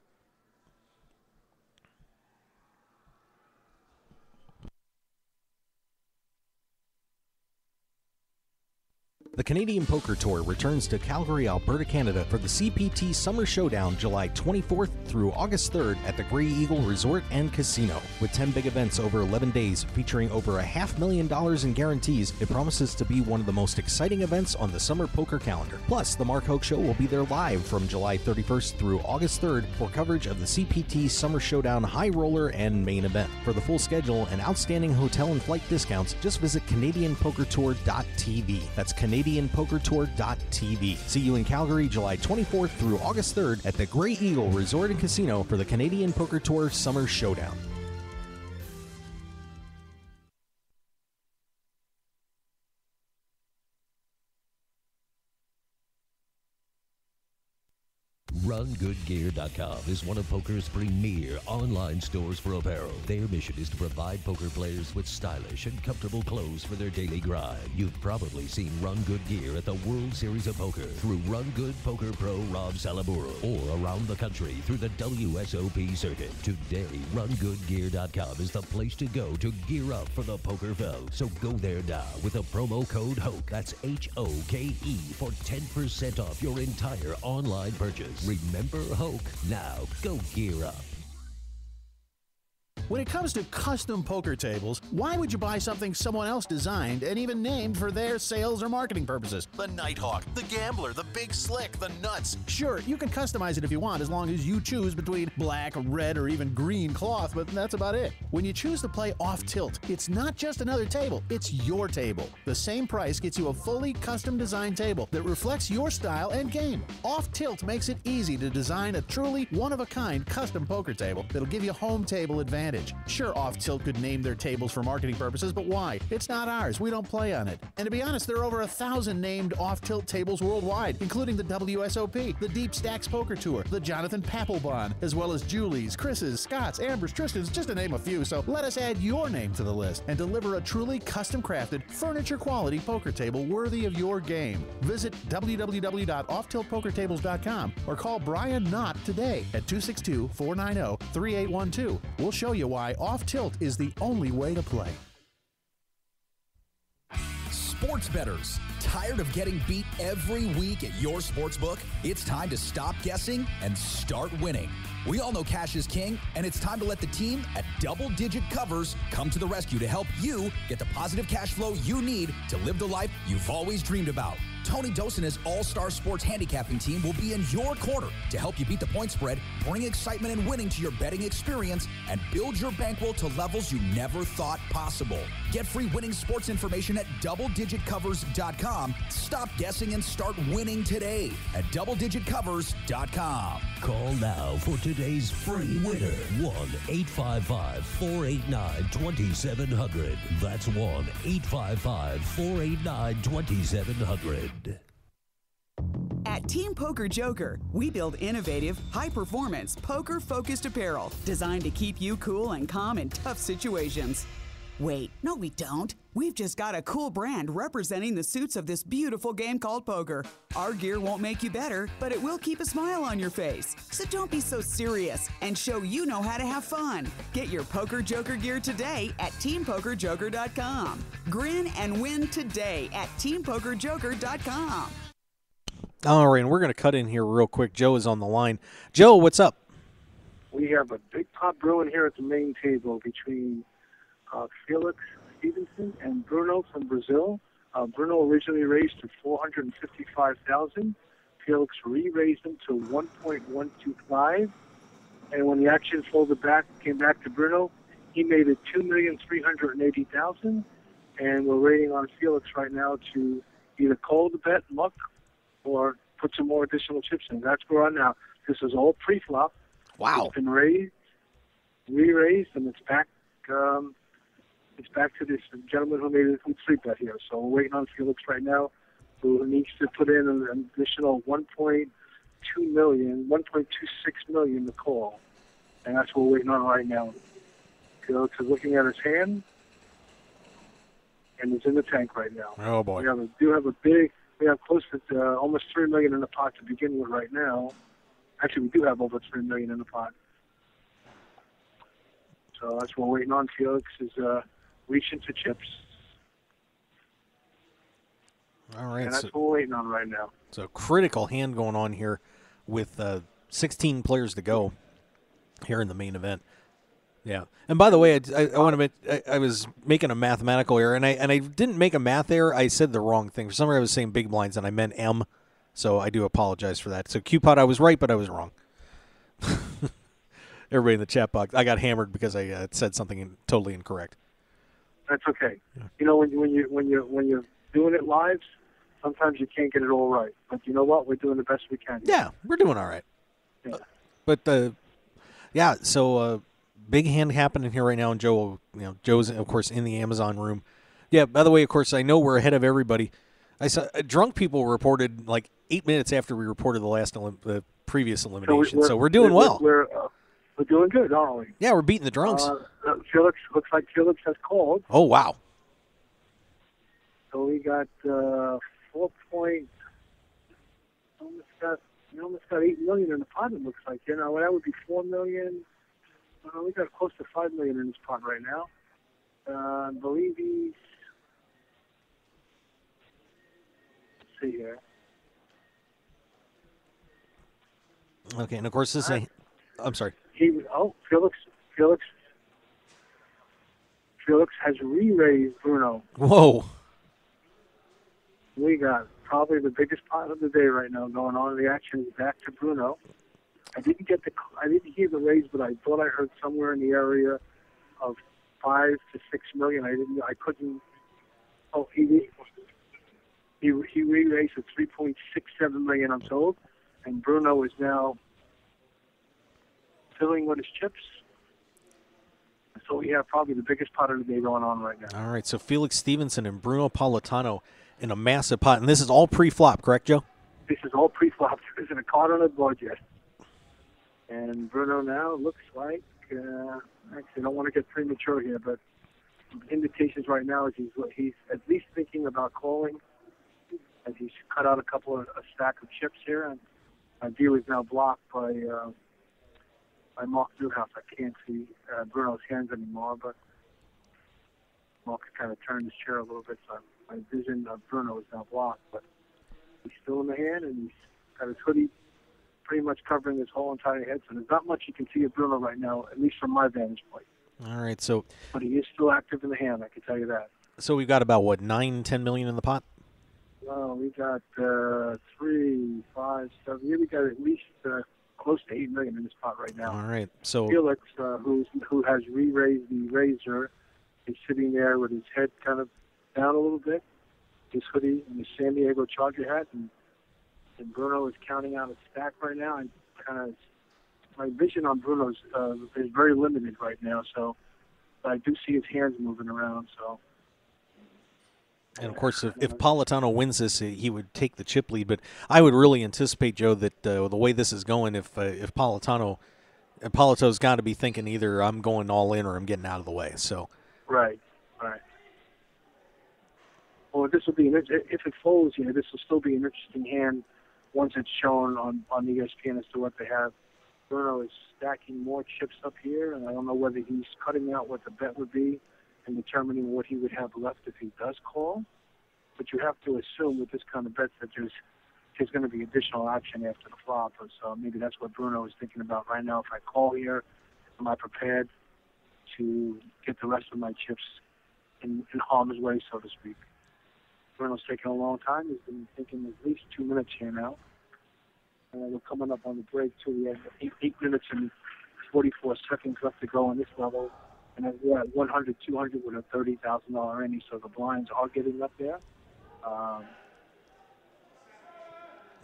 The Canadian Poker Tour returns to Calgary, Alberta, Canada for the CPT Summer Showdown July 24th through August 3rd at the Grey Eagle Resort and Casino. With 10 big events over 11 days featuring over $500,000 in guarantees, it promises to be one of the most exciting events on the summer poker calendar. Plus, the Mark Hoke Show will be there live from July 31st through August 3rd for coverage of the CPT Summer Showdown High Roller and Main Event. For the full schedule and outstanding hotel and flight discounts, just visit CanadianPokerTour.tv. That's CanadianPokerTour.tv. See you in Calgary July 24th through August 3rd at the Grey Eagle Resort and Casino for the Canadian Poker Tour Summer Showdown. RunGoodGear.com is one of poker's premier online stores for apparel. Their mission is to provide poker players with stylish and comfortable clothes for their daily grind. You've probably seen Run Good Gear at the World Series of Poker through Run Good Poker Pro Rob Salaburo, or around the country through the WSOP circuit. Today, RunGoodGear.com is the place to go to gear up for the poker felt. So go there now with the promo code HOKE, that's HOKE, for 10% off your entire online purchase. Remember Hoke. Now go gear up. When it comes to custom poker tables, why would you buy something someone else designed and even named for their sales or marketing purposes? The Nighthawk, the Gambler, the Big Slick, the Nuts. Sure, you can customize it if you want, as long as you choose between black, red, or even green cloth, but that's about it. When you choose to play off tilt, it's not just another table, it's your table. The same price gets you a fully custom designed table that reflects your style and game. Off tilt makes it easy to design a truly one-of-a-kind custom poker table that'll give you home table advantage. advantage. Sure, Off Tilt could name their tables for marketing purposes, but why? It's not ours. We don't play on it. And to be honest, there are over 1,000 named Off Tilt tables worldwide, including the WSOP, the Deep Stacks Poker Tour, the Jonathan Papelbon, as well as Julie's, Chris's, Scott's, Amber's, Tristan's, just to name a few. So let us add your name to the list and deliver a truly custom-crafted, furniture-quality poker table worthy of your game. Visit www.offtiltpokertables.com or call Brian Knott today at 262-490-3812. We'll show you why Off Tilt is the only way to play. Sports bettors, tired of getting beat every week at your sportsbook? It's time to stop guessing and start winning. We all know cash is king, and it's time to let the team at Double Digit Covers come to the rescue to help you get the positive cash flow you need to live the life you've always dreamed about. Tony Dos and his all-star sports handicapping team will be in your corner to help you beat the point spread, bring excitement and winning to your betting experience, and build your bankroll to levels you never thought possible. Get free winning sports information at doubledigitcovers.com. Stop guessing and start winning today at doubledigitcovers.com. Call now for today's free winner. 1-855-489-2700. That's 1-855-489-2700. At Team Poker Joker, we build innovative, high-performance, poker-focused apparel designed to keep you cool and calm in tough situations. Wait, no we don't. We've just got a cool brand representing the suits of this beautiful game called poker. Our gear won't make you better, but it will keep a smile on your face. So don't be so serious and show you know how to have fun. Get your Poker Joker gear today at TeamPokerJoker.com. Grin and win today at TeamPokerJoker.com. All right, and we're going to cut in here real quick. Joe is on the line. Joe, what's up? We have a big pot brewing here at the main table between Felix Stevenson and Bruno from Brazil. Bruno originally raised to $455,000. Felix re-raised him to $1.125. And when the action folded back, came back to Bruno, he made it $2,380,000. And we're waiting on Felix right now to either call the bet, muck, or put some more additional chips in. That's where we're on now. This is all pre-flop. Wow. It's been raised, re-raised, and it's back. It's back to this gentleman who made a good sleep bet here. So we're waiting on Felix right now, who needs to put in an additional $1.26 million to call. And that's what we're waiting on right now. Felix is looking at his hand, and it's in the tank right now. Oh, boy. We have close to almost $3 million in the pot to begin with right now. Actually, we do have over $3 million in the pot. So that's what we're waiting on. Felix is reaching for chips. All right. And that's what we're waiting on right now. So critical hand going on here with 16 players to go here in the main event. Yeah. And by the way, I want to admit, I was making a mathematical error, and I didn't make a math error. I said the wrong thing. For some reason, I was saying big blinds, and I meant M. So I do apologize for that. So Q-Pot, I was right, but I was wrong. Everybody in the chat box, I got hammered because I said something totally incorrect. That's okay. Yeah. You know, when you're doing it live, sometimes you can't get it all right. But you know what? We're doing the best we can. Yeah, we're doing all right. Yeah. So big hand happening here right now, and Joe's of course in the Amazon room. Yeah. By the way, of course, I know we're ahead of everybody. I saw drunk people reported like 8 minutes after we reported the previous elimination. So we're doing well. We're doing good, aren't we? Yeah, we're beating the drunks. Felix looks like Felix has called. Oh wow! So we got 4 point. Almost got 8 million in the pot. It looks like. That would be 4 million. We got close to 5 million in this pot right now. I believe he's. Let's see here. Okay, and of course this is I'm sorry. Felix has re-raised Bruno. Whoa. We got probably the biggest pot of the day right now going on. The action is back to Bruno. I didn't hear the raise, but I thought I heard somewhere in the area of 5 to 6 million. I couldn't. Oh, he re-raised at 3.67 million, I'm told, and Bruno is now filling with his chips. So we have probably the biggest pot of the day going on right now. All right, so Felix Stevenson and Bruno Politano in a massive pot. And this is all pre-flop, correct, Joe? This is all pre-flop. There isn't a card on the board yet. And Bruno now looks like, actually, I don't want to get premature here, but indications right now is he's at least thinking about calling, as he's cut out a stack of chips here, and my view is now blocked by Mark Newhouse. I can't see Bruno's hands anymore, but Mark kind of turned his chair a little bit, so my vision of Bruno is now blocked, but he's still in the hand, and he's got his hoodie pretty much covering his whole entire head, so there's not much you can see of Bruno right now, at least from my vantage point. All right, so... But he is still active in the hand, I can tell you that. So we've got about, what, 9, 10 million in the pot? Well, we got 3, 5, 7. Yeah, we got at least close to 8 million in this pot right now. All right, so... Felix, who has re-raised the razor, is sitting there with his head kind of down a little bit, his hoodie and his San Diego Charger hat, and Bruno is counting out a stack right now. And my vision on Bruno's is very limited right now, so I do see his hands moving around. So, and of course, if Politano wins this, he would take the chip lead. But I would really anticipate, Joe, that the way this is going, if Polito's got to be thinking either I'm going all in or I'm getting out of the way. So, right. Well, this will be if it folds, this will still be an interesting hand once it's shown on ESPN as to what they have. Bruno is stacking more chips up here, and I don't know whether he's cutting out what the bet would be and determining what he would have left if he does call. But you have to assume with this kind of bet that there's going to be additional action after the flop. So maybe that's what Bruno is thinking about right now. If I call here, am I prepared to get the rest of my chips in harm's way, so to speak? Bruno's taking a long time. He's been thinking at least 2 minutes here now. We're coming up on the break, too. We have 8 minutes and 44 seconds left to go on this level. And we're at 100, 200 with a $30,000 ante, so the blinds are getting up there.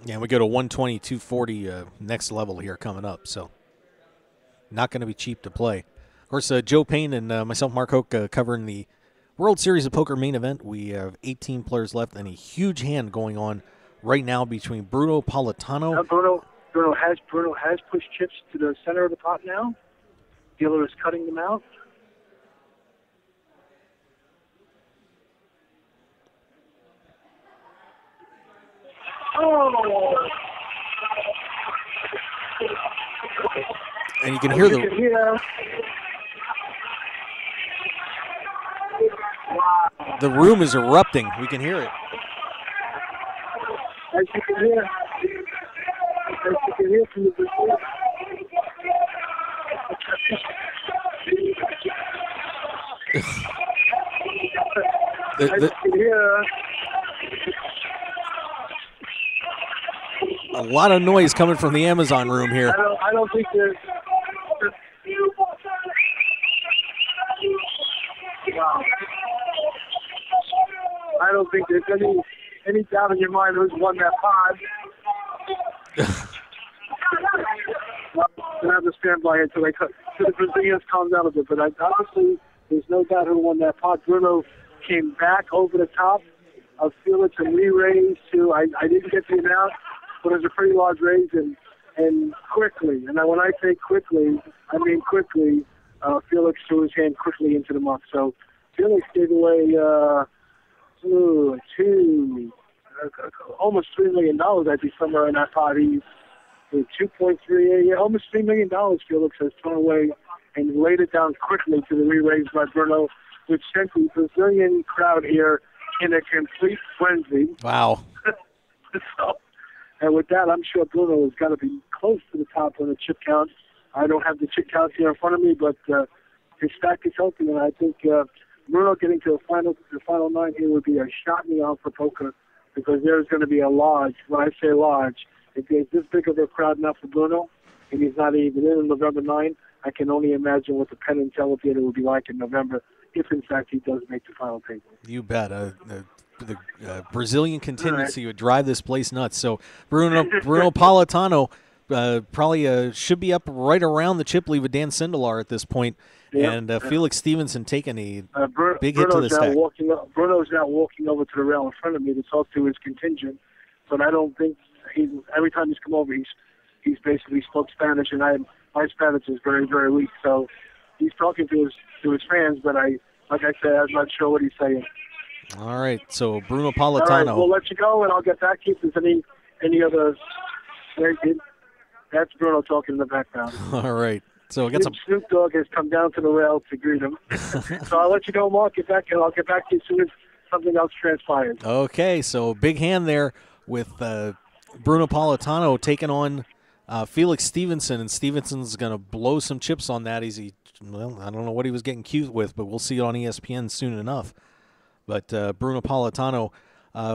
Yeah, we go to 120, 240 next level here coming up, so not going to be cheap to play. Of course, Joe Payne and myself, Mark Hoke, covering the World Series of Poker main event. We have 18 players left and a huge hand going on right now between Bruno Politano. Bruno has pushed chips to the center of the pot now. Dealer is cutting them out. Oh! And you can hear the room is erupting. We can hear it. As you can hear from the video. A lot of noise coming from the Amazon room here. I don't think there's. Wow. I don't think there's any doubt in your mind who's won that pod. I have to stand by until the Brazilians calm down a bit. But honestly, there's no doubt who won that pod. Bruno came back over the top of Felix and re-raised to, I didn't get the amount, but it was a pretty large raise and quickly. And when I say quickly, I mean quickly. Felix threw his hand quickly into the muck. So Felix gave away almost $3 million, I think, somewhere in that pot. He's 2.3, almost $3 million Felix has thrown away and laid it down quickly to the re-raise by Bruno, which sent the Brazilian crowd here in a complete frenzy. Wow. And with that, I'm sure Bruno has got to be close to the top on the chip count. I don't have the chip count here in front of me, but his stack is healthy, and I think Bruno getting to the final 9 here would be a shot in the arm for poker, because there's going to be a large, when I say large, if there's this big of a crowd now for Bruno, and he's not even in November 9, I can only imagine what the Penn and Teller Theater will be like in November, if in fact he does make the final table. You bet. The Brazilian contingency would drive this place nuts. So Bruno Politano probably should be up right around the chip lead with Dan Sindelar at this point. Yeah. And Felix Stevenson taking a big hit to Bruno's the stack. Bruno's now walking over to the rail in front of me to talk to his contingent, but I don't think every time he's come over, he's basically spoke Spanish, and my Spanish is very, very weak. So he's talking to his fans, but like I said, I'm not sure what he's saying. All right, so Bruno All right, Politano. we'll let you go, and I'll get back to you if there's any other. That's Bruno talking in the background. All right, so I got some. Snoop Dogg has come down to the rail to greet him. So I'll let you go, Mark. I'll get back to you as soon as something else transpires. Okay, so big hand there with Bruno Politano taking on Felix Stevenson, and Stevenson's going to blow some chips on that. I don't know what he was getting cute with, but we'll see it on ESPN soon enough. But Bruno Politano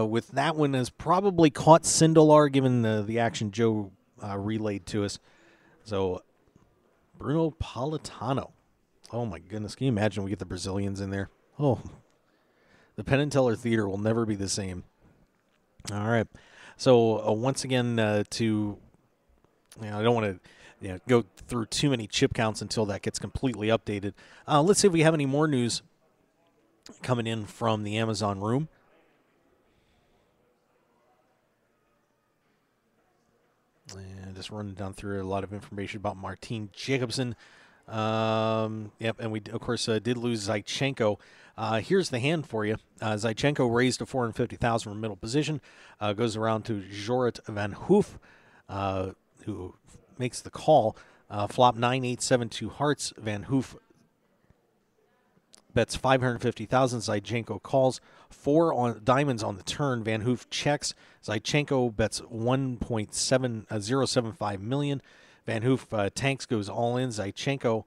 with that one has probably caught Sindelar, given the action Joe relayed to us. So Bruno Politano. Oh, my goodness. Can you imagine we get the Brazilians in there? Oh, the Penn and Teller Theater will never be the same. All right. So once again, I don't want to go through too many chip counts until that gets completely updated. Let's see if we have any more news coming in from the Amazon room. And just running down through a lot of information about Martin Jacobson. Yep, and we, of course, did lose Zaichenko. Here's the hand for you. Zaichenko raised to 450,000 from middle position. Goes around to Jorrit Van Hoof, who makes the call. Flop 9-8-7-2 hearts. Van Hoof bets 550,000. Zaichenko calls 4 on diamonds on the turn. Van Hoof checks. Zaichenko bets 1.075 million. Van Hoof tanks, goes all in. Zaichenko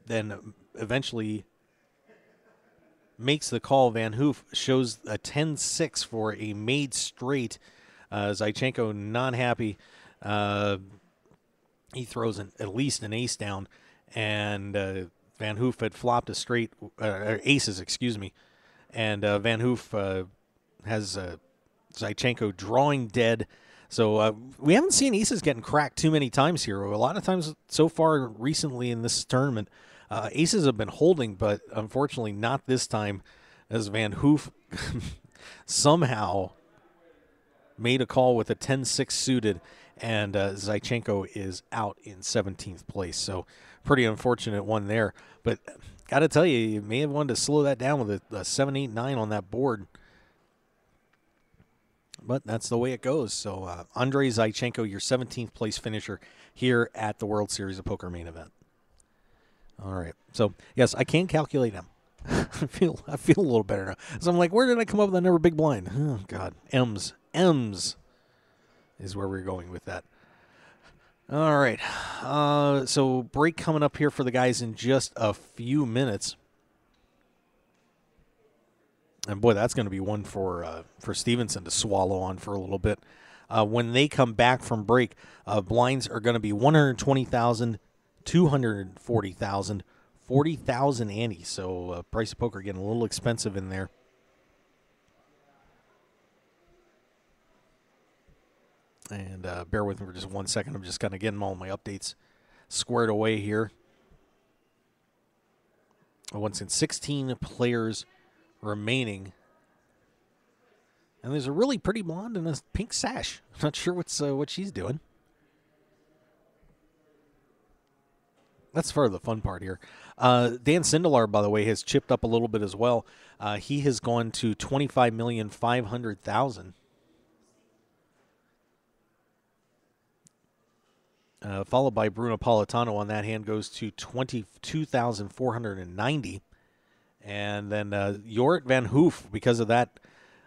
then eventually makes the call. Van Hoof shows a 10-6 for a made straight. Zaichenko not happy. He throws at least an ace down, and Van Hoof had flopped a straight, aces, excuse me, and Van Hoof has Zaichenko drawing dead. So we haven't seen aces getting cracked too many times here. A lot of times so far recently in this tournament, aces have been holding, but unfortunately not this time, as Van Hoof somehow made a call with a 10-6 suited, and Zaichenko is out in 17th place. So pretty unfortunate one there. But got to tell you, you may have wanted to slow that down with a 7, 8, 9 on that board. But that's the way it goes. So Andrei Zaichenko, your 17th place finisher here at the World Series of Poker main event. All right. So, yes, I can calculate him. I feel a little better now. So I'm like, where did I come up with that number big blind? Oh, God. M's is where we're going with that. All right. So break coming up here for the guys in just a few minutes. And, boy, that's going to be one for Stevenson to swallow on for a little bit. When they come back from break, blinds are going to be 120,000, 240,000, 40,000 ante. So price of poker getting a little expensive in there. And bear with me for just 1 second. I'm just kind of getting all my updates squared away here. Once again, 16 players remaining. And there's a really pretty blonde in a pink sash. I'm not sure what she's doing. That's part of the fun part here. Dan Sindelar, by the way, has chipped up a little bit as well. He has gone to 25,500,000. Followed by Bruno Politano on that hand goes to 22,490. And then Jorrit Van Hoof, because of that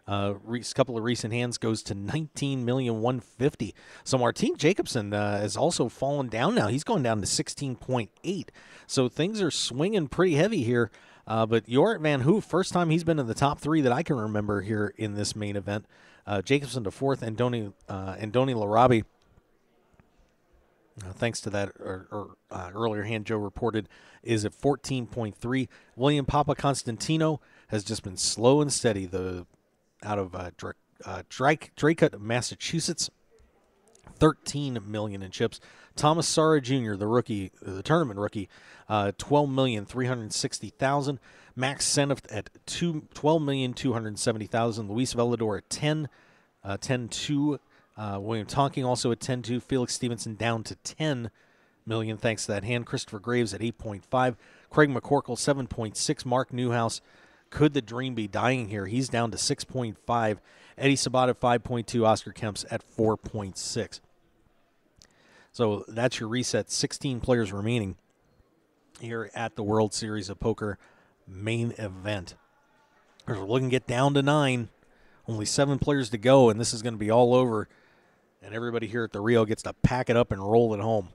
couple of recent hands, goes to 19,150,000. So Martin Jacobson has also fallen down now. He's going down to 16.8. So things are swinging pretty heavy here. But Jorrit Van Hoof, first time he's been in the top 3 that I can remember here in this main event. Jacobson to 4th, and Andoni Larabi, thanks to that earlier hand Joe reported, is at 14.3. William Papa Constantino has just been slow and steady. Out of Draycott, Massachusetts, $13 million in chips. Thomas Sara Jr., the rookie, the tournament rookie, $12,360,000. Max Senft at $12,270,000. Luis Velador at 10.2. William Tonking also at 10.2. Felix Stevenson down to $10 million thanks to that hand. Christopher Graves at 8.5. Craig McCorkle 7.6. Mark Newhouse, could the dream be dying here? He's down to 6.5. Eddie Sabat at 5.2. Oscar Kemps at 4.6. So that's your reset. 16 players remaining here at the World Series of Poker main event. We're looking to get down to 9. Only 7 players to go, and this is going to be all over. And everybody here at the Rio gets to pack it up and roll it home.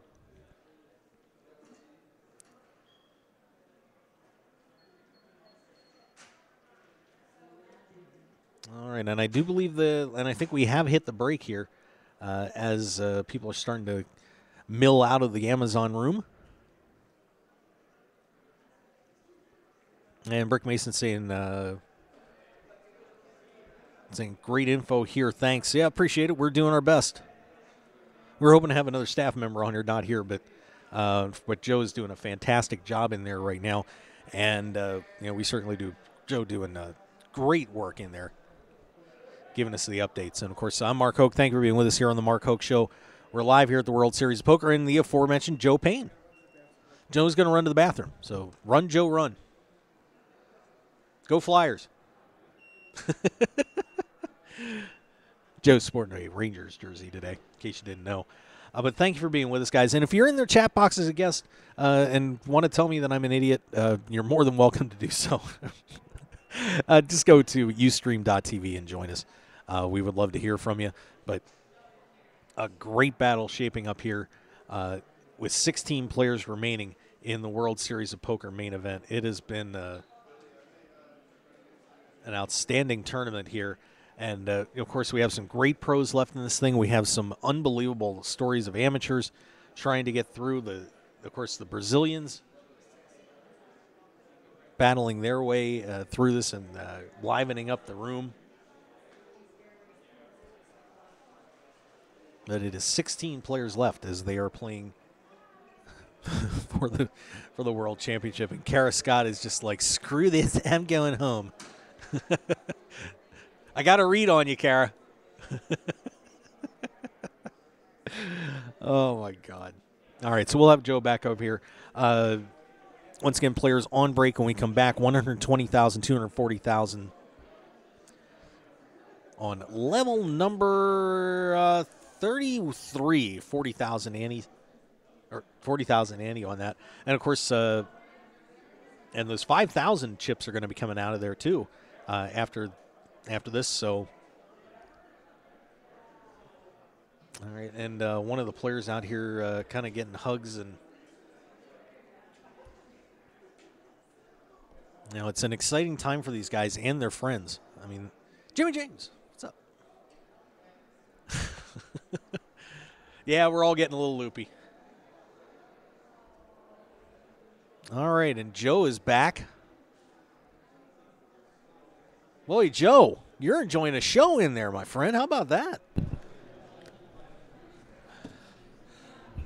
All right, and I do believe and I think we have hit the break here as people are starting to mill out of the Amazon room. And Brick Mason saying great info here. Thanks. Yeah, appreciate it. We're doing our best. We're hoping to have another staff member on here, not here, but Joe is doing a fantastic job in there right now. And, we certainly do. Joe doing great work in there, giving us the updates. And, of course, I'm Mark Hoke. Thank you for being with us here on the Mark Hoke Show. We're live here at the World Series of Poker and the aforementioned Joe Payne. Joe's going to run to the bathroom. So run, Joe, run. Go Flyers. Joe's sporting a Rangers jersey today, in case you didn't know. But thank you for being with us, guys. And if you're in their chat box as a guest and want to tell me that I'm an idiot, you're more than welcome to do so. Just go to ustream.tv and join us. We would love to hear from you. But a great battle shaping up here with 16 players remaining in the World Series of Poker main event. It has been an outstanding tournament here. And, of course, we have some great pros left in this thing. We have some unbelievable stories of amateurs trying to get through. The Brazilians battling their way through this and livening up the room. But it is 16 players left as they are playing for the World Championship. And Kara Scott is just like, screw this, I'm going home. I got a read on you, Kara. Oh, my God. All right, so we'll have Joe back up here. Once again, players on break when we come back, $120,000, $240,000 on level number 33, 40,000 Annie, or 40,000 Annie on that. And, of course, and those 5,000 chips are going to be coming out of there, too, after this. So, all right, and one of the players out here kind of getting hugs, and it's an exciting time for these guys and their friends. I mean, Jimmy James, what's up? Yeah, we're all getting a little loopy. All right, and Joe is back. Boy, Joe, you're enjoying a show in there, my friend. How about that?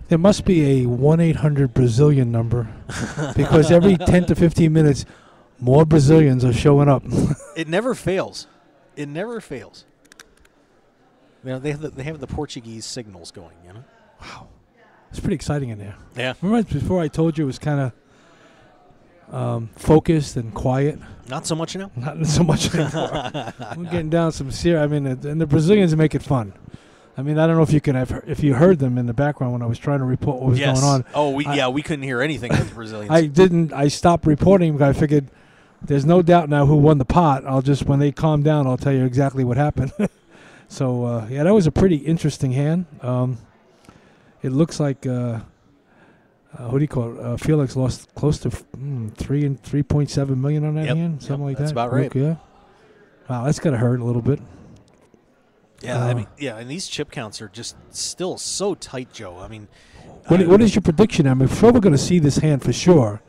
There must be a 1-800-Brazilian number because every 10 to 15 minutes, more Brazilians are showing up. It never fails. It never fails. They have the Portuguese signals going, Wow. It's pretty exciting in there. Yeah. Remember before I told you it was kind of focused and quiet? Not so much now? Not so much anymore. We're getting down some serious. I mean, and the Brazilians make it fun. I mean, I don't know if you heard them in the background when I was trying to report what was going on. Oh, we couldn't hear anything with the Brazilians. I stopped reporting because I figured there's no doubt now who won the pot. When they calm down, I'll tell you exactly what happened. So, that was a pretty interesting hand. It looks like, what do you call it? Felix lost close to $3.7 million on that hand, something like that. That's about right. Yeah. Wow, that's got to hurt a little bit. Yeah, and these chip counts are just still so tight, Joe. I mean, what is your prediction? I'm sure we're going to see this hand for sure.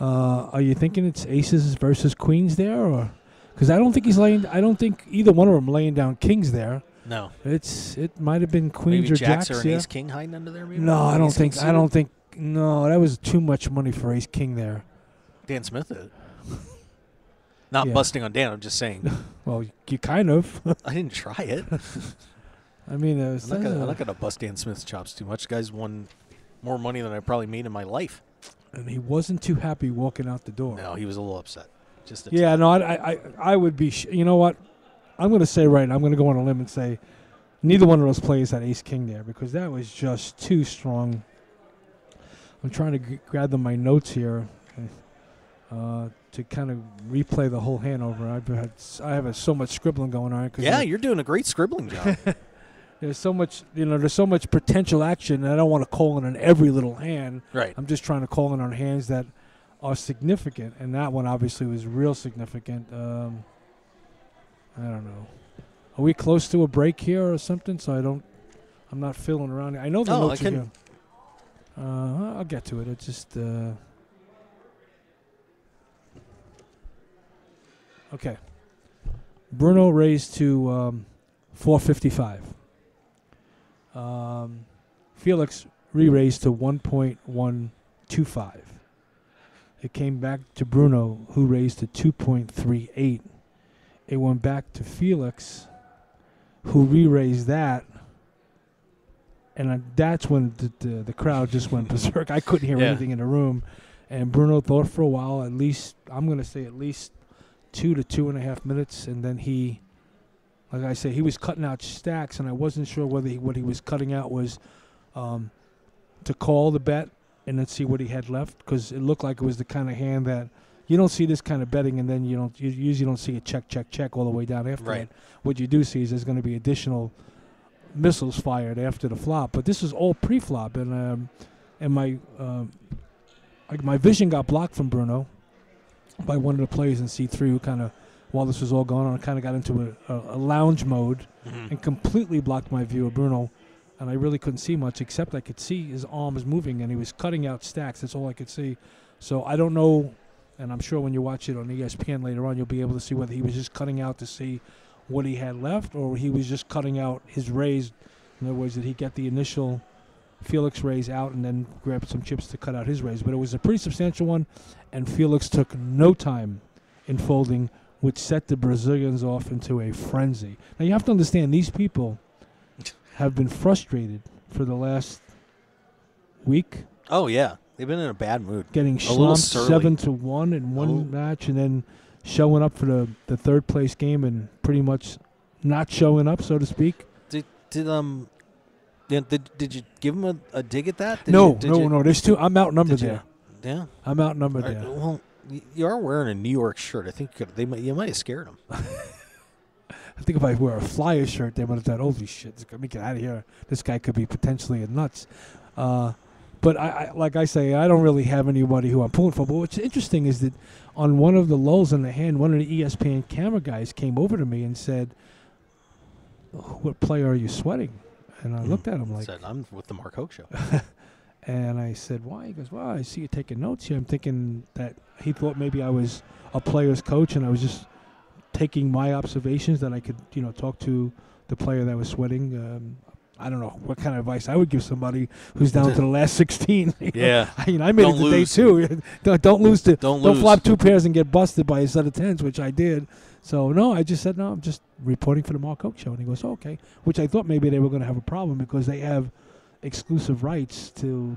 Are you thinking it's aces versus queens there, or because I don't think either one of them laying down kings there. No. It might have been queens Maybe or jacks jacks. or an Yeah. ace king hiding under there. Maybe. No, I don't Ace king think. I don't think. No, that was too much money for ace king there. Dan Smith did. Not Yeah. busting on Dan. I'm just saying. Well, you kind of. I didn't try it. I mean, I'm not gonna bust Dan Smith's chops too much. Guys won more money than I probably made in my life. and he wasn't too happy walking out the door. No, he was a little upset. Just Yeah, no, I would be. You know what? I'm going to say right now, I'm going to go on a limb and say neither one of those players had ace king there because that was just too strong. I'm trying to grab my notes here to kind of replay the whole hand over. I have so much scribbling going on. Yeah, you're doing a great scribbling job. There's so much, there's so much potential action, and I don't want to call in on every little hand. Right. I'm just trying to call in on hands that are significant, and that one obviously was real significant. I don't know. Are we close to a break here or something? So I'm not fiddling around. I know the notes are here. I'll get to it. It's just okay. Bruno raised to 455. Felix re-raised to 1.125. It came back to Bruno, who raised to 2.38. It went back to Felix, who re-raised that, and that's when the crowd just went berserk. I couldn't hear anything in the room, and Bruno thought for a while, at least 2 to 2.5 minutes, and then he, like I say, he was cutting out stacks, and I wasn't sure whether what he was cutting out was to call the bet and then see what he had left, because it looked like it was the kind of hand that you don't see this kind of betting, and then you usually don't see a check all the way down after right. that. What you do see is there's going to be additional missiles fired after the flop, but this is all pre-flop, and my vision got blocked from Bruno by one of the players in C3 who kind of, while this was all going on, kind of got into a lounge mode and completely blocked my view of Bruno, and I really couldn't see much except I could see his arms moving, and he was cutting out stacks. That's all I could see. So I don't know, and I'm sure when you watch it on ESPN later on, you'll be able to see whether he was just cutting out to see what he had left, or he was just cutting out his raise. In other words, did he get the initial Felix raise out and then grab some chips to cut out his raise? But it was a pretty substantial one, and Felix took no time in folding, which set the Brazilians off into a frenzy. Now, you have to understand, these people have been frustrated for the last week. Oh, yeah. They've been in a bad mood. Getting slumped 7-1 in one match, and then showing up for the third place game and pretty much not showing up, so to speak. Did you give him a dig at that? No. There's two. I'm outnumbered there. Yeah, I'm outnumbered there. Well, you are wearing a New York shirt. I think you might have scared him. I think if I wear a Flyer shirt, they would have thought, "Holy shit, let me get out of here. This guy could be potentially a nuts." But I like I say, I don't really have anybody who I'm pulling for. But what's interesting is that on one of the lulls in the hand, one of the ESPN camera guys came over to me and said, "What player are you sweating?" And I looked at him like, "I'm with the Mark Hoke Show." And I said, "Why?" He goes, "Well, I see you taking notes here." I'm thinking that he thought maybe I was a player's coach, and I was just taking my observations that I could, talk to the player that was sweating. I don't know what kind of advice I would give somebody who's down to the last 16. Yeah. I made it today too. Don't lose. Don't flop two pairs and get busted by a set of tens, which I did. So, no, I just said, no, I'm just reporting for the Mark Hoke Show. And he goes, oh, okay. Which I thought maybe they were going to have a problem because they have exclusive rights to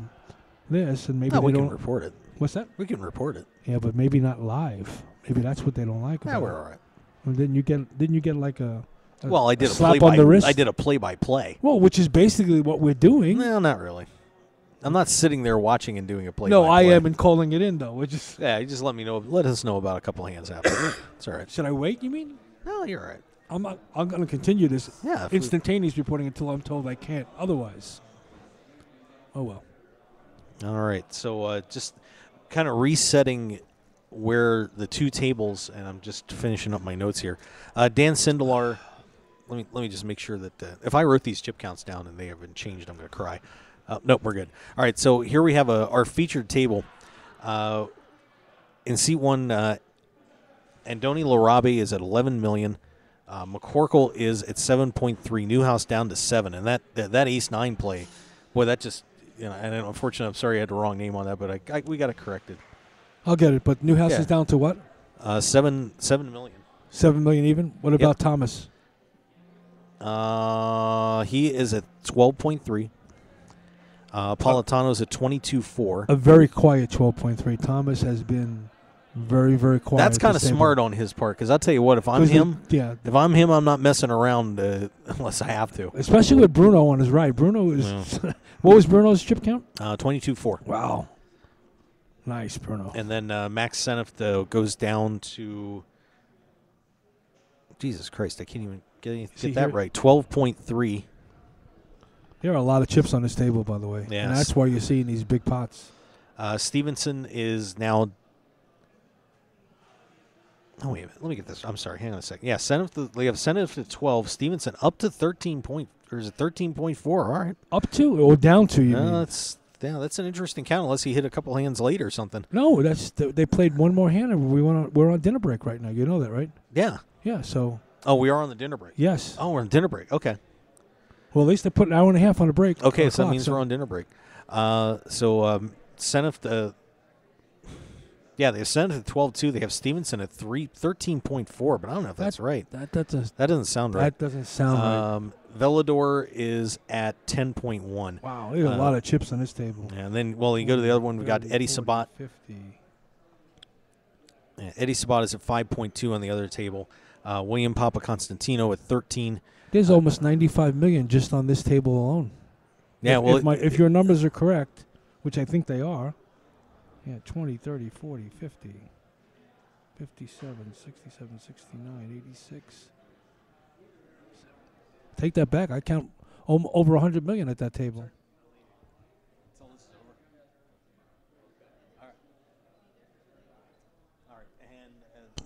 this. And maybe we don't can report it. What's that? We can report it. Yeah, but maybe not live. Maybe that's what they don't like. Yeah, we're all right. Well, didn't you get like a well, I did a slap on the wrist? I did a play-by-play. Well, which is basically what we're doing. No, not really. I'm not sitting there watching and doing a play-by-play. No, I am and calling it in, though. We're just you just let us know about a couple hands after. It's all right. Should I wait, you mean? No, you're all right. I'm going to continue this instantaneous reporting until I'm told I can't otherwise. Oh, well. All right. So just kind of resetting where the two tables, and I'm just finishing up my notes here. Dan Sindelar, let me just make sure that if I wrote these chip counts down and they haven't changed, I'm going to cry. Nope, we're good. All right, so here we have our featured table. In seat one, Andoni Larabe is at $11 million. McCorkle is at 7.3. Newhouse down to 7, and that ace-9 play, boy, that just and unfortunately, I'm sorry I had the wrong name on that, but we got it corrected. I'll get it. But Newhouse is down to what? 7 million. 7 million even. What about Thomas? He is at 12.3. Politano's at 22.4. A very quiet 12.3. Thomas has been very, very quiet. That's kind of smart on his part, because I'll tell you what, if I'm him, I'm not messing around unless I have to. Especially with Bruno on his right. Bruno is what was Bruno's chip count? 22.4. Wow. Nice, Bruno. And then Max Senef goes down to, Jesus Christ, I can't even get that right. 12.3. There are a lot of chips on this table, by the way. Yes. And that's why you're seeing these big pots. Stevenson is now. Oh, wait a minute. Let me get this. I'm sorry. Hang on a second. Yeah, we have Senef to 12. Stevenson up to 13 point. Or is it 13.4? All right. Up to or down to, you mean? That's an interesting count, unless he hit a couple hands late or something. No, they played one more hand, and we're on dinner break right now. You know that, right? Yeah. Yeah, so. Oh, we are on the dinner break? Yes. Oh, we're on dinner break. Okay. Well, at least they put an hour and a half on a break. Okay, so that means we're on dinner break. Senef, they have Senef at 12-2. They have Stevenson at 13.4, but I don't know if that's right. That doesn't sound right. That doesn't sound right. Velador is at 10.1. Wow, there's a lot of chips on this table. Yeah, and then, you go to the other one, we got Eddie Sabat. 50. Yeah, Eddie Sabat is at 5.2 on the other table. William Papa Constantino at 13. There's almost 95 million just on this table alone. Yeah, if your numbers are correct, which I think they are, 20, 30, 40, 50, 57, 67, 69, 86. Take that back. I count over 100 million at that table.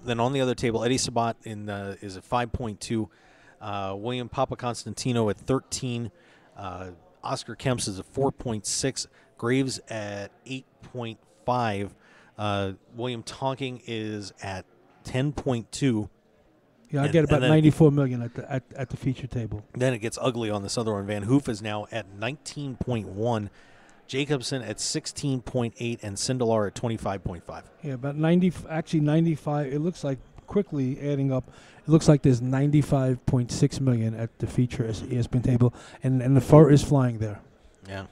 Then on the other table, Eddie Sabat is at 5.2. William Papa Constantino at 13. Oscar Kemps is at 4.6. Graves at 8.5. William Tonking is at 10.2. Yeah, I get about 94 million at the feature table. Then it gets ugly on this other one. Van Hoof is now at 19.1. Jacobson at 16.8 and Sindelar at 25.5. Yeah, about 95. It looks like, quickly adding up, it looks like there's 95.6 million at the feature ESPN table, and the far is flying there. Yeah.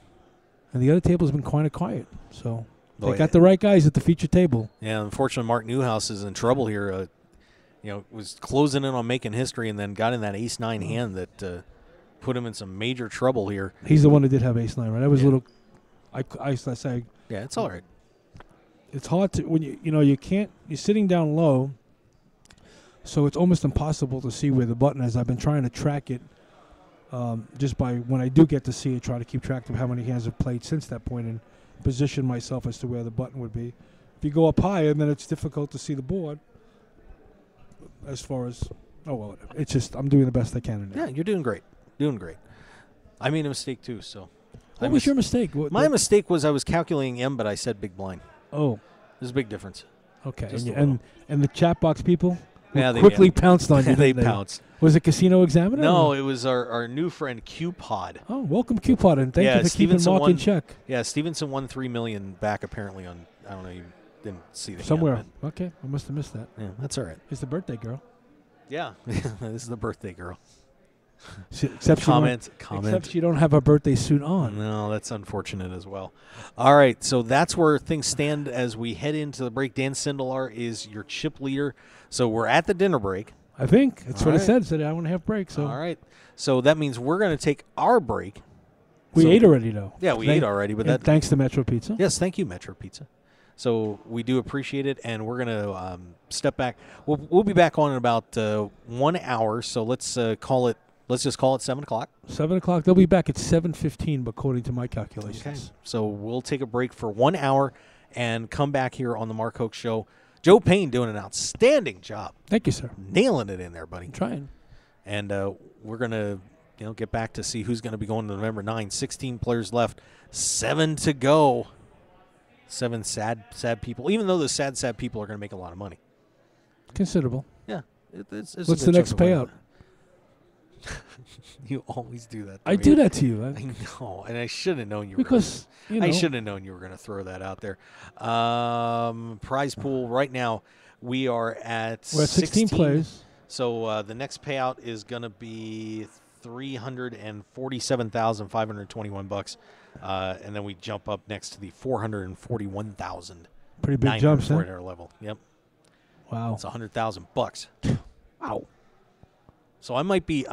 And the other table has been kind of quiet, so they got the right guys at the feature table. Yeah, unfortunately, Mark Newhouse is in trouble here. Was closing in on making history, and then got in that ace-9 hand that put him in some major trouble here. He's the one that did have ace-9, right? That was a little. I say. Yeah, it's all right. It's hard to when you can't. You're sitting down low, so it's almost impossible to see where the button is. I've been trying to track it, just by when I do get to see it, try to keep track of how many hands I've played since that point and position myself as to where the button would be. If you go up higher, then it's difficult to see the board. As far as it's just I'm doing the best I can. Yeah, you're doing great. I made a mistake too, so. What was your mistake? My mistake was I was calculating M, but I said big blind. Oh. There's a big difference. Okay. And the chat box people they quickly pounced on you. They pounced. Was it Casino Examiner? No, it was our new friend Q-Pod. Oh, welcome Q-Pod, and thank you for keeping Mark in check. Yeah, Stevenson won $3 million back apparently on, I don't know, you didn't see the somewhere. hand, okay, I must have missed that. Yeah, that's all right. It's the birthday girl. Yeah, this is the birthday girl. Except you don't have a birthday suit on. No, that's unfortunate as well. All right, so that's where things stand as we head into the break. Dan Sindelar is your chip leader. So we're at the dinner break. I think. That's what I said. Said I want to have break. So. All right. So that means we're going to take our break. We ate already, though. Yeah, we ate already. But thanks to Metro Pizza. Yes, thank you, Metro Pizza. So we do appreciate it, and we're going to step back. We'll be back on in about 1 hour, so let's call it. Let's just call it 7 o'clock. 7 o'clock. They'll be back at 7:15, according to my calculations. Okay. So we'll take a break for 1 hour and come back here on the Mark Hoke Show. Joe Payne doing an outstanding job. Thank you, sir. Nailing it in there, buddy. I'm trying. And we're going to get back to see who's going to be going to November 9. 16 players left. 7 to go. 7 sad people. Even though the sad people are going to make a lot of money. Considerable. Yeah. It's What's a the good next chunk of money. payout? You always do that. I do that to you. I know, and I should have known you were Because, you know. I should have known you were going to throw that out there. Prize pool right now, we are at We're at 16 players. So the next payout is going to be $347,521, and then we jump up next to the 441,000. Pretty big jumps, huh? At our level. Yep. Wow. It's $100,000. Wow. So I might be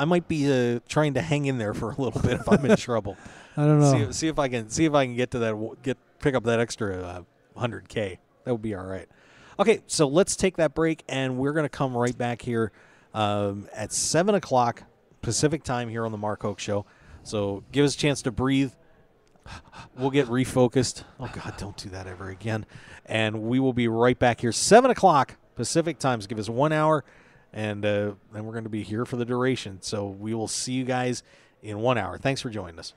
trying to hang in there for a little bit if I'm in trouble. I don't know. See if I can get to that, pick up that extra $100K. That would be all right. Okay, so let's take that break, and we're going to come right back here at 7 o'clock Pacific time here on the Mark Hoke Show. So give us a chance to breathe. We'll get refocused. Oh, God, don't do that ever again. And we will be right back here, 7 o'clock Pacific time. So give us 1 hour, and then we're going to be here for the duration. So we will see you guys in 1 hour. Thanks for joining us.